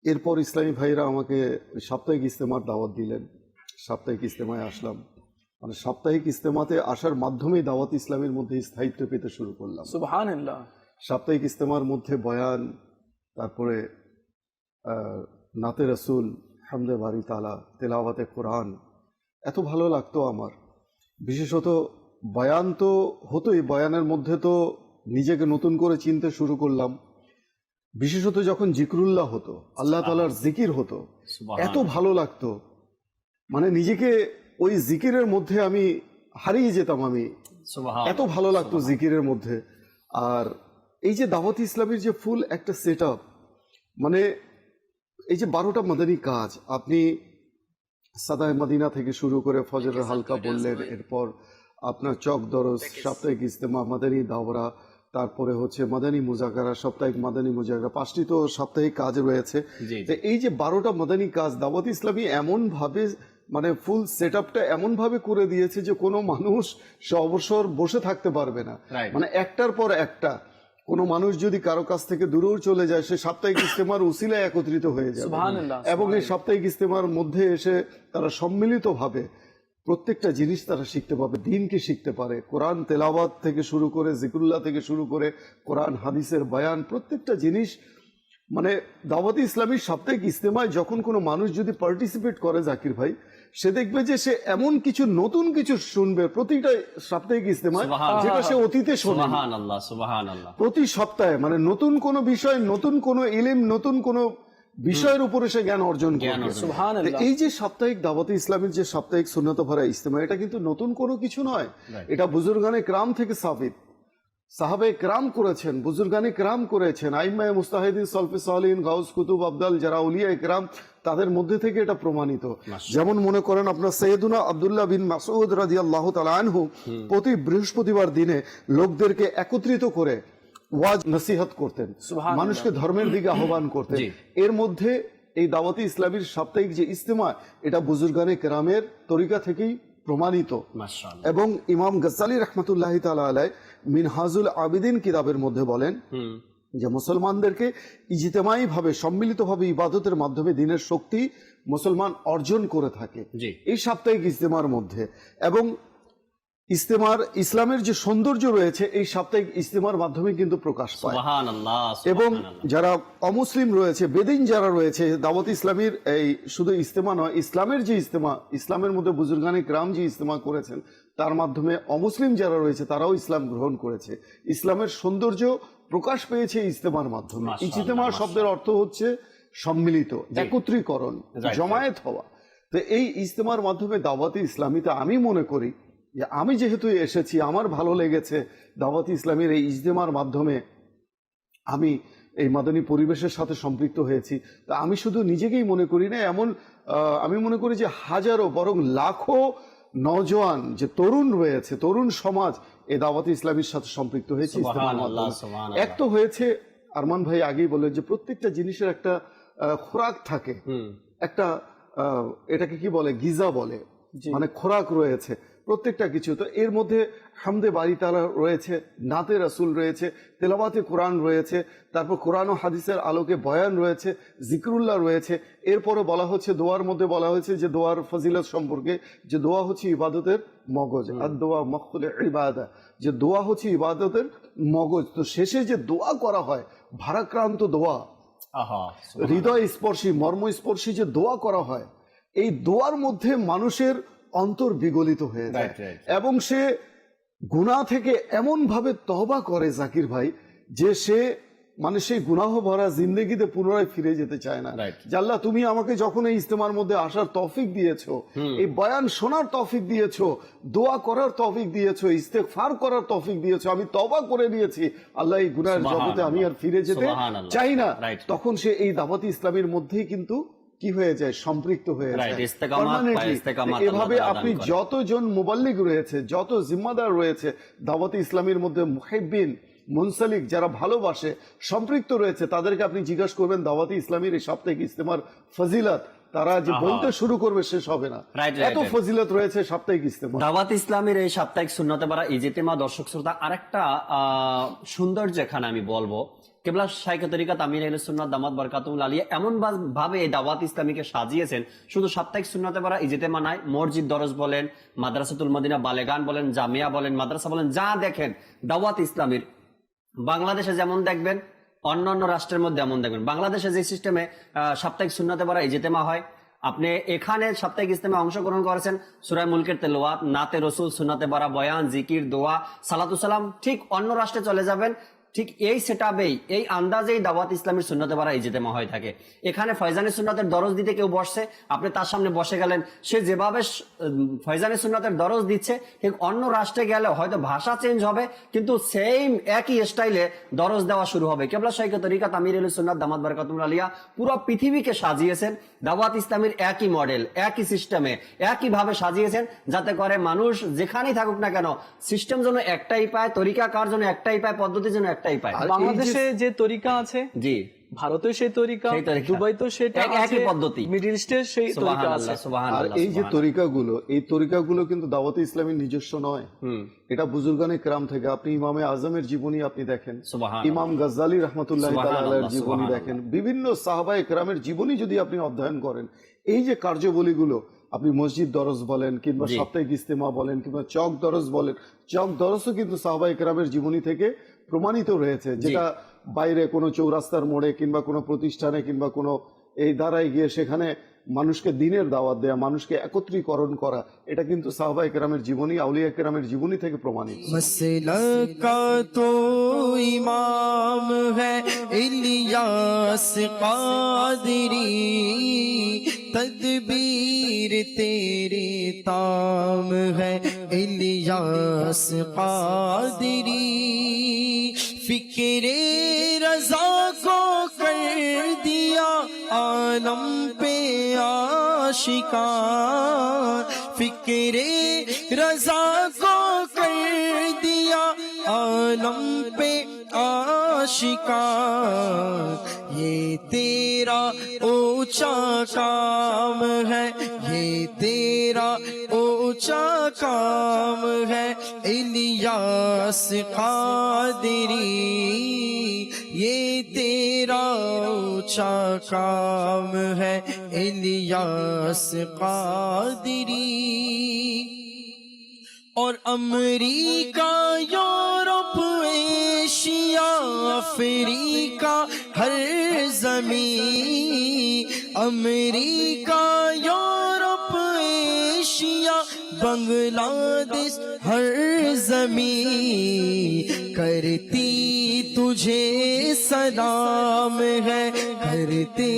এরপর ইসলামী ভাইরা আমাকে সাপ্তাহিক ইজতেমার দাওয়াত দিলেন, সাপ্তাহিক ইজতেমায় আসলাম। মানে সাপ্তাহিক ইজতেমাতে আসার মাধ্যমেই দাওয়াত ইসলামের মধ্যে স্থায়িত্ব পেতে শুরু করলাম। সুবহানাল্লাহ। সাপ্তাহিক ইজতেমার মধ্যে বয়ান, তারপরে নাতে রসুল, হামদে বারি তালা, তেলাওয়াতে কোরআন, এত ভালো লাগতো আমার। বিশেষত বয়ান তো হতোই, বয়ানের মধ্যে তো নিজেকে নতুন করে চিনতে শুরু করলাম। বিশেষত যখন জিকরুল্লাহ হতো, আল্লাহ তাআলার জিকির হতো, এত ভালো লাগতো, মানে নিজেকে ওই জিকিরের মধ্যে আমি হারিয়ে যেতাম। আমি এত ভালো লাগতো জিকিরের মধ্যে। আর এই যে দাওয়াত ইসলামের যে ফুল একটা সেট আপ, মানে এই যে 12টা মাদানী কাজ, আপনি সাদায়ে মদিনা থেকে শুরু করে ফজরের হালকা বললেন, এরপর আপনার চক দরস, সাপ্তাহিক ইজতেমা, মাদানী দাওরা, তারপরে হচ্ছে মাদানী মুজাকারা, সাপ্তাহিক মাদানী মুজাকারা, 5টি তো সাপ্তাহিক কাজ রয়েছে। এই যে 12টা মাদানী কাজ দাওয়াত ইসলামী এমন ভাবে, মানে ফুল সেট আপটা এমন ভাবে করে দিয়েছে যে কোনো মানুষ সে অবসর বসে থাকতে পারবে না। মানে একটার পর একটা, কোনো মানুষ যদি কারো কাছ থেকে দূরেও চলে যায়, সে সাপ্তাহিক ইজতেমার উসিলায় একত্রিত হয়ে যাবে এবং এই সাপ্তাহিক ইজতেমার মধ্যে এসে তারা সম্মিলিতভাবে প্রত্যেকটা জিনিস তারা শিখতে পাবে, দিনকে শিখতে পারে। কোরআন তেলাওয়াত থেকে শুরু করে, জিকরুল্লাহ থেকে শুরু করে, কোরআন হাদিসের বয়ান, প্রত্যেকটা জিনিস। মানে দাওয়াত ইসলামীর সাপ্তাহিক ইজতেমায় যখন কোনো মানুষ যদি পার্টিসিপেট করে জাকির ভাই, সে দেখবে যে সে এমন কিছু নতুন কিছু শুনবে প্রতিটা সাপ্তাহিক ইজতেমায়, যেটা সে অতীতে শোনে। সুবহানাল্লাহ, সুবহানাল্লাহ। প্রতি সপ্তাহে মানে নতুন কোনো বিষয়, নতুন কোনো ইলম, নতুন কোনো বিষয়ের উপরে সে জ্ঞান অর্জন করে। এই যে সাপ্তাহিক দাওয়াতে ইসলামের যে সাপ্তাহিক সুন্নত ভরা ইজতেমা, এটা কিন্তু নতুন কোনো কিছু নয়। এটা বুজুর্গানে কেরাম থেকে সাবিত, সাহাবে কেরাম করেছেন, বুজুর্গানে কেরাম করেছেন, আইম্মায়ে মুস্তাহিদিন, সলফে সালিহিন, গাউস, কুতুব, আবদাল, যারা উলিয়ায়ে কেরাম, তাদের মধ্যে থেকে এটা প্রমাণিত। যেমন মনে করেন আপনার সৈয়দুনা আব্দুল্লাহ বিন মাসউদ রাদিয়াল্লাহু তাআলা আনহু প্রতি বৃহস্পতিবার দিনে লোকদেরকে একত্রিত করে ওয়াজ নসিহত করতেন, মানুষকে ধর্মের দিকে আহ্বান করতেন। এর মধ্যে এই দাওয়াতি ইসলামীর সাপ্তাহিক যে ইজতেমা, এটা বুজুর্গানে কেরামের তরিকা থেকেই প্রমাণিত। এবং ইমাম গজ্জালী রাহমাতুল্লাহি তাআলা আলাইহি মিনহাজুল আবিদিন কিতাবের মধ্যে বলেন যে মুসলমানদেরকে ইজতেমাইভাবে সম্মিলিতভাবে ইবাদতের মাধ্যমে দিনের শক্তি মুসলমান অর্জন করে থাকে এই সাপ্তাহিক ইজতেমার মধ্যে। এবং ইসলামের যে সৌন্দর্য রয়েছে এই সাপ্তাহিক ইজতেমার মাধ্যমে কিন্তু প্রকাশ পায়। এবং যারা অমুসলিম রয়েছে, বেদিন যারা রয়েছে, দাওয়াত ইসলামীর এই শুধু ইজতেমা নয়, ইসলামের যে ইজতেমা, ইসলামের মধ্যে বুজুর্গানে কিরাম যে ইজতেমা করেছেন তার মাধ্যমে অমুসলিম যারা রয়েছে তারাও ইসলাম গ্রহণ করেছে। ইসলামের সৌন্দর্য প্রকাশ পেয়েছে ইজতেমার মাধ্যমে। ইজতেমা শব্দের অর্থ হচ্ছে সম্মিলিত, একত্রীকরণ, জমায়েত হওয়া। তো এই ইজতেমার মাধ্যমে দাওয়াতে ইসলামীতে আমি মনে করি যে আমি যেহেতু এসেছি, আমার ভালো লেগেছে দাওয়াত ইসলামের এই ইজতেমার মাধ্যমে আমি এই মাদানী পরিবেশের সাথে সম্পৃক্ত হয়েছি। তা আমি শুধু নিজেকেই মনে করি না, এমন আমি মনে করি যে হাজারো বরং লাখো নওজোয়ান যে তরুণ রয়েছে, তরুণ সমাজ এই দাওয়াত ইসলামীর সাথে সম্পৃক্ত হয়েছে ইজতেমার মাধ্যমে। এক তো হয়েছে, আরমান ভাই আগেই বললেন যে প্রত্যেকটা জিনিসের একটা খোরাক থাকে, একটা এটাকে কি বলে, গিজা বলে, মানে খোরাক রয়েছে প্রত্যেকটা কিছু। তো এর মধ্যে হামদে বারি তাআলা রয়েছে, নাতে রাসূল রয়েছে, তেলাওয়াতে কোরআন রয়েছে, তারপর কোরআন ও হাদিসের আলোকে বয়ান রয়েছে, জিকরুল্লাহ রয়েছে। এরপরে বলা হচ্ছে দোয়ার মধ্যে বলা হয়েছে যে দোয়ার ফজিলত সম্পর্কে, যে দোয়া হচ্ছে ইবাদতের মগজ, আর দোয়া মখুল ইবাদা, যে দোয়া হচ্ছে ইবাদতের মগজ। তো শেষে যে দোয়া করা হয়, ভারাক্রান্ত দোয়া, হৃদয় স্পর্শী, মর্মস্পর্শী যে দোয়া করা হয়, এই দোয়ার মধ্যে মানুষের অন্তর বিগলিত হয়ে যায় এবং সে গুনাহ থেকে এমন ভাবে তওবা করে জাকির ভাই, যে সে মানে সেই গুনাহ ভরা জিন্দেগিতে পুনরায় ফিরে যেতে চায় না। যে আল্লাহ তুমি আমাকে যখন এই ইজতেমার মধ্যে আসার তৌফিক দিয়েছো, এই বয়ান শোনার তৌফিক দিয়েছো, দোয়া করার তৌফিক দিয়েছো, ইস্তেগফার করার তৌফিক দিয়েছো, আমি তওবা করে নিয়েছি, আল্লাহ এই গুনাহের জগতে আমি আর ফিরে যেতে চাই না, তখন সে এই দাওয়াতি ইসলামের মধ্যেই কিন্তু কি হয়ে যায়, সম্পৃক্ত হয়ে যায়। এভাবে আপনি যতজন মুবাল্লিগ রয়েছে, যত জিম্মাদার রয়েছে দাওয়াতে ইসলামের মধ্যে, মুহিব্বিন, মুনসালিক যারা ভালোবাসে, সম্পৃক্ত রয়েছে, তাদেরকে আপনি জিজ্ঞাসা করবেন দাওয়াতে ইসলামের এই সাপ্তাহিক ইজতেমার ফজিলত, তারা যে বলতে শুরু করবে শেষ হবে না, এত ফজিলত রয়েছে সাপ্তাহিক ইজতেমা। দাওয়াত ইসলামের এই সাপ্তাহিক সুন্নতে পারা ইজতেমা, দর্শক শ্রোতা, আরেকটা সৌন্দর্য এখানে আমি বলবো, কেবলা শাইখে তরিকাত আমির আহলে সুন্নাত দামাত বারকাতুহুল আলিয়া এমন ভাবে এই দাওয়াত ইসলামীকে সাজিয়েছেন, শুধু সাপ্তাহিক সুন্নতে পারা ইজতেমা নাই, মসজিদ দরজ বলেন, মাদ্রাসাতুল মদিনা বালেগান বলেন, জামিয়া বলেন, মাদ্রাসা বলেন, যা দেখেন দাওয়াত ইসলামীর বাংলাদেশে যেমন দেখবেন, অন্যান্য রাষ্ট্রের মধ্যে এমন দেখবেন। বাংলাদেশে যে সিস্টেমে সাপ্তাহিক সুন্নতে পারা ইজতেমা হয়, আপনি এখানে সাপ্তাহিক ইজতেমায় অংশগ্রহণ করেছেন, সূরা মুলকের তেলাওয়াত, নাতে রসুল, সুন্নাতে বারা, বয়ান, জিকির, দোয়া, সালাতু সালাম, ঠিক অন্য রাষ্ট্রে চলে যাবেন, ঠিক এই সেটআপেই, এই আন্দাজেই দাওয়াত ইসলামের সুন্নতে পারা ইজতেমা হয়ে থাকে। এখানে ফয়জানে সুন্নাতের দরজ দিতে কেউ বসছে, আপনি তার সামনে বসে গেলেন, সে যেভাবে ফয়জানে সুন্নাতের দরজ দিচ্ছে, ঠিক অন্য রাষ্ট্রে গেলে হয়তো ভাষা চেঞ্জ হবে, কিন্তু সেম একই স্টাইলে দরজ দেওয়া শুরু হবে। কেবলা শাইখে তরিকাত আমির আহলে সুন্নাত দামাত বারকাতুহুল আলিয়া পুরো পৃথিবীকে সাজিয়েছেন দাওয়াত ইসলামের একই মডেল, একই সিস্টেমে, একই ভাবে সাজিয়েছেন, যাতে করে মানুষ যেখানেই থাকুক না কেন সিস্টেম যেন একটাই পায়, তরিকা কার জন্য একটাই পায়, পদ্ধতি যেন একটাই পায়। বাংলাদেশে যে তরিকা আছে, জি, ভারতে সেই তরিকা, দুবাই তো সেটা একই পদ্ধতি, মিডল ইস্টে সেই তরিকা আছে। আর এই যে তরিকাগুলো, এই তরিকাগুলো কিন্তু দাওয়াতে ইসলামের নিজস্ব নয়, এটা বুজুর্গানে কিরাম থেকে। আপনি ইমামে আজমের জীবনী আপনি দেখেন, ইমাম গাজ্জালী রাহমাতুল্লাহি তাআলা আলাইহির জীবনী দেখেন, বিভিন্ন সাহাবায়ে কিরামের জীবনী যদি আপনি অধ্যয়ন করেন, এই যে কার্যাবলীগুলো, আপনি মসজিদ দরজ বলেন, কিংবা সাপ্তাহিক ইজতেমা বলেন, কিংবা চক দরজ বলেন, চক দরজও কিন্তু সাহাবায়ে কিরামের জীবনী থেকে প্রমাণিত রয়েছে, যেটা বাইরে কোনো চৌরাস্তার মোড়ে কিংবা কোনো প্রতিষ্ঠানে কিংবা কোনো এই দ্বারাই গিয়ে সেখানে মানুষকে দিনের দাওয়াত দেয়া, মানুষকে একত্রীকরণ করা, এটা কিন্তু সাহাবায়ে কেরামের জীবনী, আউলিয়া কেরামের জীবনী থেকে প্রমাণিত। মসলক কা তো ইমাম হ্যায় ইলিয়াস কাদরি, তদবীর তেরে তাম হ্যায় ইলিয়াস কাদরি, ফিক্রে রজা کو کر دیا عالم پہ آشکار، فکر رضا کو کر دیا عالم پہ آشکار، یہ تیرا اونچا کام ہے، یہ تیرا اونچا کام ہے الیاس قادری، یہ اونچا کام ہے الیاس قادری، اور امریکہ یورپ ایشیا افریقہ ہر زمین، امریکہ یورپ ایشیا بنگلہ دیش ہر زمین کرتی تجھے سلام ہے، کرتے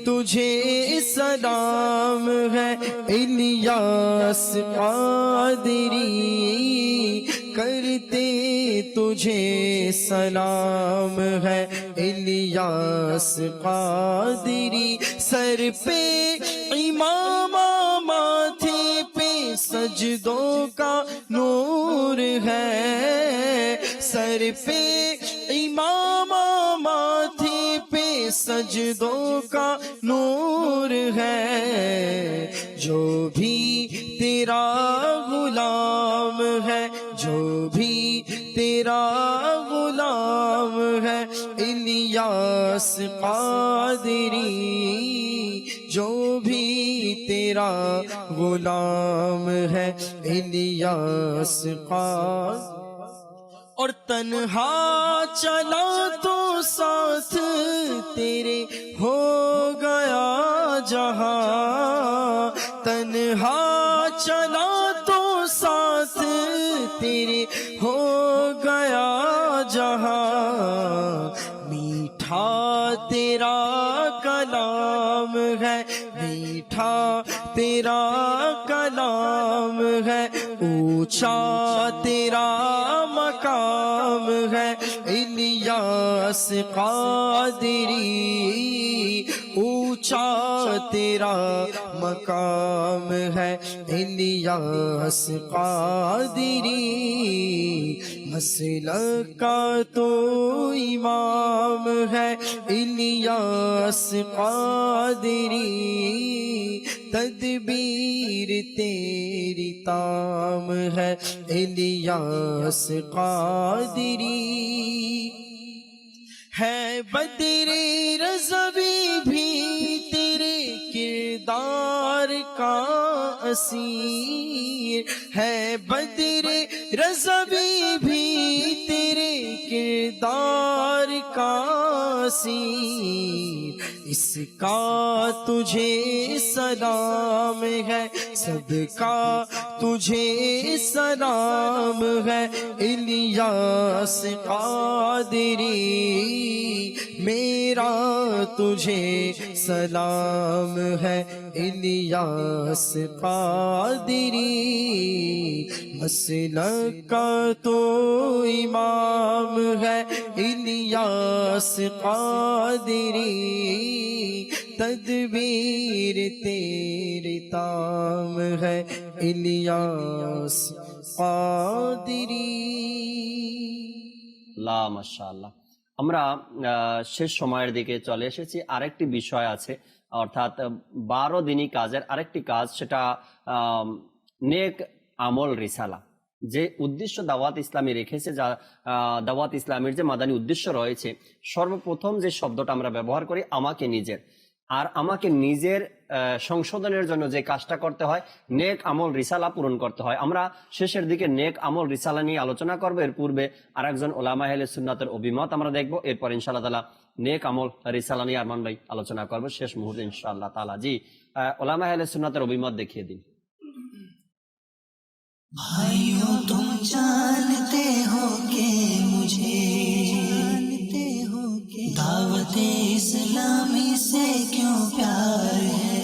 تجھے سلام ہے الیاس قادری، کرتے تجھے سلام ہے الیاس قادری، سر پہ امامہ ماتھے پہ سجدوں کا نور ہے، سر پہ امامہ ماتھے پہ سجدوں کا نور ہے، جو بھی تیرا غلام ہے، جو بھی تیرا غلام ہے الیاس قادری، جو بھی تیرا غلام ہے الیاس قادری، اور تنہا چلا تو ساتھ تیرے ہو گیا جہاں، تنہا چلا تو ساتھ تیرے ہو گیا جہاں، میٹھا تیرا کلام ہے، میٹھا تیرا کلام ہے، اونچا تیرا مقام ہے الیاس قادری، اونچا تیرا مقام ہے الیاس قادری، مسلک کا تو امام ہے الیاس قادری، تدبیر تیری تام ہے الیاس قادری، ہے بدر رضوی بھی تیرے کردار کا اسیر، ہے بدر رضوی بھی تیرے کردار کا اسیر، اس کا تجھے سلام ہے، سب کا تجھے سلام ہے الیاس قادری، میرا تجھے سلام ہے الیاس قادری، مسلک کا تو امام ہے الیاس قادری، تدبیر تیری تام ہے الیاس قادری۔ আল্লাহ মাশাআল্লাহ। আমরা শেষ সময়ের দিকে চলে এসেছি। আরেকটি বিষয় আছে, অর্থাৎ 12 দিনই কাজের আরেকটি কাজ, সেটা নেক আমল রিসালা। যে উদ্দেশ্য দাওয়াত ইসলামী রেখেছে, যা দাওয়াত ইসলামের যে মাদানী উদ্দেশ্য রয়েছে, সর্বপ্রথম যে শব্দটা আমরা ব্যবহার করি আমাকে নিজের, আর আমাকে নিজের সংশোধনের জন্য যে কাজটা করতে হয় নেক আমল রিসালা পূরণ করতে হয়। আমরা শেষের দিকে নেক আমল রিসালা নিয়ে আলোচনা করবো। এর পূর্বে আরেকজন ওলামা আহলে সুন্নাতের অভিমত আমরা দেখবো। এরপর ইনশাআল্লাহ তাআলা নেক আমল রিসালা নিয়ে আরমান ভাই আলোচনা করবো শেষ মুহূর্তে ইনশাআল্লাহ তাআলা। জি, ওলামা আহলে সুন্নাতের অভিমত দেখিয়ে দিন। भाइयों तुम जानते हो कि मुझे दावत इस्लामी से क्यों प्यार है।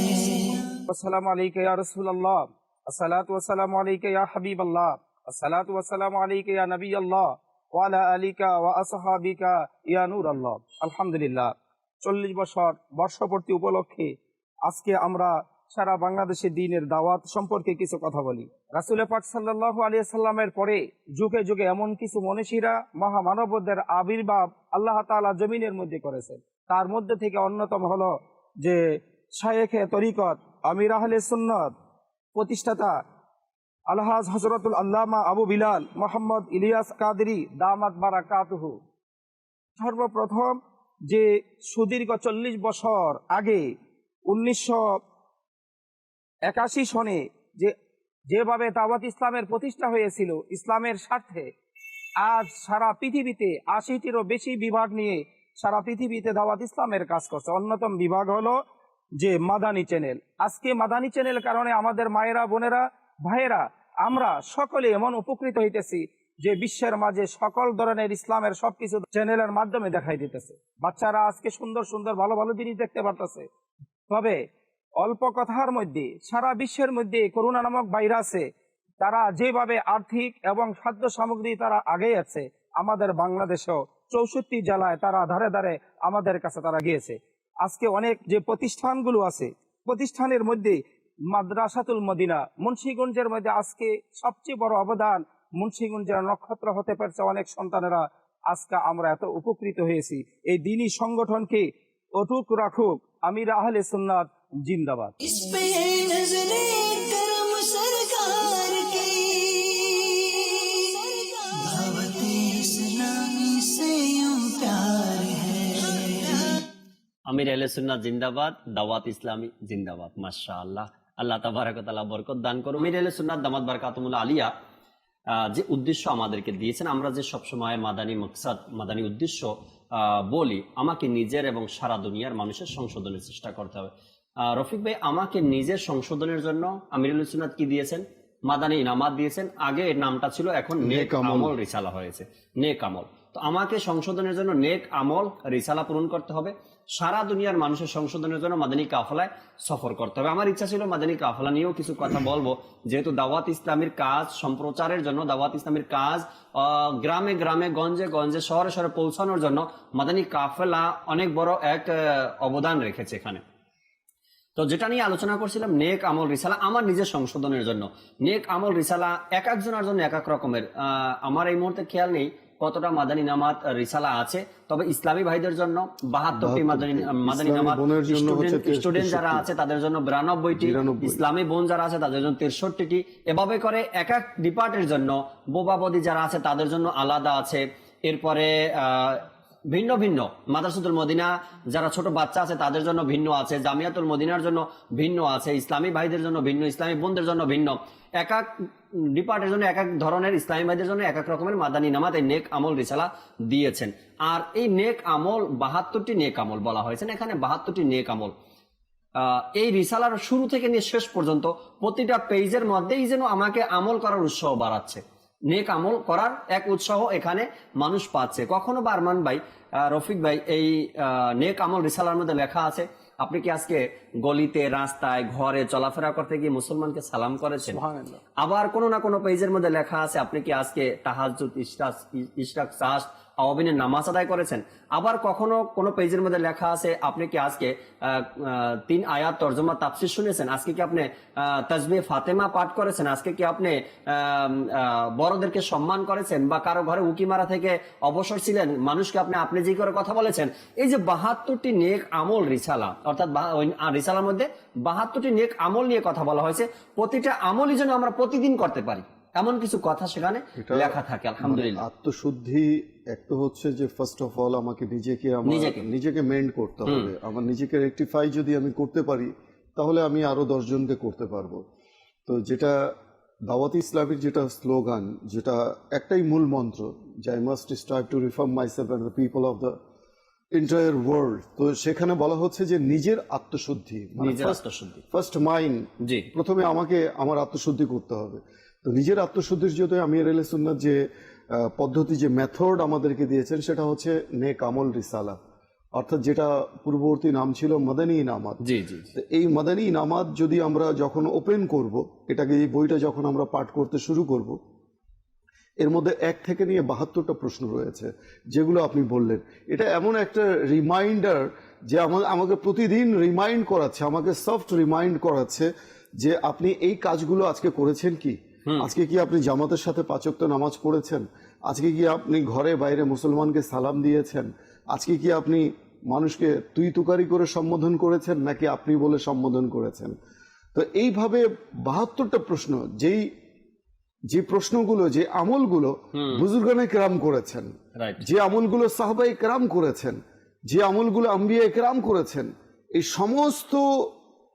अस्सलामु अलैका या रसूल अल्लाह, अस्सलातु वस्सलामु अलैका या हबीब अल्लाह, अस्सलातु वस्सलामु अलैका या नबी अल्लाह ওয়া আলা আলিকা ওয়া আসহাবিকা ইয়া নূর আল্লাহ। আলহামদুলিল্লাহ, 40 বছর বর্ষপূর্তি উপলক্ষে আজকে আমরা সারা বাংলাদেশে দ্বীনের দাওয়াত সম্পর্কে কিছু কথা বলি। রাসূল পাক সাল্লাল্লাহু আলাইহি সাল্লামের পরে যুগে যুগে এমন কিছু মনীষীরা মহামানবদের আবির্ভাব আল্লাহ তাআলা জমিনের মধ্যে করেছেন। তার মধ্যে থেকে অন্যতম হলো যে শায়েখে তরিকত আমির আহলে সুন্নাত প্রতিষ্ঠাতা আলহাজ হযরতুল আল্লামা আবু বিলাল মোহাম্মদ ইলিয়াস কাদরি দামাত বারাকাতুহু। সর্বপ্রথম যে সুদীর্ঘ 40 বছর আগে 1981 সনে যেভাবে দাওয়াত ইসলামের প্রতিষ্ঠা হয়েছিল ইসলামের স্বার্থে, আজ সারা পৃথিবীতে 80টিরও বেশি বিভাগ নিয়ে সারা পৃথিবীতে দাওয়াত ইসলামের কাজ করছে। অন্যতম বিভাগ হলো যে মাদানী চ্যানেল। আজকে মাদানী চ্যানেল কারণে আমাদের মায়েরা, বোনেরা, ভাইয়েরা, আমরা সকলে এমন উপকৃত হইতেছি যে বিশ্বের মাঝে সকল ধরনের ইসলামের সবকিছু চ্যানেলের মাধ্যমে দেখাই দিতেছে। বাচ্চারা আজকে সুন্দর সুন্দর ভালো ভালো জিনিস দেখতে পারতেছে। তবে অল্প কথার মধ্যে সারা বিশ্বের মধ্যে করোনা নামক ভাইরাসে তারা যেভাবে আর্থিক এবং খাদ্য সামগ্রী তারা আগে আছে, আমাদের বাংলাদেশেও 64 জেলায় তারা ধারে ধারে আমাদের কাছে তারা গিয়েছে। আজকে অনেক যে প্রতিষ্ঠানগুলো আছে, প্রতিষ্ঠানের মধ্যে মাদ্রাসাতুল মদিনা মুন্সিগঞ্জের মধ্যে আজকে সবচেয়ে বড় অবদান, মুন্সিগঞ্জের নক্ষত্র হতে পারছে অনেক সন্তানেরা। আজকে আমরা এত উপকৃত হয়েছি। এই দিনই সংগঠনকে অটুট রাখুক আমির আহলে সুন্নাত জিন্দাবাদ। इस पे नजरे करम सरकार की, दावत इस्लामी से यूं प्यार है। আমির আহলে সুন্নাত জিন্দাবাদ, দাওয়াত ইসলামী জিন্দাবাদ। মাশাআল্লাহ, আল্লাহ তাবারাক ওয়া তাআলা বরকত দান করুন। আমির আহলে সুন্নাত দামাত বারাকাতুহুল আলিয়া যে উদ্দেশ্য আমাদেরকে দিয়েছেন, আমরা যে সবসময় মাদানী মকসাদ, মাদানী উদ্দেশ্য বলি, আমাকে নিজের এবং সারা দুনিয়ার মানুষের সংশোধনের চেষ্টা করতে হবে। রফিক ভাই, আমাকে নিজের সংশোধনের জন্য আমির আহলে সুন্নাত কি দিয়েছেন? মাদানী ইনামাত দিয়েছেন। আগে এর নামটা ছিল, এখন নেক আমল রিসালা হয়েছে, নেক আমল। তো আমাকে সংশোধনের জন্য নেক আমল রিসালা পূরণ করতে হবে। সারা দুনিয়ার মানুষের সংশোধনের জন্য মাদানী কাফেলায় সফর করতে হবে। আমার ইচ্ছা ছিল মাদানী কাফেলা নিয়েও কিছু কথা বলবো, যেহেতু দাওয়াত ইসলামের কাজ সম্প্রচারের জন্য, দাওয়াত ইসলামের কাজ গ্রামে গ্রামে, গঞ্জে গঞ্জে, শহরে শহরে পৌঁছানোর জন্য মাদানী কাফেলা অনেক বড় এক অবদান রেখেছে এখানে। তো যেটা নিয়ে আলোচনা করছিলাম, নেক আমল রিসালা আমার নিজের সংশোধনের জন্য। নেক আমল রিসালা এক একজনের জন্য এক এক রকমের। আমার এই মুহূর্তে খেয়াল নেই কতটা মাদানী নামাত রিসালা আছে, তবে ইসলামী ভাইদের জন্য 72টি মাদানী নামাত, স্টুডেন্ট যারা আছে তাদের জন্য 92টি, ইসলামী বোন যারা আছে তাদের জন্য 63টি। এভাবে করে এক এক ডিপার্টের জন্য, বোবাবদি যারা আছে তাদের জন্য আলাদা আছে। এরপরে ভিন্ন ভিন্ন মাদ্রাসাতুল মদিনা যারা ছোট বাচ্চা আছে তাদের জন্য ভিন্ন আছে, জামিয়াতুল মদিনার জন্য ভিন্ন আছে, ইসলামী ভাইদের জন্য ভিন্ন, ইসলামী বোনদের জন্য ভিন্ন। এক এক ডিপার্টের জন্য এক এক ধরনের, ইসলামী ভাইদের জন্য এক এক রকমের মাদানী নামাত এই নেক আমল রিসালা দিয়েছেন। আর এই নেক আমল 72টি নেক আমল বলা হয়েছে, এখানে 72টি নেক আমল। এই রিসালার শুরু থেকে নিয়ে শেষ পর্যন্ত প্রতিটা পেজের মধ্যেই যেন আমাকে আমল করার উৎসাহ বাড়াচ্ছে, নেক আমল করার এক উৎসাহ এখানে মানুষ পাচ্ছে। কখনো বা আরমান ভাই, রফিক ভাই, এই নেক আমল রিসালার মধ্যে লেখা আছে আপনি কি আজকে গলিতে, রাস্তায়, ঘরে চলাফেরা করতে গিয়ে মুসলমানকে সালাম করেছেন? আবার কোনো না কোনো পেজের মধ্যে লেখা আছে আপনি কি আজকে তাহাজ্জুদ, ইশরাক, সাহস, আওয়াবিনের নামাজ আদায় করেছেন? আবার কখনো কোনো পেজের মধ্যে লেখা আছে আপনি কি আজকে 3 আয়াত তরজমা তাফসীর শুনেছেন? আজকে কি আপনি তাসবিহ ফাতেমা পাঠ করেছেন? আজকে কি আপনি বড়দেরকে সম্মান করেছেন? বা কারো ঘরে উকি মারা থেকে অবসর ছিলেন, মানুষকে আপনি যে করে কথা বলেছেন? এই যে 72টি নেক আমল রিসালা, অর্থাৎ রিসালার মধ্যে 72টি নেক আমল নিয়ে কথা বলা হয়েছে। প্রতিটা আমলই যেন আমরা প্রতিদিন করতে পারি, এমন কিছু কথা সেখানে লেখা থাকে। আলহামদুলিল্লাহ। আত্মশুদ্ধি একটা হচ্ছে যে ফার্স্ট অফ অল আমাকে নিজেকে মেন্ড করতে হবে। আমার নিজেকে রেকটিফাই যদি আমি করতে পারি তাহলে আমি আরো 10 জনকে করতে পারবো। তো যেটা দাওয়াত ইসলামের যেটা স্লোগান, যেটা একটাই মূল মন্ত্র, যে I must strive to reform myself and the people of the entire world. তো সেখানে বলা হচ্ছে যে নিজের আত্মশুদ্ধি, ফার্স্ট মাইন্ড, প্রথমে আমাকে আমার আত্মশুদ্ধি করতে হবে। তো নিজের আত্মশুদ্ধির জন্য আমির আহলে সুন্নাত যে পদ্ধতি, যে মেথড আমাদেরকে দিয়েছেন সেটা হচ্ছে নেক আমল রিসালা, অর্থাৎ যেটা পূর্ববর্তী নাম ছিল মাদানী ইনামাত। এই মাদানী ইনামাত যদি আমরা যখন ওপেন করব, এটাকে, এই বইটা যখন আমরা পাঠ করতে শুরু করব, এর মধ্যে 1 থেকে নিয়ে 72টা প্রশ্ন রয়েছে যেগুলো আপনি বললেন। এটা এমন একটা রিমাইন্ডার যে আমাকে প্রতিদিন রিমাইন্ড করাচ্ছে, আমাকে সফট রিমাইন্ড করাচ্ছে যে আপনি এই কাজগুলো আজকে করেছেন কি? আজকে কি আপনি জামাতের সাথে 5 ওয়াক্ত নামাজ পড়েছেন? আজকে কি আপনি ঘরে বাইরে মুসলমানকে সালাম দিয়েছেন? আজকে কি আপনি মানুষকে তুই তুকারি করে সম্বোধন করেছেন, নাকি আপনি বলে সম্বোধন করেছেন? তো এইভাবে 72টা প্রশ্ন, যে প্রশ্নগুলো, যে আমলগুলো বুজুর্গানে কেরাম করেছেন, যে আমলগুলো সাহাবায়ে কেরাম করেছেন, যে আমলগুলো আম্বিয়া একরাম করেছেন, এই সমস্ত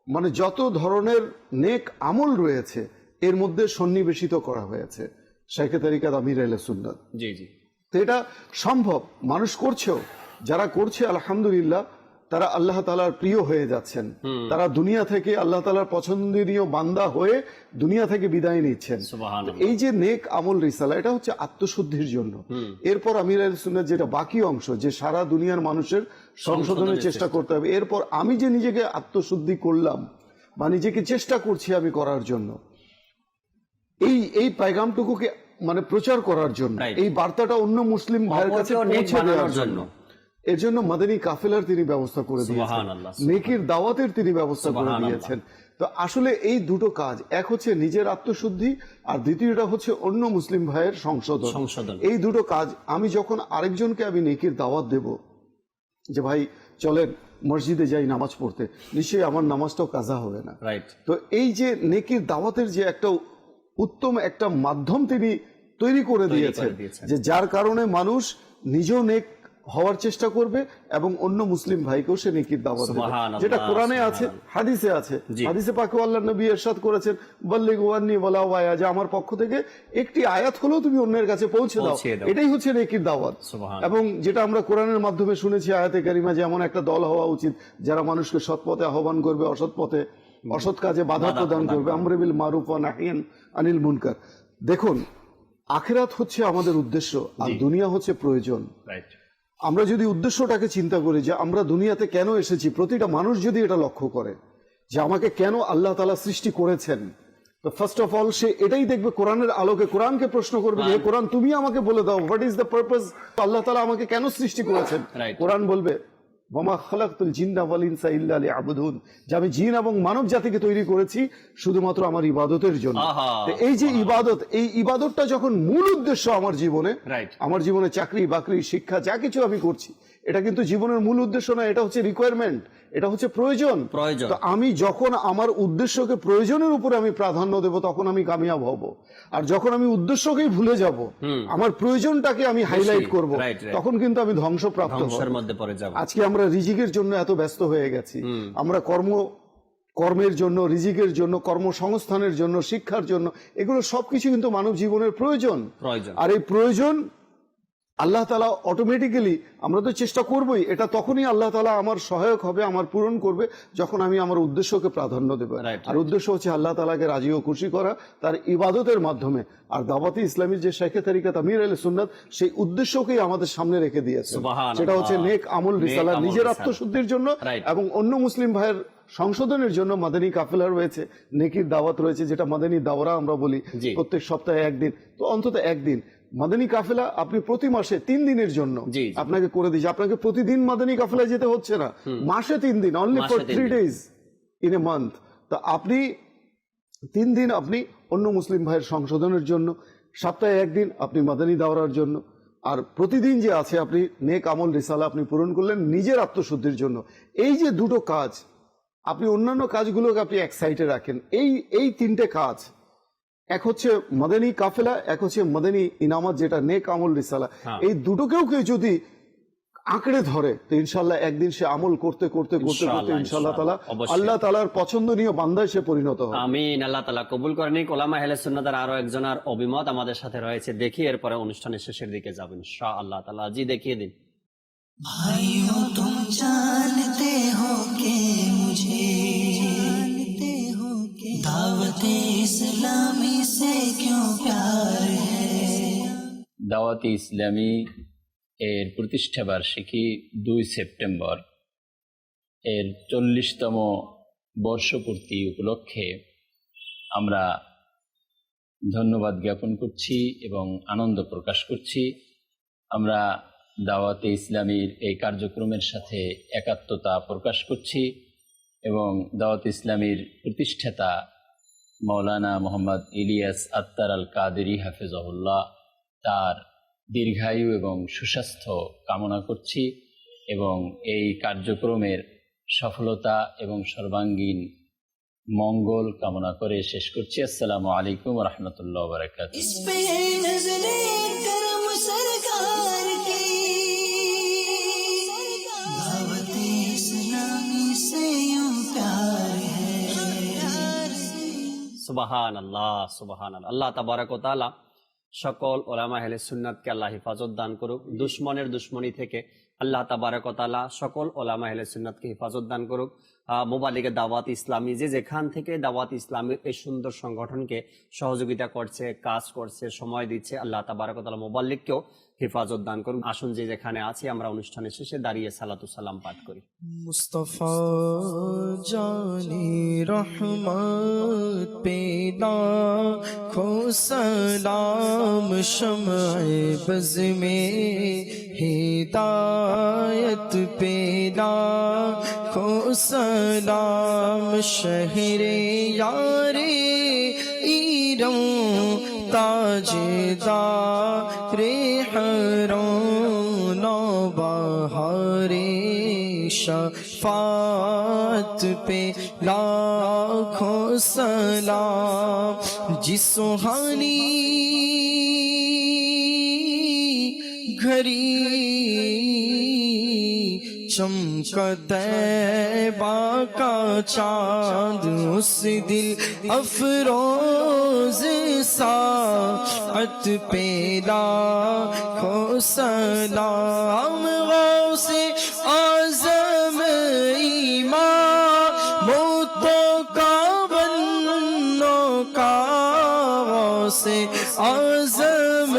মানে যত ধরনের নেক আমল রয়েছে এর মধ্যে সন্নিবেশিত করা হয়েছে শাইখে তরিকাত আমির আহলে সুন্নাত। জি জি, তো এটা সম্ভব, মানুষ করছেও, যারা করছে আলহামদুলিল্লাহ তারা আল্লাহ তাআলার প্রিয় হয়ে যাচ্ছেন, তারা দুনিয়া থেকে আল্লাহ তাআলার পছন্দনীয় বান্দা হয়ে দুনিয়া থেকে বিদায় নিচ্ছেন। এই যে নেক আমল রিসালা, এটা হচ্ছে আত্মশুদ্ধির জন্য। এরপর আমির আহলে সুন্নাত যেটা বাকি অংশ, যে সারা দুনিয়ার মানুষের সংশোধনের চেষ্টা করতে হবে, এরপর আমি যে নিজেকে আত্মশুদ্ধি করলাম বা নিজেকে চেষ্টা করছি আমি করার জন্য, এই পায়গামটুকুকে মানে প্রচার করার জন্য, এই বার্তাটা অন্য মুসলিম ভাইয়ের কাছে পৌঁছে দেওয়ার জন্য, এর জন্য মাদানী কাফেলার তিনি ব্যবস্থা করে দিয়েছেন, নেকির দাওয়াতের তিনি ব্যবস্থা করে দিয়েছেন। তো আসলে এই দুটো কাজ, এক হচ্ছে নিজের আত্মশুদ্ধি আর দ্বিতীয়টা হচ্ছে অন্য মুসলিম ভাইয়ের সংশোধন। এই দুটো কাজ আমি যখন আরেকজনকে আমি নেকির দাওয়াত দেব যে ভাই চলেন মসজিদে যাই নামাজ পড়তে, নিশ্চয়ই আমার নামাজটাও কাজা হবে না। তো এই যে নেকির দাওয়াতের যে একটা উত্তম একটা মাধ্যম তিনি তৈরি করে দিয়েছেন, যে যার কারণে মানুষ নিজেও নেক হওয়ার চেষ্টা করবে এবং অন্য মুসলিম ভাইকেও সে নেকির দাওয়াত দেবে, যেটা কোরআনে আছে, হাদিসে আছে। হাদিসে পাকে আল্লাহর নবী ইরশাদ করেছেন, বাল্লিগু আন্নী ওয়ালাউ আয়া, যে আমার পক্ষ থেকে একটি আয়াত হলেও তুমি অন্যের কাছে পৌঁছে দাও, এটাই হচ্ছে নেকির দাওয়াত। এবং যেটা আমরা কোরআনের মাধ্যমে শুনেছি আয়াতে কারিমা, যে এমন একটা দল হওয়া উচিত যারা মানুষকে সৎ পথে আহ্বান করবে, অসৎ কাজে বাধা প্রদান করবে, আমরে বিল মারুফ ওয়া নাহইয়ান আনিল মুনকার। দেখুন, আখিরাত হচ্ছে আমাদের উদ্দেশ্য আর দুনিয়া হচ্ছে প্রয়োজন। আমরা যদি উদ্দেশ্যটাকে চিন্তা করি যে আমরা দুনিয়াতে কেন এসেছি, প্রতিটা মানুষ যদি এটা লক্ষ্য করে যে আমাকে কেন আল্লাহ তাআলা সৃষ্টি করেছেন, তো ফার্স্ট অফ অল সে এটাই দেখবে, কোরআনের আলোকে কোরআনকে প্রশ্ন করবে যে কোরআন তুমি আমাকে বলে দাও, হোয়াট ইজ দ্য পারপাস, আল্লাহ তাআলা আমাকে কেন সৃষ্টি করেছেন। কোরআন বলবে ওয়ামা খালাকতুল জিন্না ওয়াল ইনসা ইল্লা লিয়াবুদুন, যে আমি জিন এবং মানব জাতিকে তৈরি করেছি শুধুমাত্র আমার ইবাদতের জন্য। এই যে ইবাদত, এই ইবাদতটা যখন মূল উদ্দেশ্য আমার জীবনে চাকরি বাকরি শিক্ষা যা কিছু আমি করছি, এটা কিন্তু জীবনের মূল উদ্দেশ্য না, এটা হচ্ছে রিকোয়ারমেন্ট, এটা হচ্ছে প্রয়োজন। তো আমি যখন আমার উদ্দেশ্যকে প্রয়োজনের উপরে আমি প্রাধান্য দেব তখন আমি কামিয়াব হব, আর যখন আমি উদ্দেশ্যকেই ভুলে যাব, আমার প্রয়োজনটাকে আমি হাইলাইট করব, তখন কিন্তু আমি ধ্বংসপ্রাপ্ত হব। আজকে আমরা রিজিকের জন্য এত ব্যস্ত হয়ে গেছি, আমরা কর্মের জন্য, রিজিকের জন্য, কর্মসংস্থানের জন্য, শিক্ষার জন্য, এগুলো সবকিছু কিন্তু মানব জীবনের প্রয়োজন। আর এই প্রয়োজন আল্লাহ তাআলা অটোমেটিক্যালি, আমরা তো চেষ্টা করবই, এটা তখনই আল্লাহ তাআলা আমার সহায়ক হবে, আমার পূরণ করবে যখন আমি আমার উদ্দেশ্যকে প্রাধান্য দেব। আর উদ্দেশ্য হচ্ছে আল্লাহ তাআলাকে রাজি ও খুশি করা তার ইবাদতের মাধ্যমে। আর দাওয়াতে ইসলামীর যে শাইখে তরিকাত আমির আহলে সুন্নাত, সেই উদ্দেশ্যকেই আমাদের সামনে রেখে দিয়েছে, সেটা হচ্ছে নেক আমল রিসালা, নিজের আত্মশুদ্ধির জন্য এবং অন্য মুসলিম ভাইয়ের সংশোধনের জন্য মাদানী কাফেলা রয়েছে, নেকির দাওয়াত রয়েছে, যেটা মাদানী দাওরা আমরা বলি, প্রত্যেক সপ্তাহে একদিন, তো অন্তত একদিন মাদানী কাফেলা আপনি প্রতি মাসে 3 দিনের জন্য আপনাকে করে দিয়েছে। আপনাকে প্রতিদিন মাদানী কাফেলা যেতে হচ্ছে না, মাসে 3 দিন, only for 3 days in a month. তো আপনি 3 দিন আপনি অন্য মুসলিম ভাইয়ের সংশোধনের জন্য, সপ্তাহে একদিন আপনি মাদানী দাওরার জন্য, আর প্রতিদিন যে আছে আপনি নেক আমল রিসালা আপনি পূরণ করলেন নিজের আত্মশুদ্ধির জন্য। এই যে দুটো কাজ, আপনি অন্যান্য কাজগুলোকে আপনি এক সাইডে রাখেন, এই 3টে কাজ, এক হচ্ছে মাদানী কাফেলা, এক হচ্ছে মাদানী ইনামাত যেটা নেক আমল রিসালা, এই দুটোকেও কেউ যদি আঁকড়ে ধরে তো ইনশাল্লাহ একদিন সে আমল করতে করতে করতে করতে ইনশাআল্লাহ তাআলা আল্লাহ তাআলার পছন্দনীয় বান্দায় সে পরিণত হবে। আমিন। আল্লাহ তাআলা কবুল করেন। ওলামা আহলে সুন্নাতের আরো একজনের অভিমত আমাদের সাথে রয়েছে, দেখি এরপরে অনুষ্ঠানের শেষের দিকে যাব ইনশাআল্লাহ তাআলা। জি, দেখিয়ে দিন। भाइयों तुम जानते हो कि मुझे दावत इस्लामी से क्यों प्यार है। দাওয়াত ইসলামী এর প্রতিষ্ঠা বার্ষিকী 2 সেপ্টেম্বর, এর 40তম বর্ষপূর্তি উপলক্ষে আমরা ধন্যবাদ জ্ঞাপন করছি এবং আনন্দ প্রকাশ করছি। আমরা দাওয়াতে ইসলামীর এই কার্যক্রমের সাথে একাত্মতা প্রকাশ করছি এবং দাওয়াত ইসলামীর প্রতিষ্ঠাতা মাওলানা মোহাম্মদ ইলিয়াস আত্তার আল কাদেরী হাফেজাহুল্লাহ, তার দীর্ঘায়ু এবং সুস্বাস্থ্য কামনা করছি এবং এই কার্যক্রমের সফলতা এবং সর্বাঙ্গীন মঙ্গল কামনা করে শেষ করছি। আসসালামু আলাইকুম ওয়া রাহমাতুল্লাহি ওয়া বারাকাতুহু। সুবহানাল্লাহ, সুবহানাল্লাহ। আল্লাহ তাবারক ওয়া তাআলা সকল ওলামা আহলে সুন্নাতকে আল্লাহ হেফাজত দান করুক, দুশ্মনের দুশ্মনী থেকে আল্লাহ তাবারক ওয়া তাআলা সকল ওলামা আহলে সুন্নাতকে হেফাজত দান করুক। মোবালিগে দাওয়াত ইসলামী যে যেখান থেকে দাওয়াত ইসলামের এই সুন্দর সংগঠনকে সহযোগিতা করছে, কাজ করছে, সময় দিচ্ছে, আল্লাহ তাবারক ওয়া তাআলা মোবাল্লিগকেও হেফাজত দান করুন। আসুন যে যেখানে আছি আমরা অনুষ্ঠানের শেষে দাঁড়িয়ে সালাতু সালাম পাঠ করি। মুস্তাফা জানে রহমত পে লাখো সালাম, শমঈ বজ মে হিদায়ত পে লাখো সালাম, শহরে यारे ईरों ताजदारे हरों नौबहारे शफात पे लाखों सलाम, जिस सुहानी घड़ी चमका तैबा का चांद, उस दिल अफरोज साअत पे लाखों सलाम, गौसे आज़म इमामों का बन्नों का, गौसे आज़म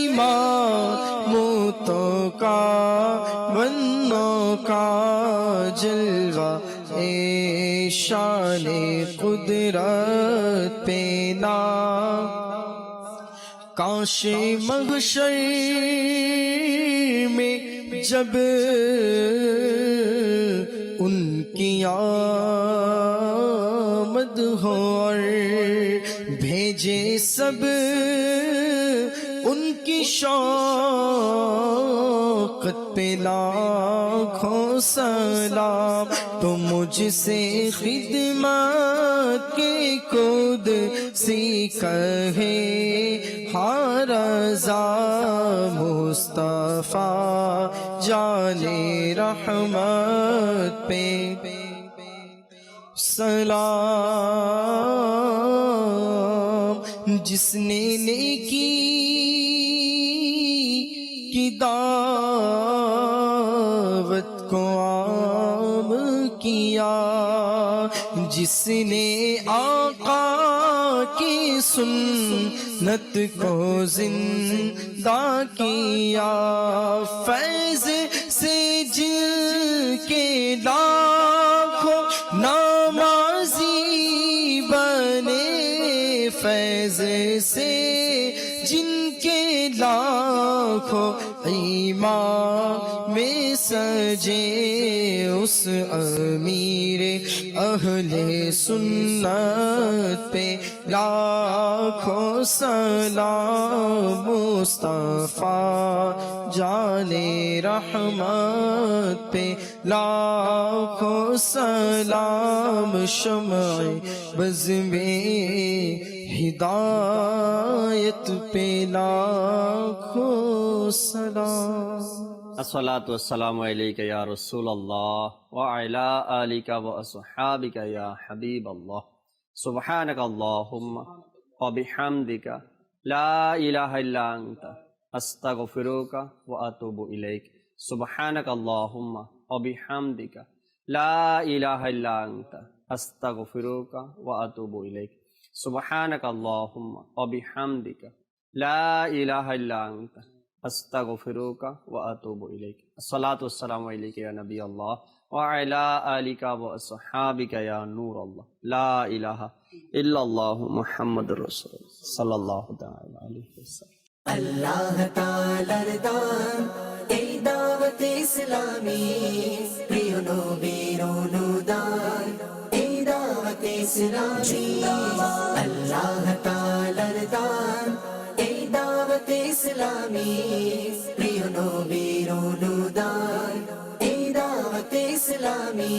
इमामों का बन्नों का, जलवा ए शाने कुदरत पे ना, काश महशर में जब उनकी आमद हो और भेजे सब उनकी शौकत पे लाखों सलाम, तो मुझसे खिदमत के खुद सी कहे हारज़ा, मुस्तफा जाने रहमत पे सलाम, जिसने नेकी की दावत को आम किया, जिसने आका की सुन्नत को जिंदा किया, फैज़ से जिनके लाखों नामाजी बने, फैज़ से जिनके लाखों ईमान में सजे, उस अमीर अहले सुन्नत पे लाखों सलाम, मुस्तफा जाने रहमत पे लाखों सलाम, शमঈ बज़ में हिदायत पे लाखों सलाम। अस्सलातु वस्सलामु अलैका या रसूलल्लाह व अला आलिका व अस्हाबिका या हबीबल्लाह, सुब्हानक अल्लाहुम्मा व बिहम्दिका ला इलाहा इल्ला अंता अस्तगफिरुका व अतूबु इलैक, सुब्हानक अल्लाहुम्मा व बिहम्दिका ला इलाहा इल्ला अंता अस्तगफिरुका व अतूबु इलैक, सुब्हानक अल्लाहुम्मा व बिहम्दिका ला इलाहा इल्ला अंता अस्तगफिरुका व अतूबु इलैक। अस्सलातु वस्सलामु अलैका या नबी अल्लाह व अला आलिका व अस्हाबिका या नूर अल्लाह, ला इलाहा इल्लल्लाहु मुहम्मदुर रसूलुल्लाह सल्लल्लाहु तआला अलैहि वसल्लम। अल्लाह ताआलार दान এই দাওয়াত ইসলামী, প্রিয় নবীর অনুদান এই দাওয়াত ইসলামী, আল্লাহ তাআলার দান এই দাওয়াত ইসলামী, প্রিয় নবীর অনুদান এই দাওয়াত ইসলামী।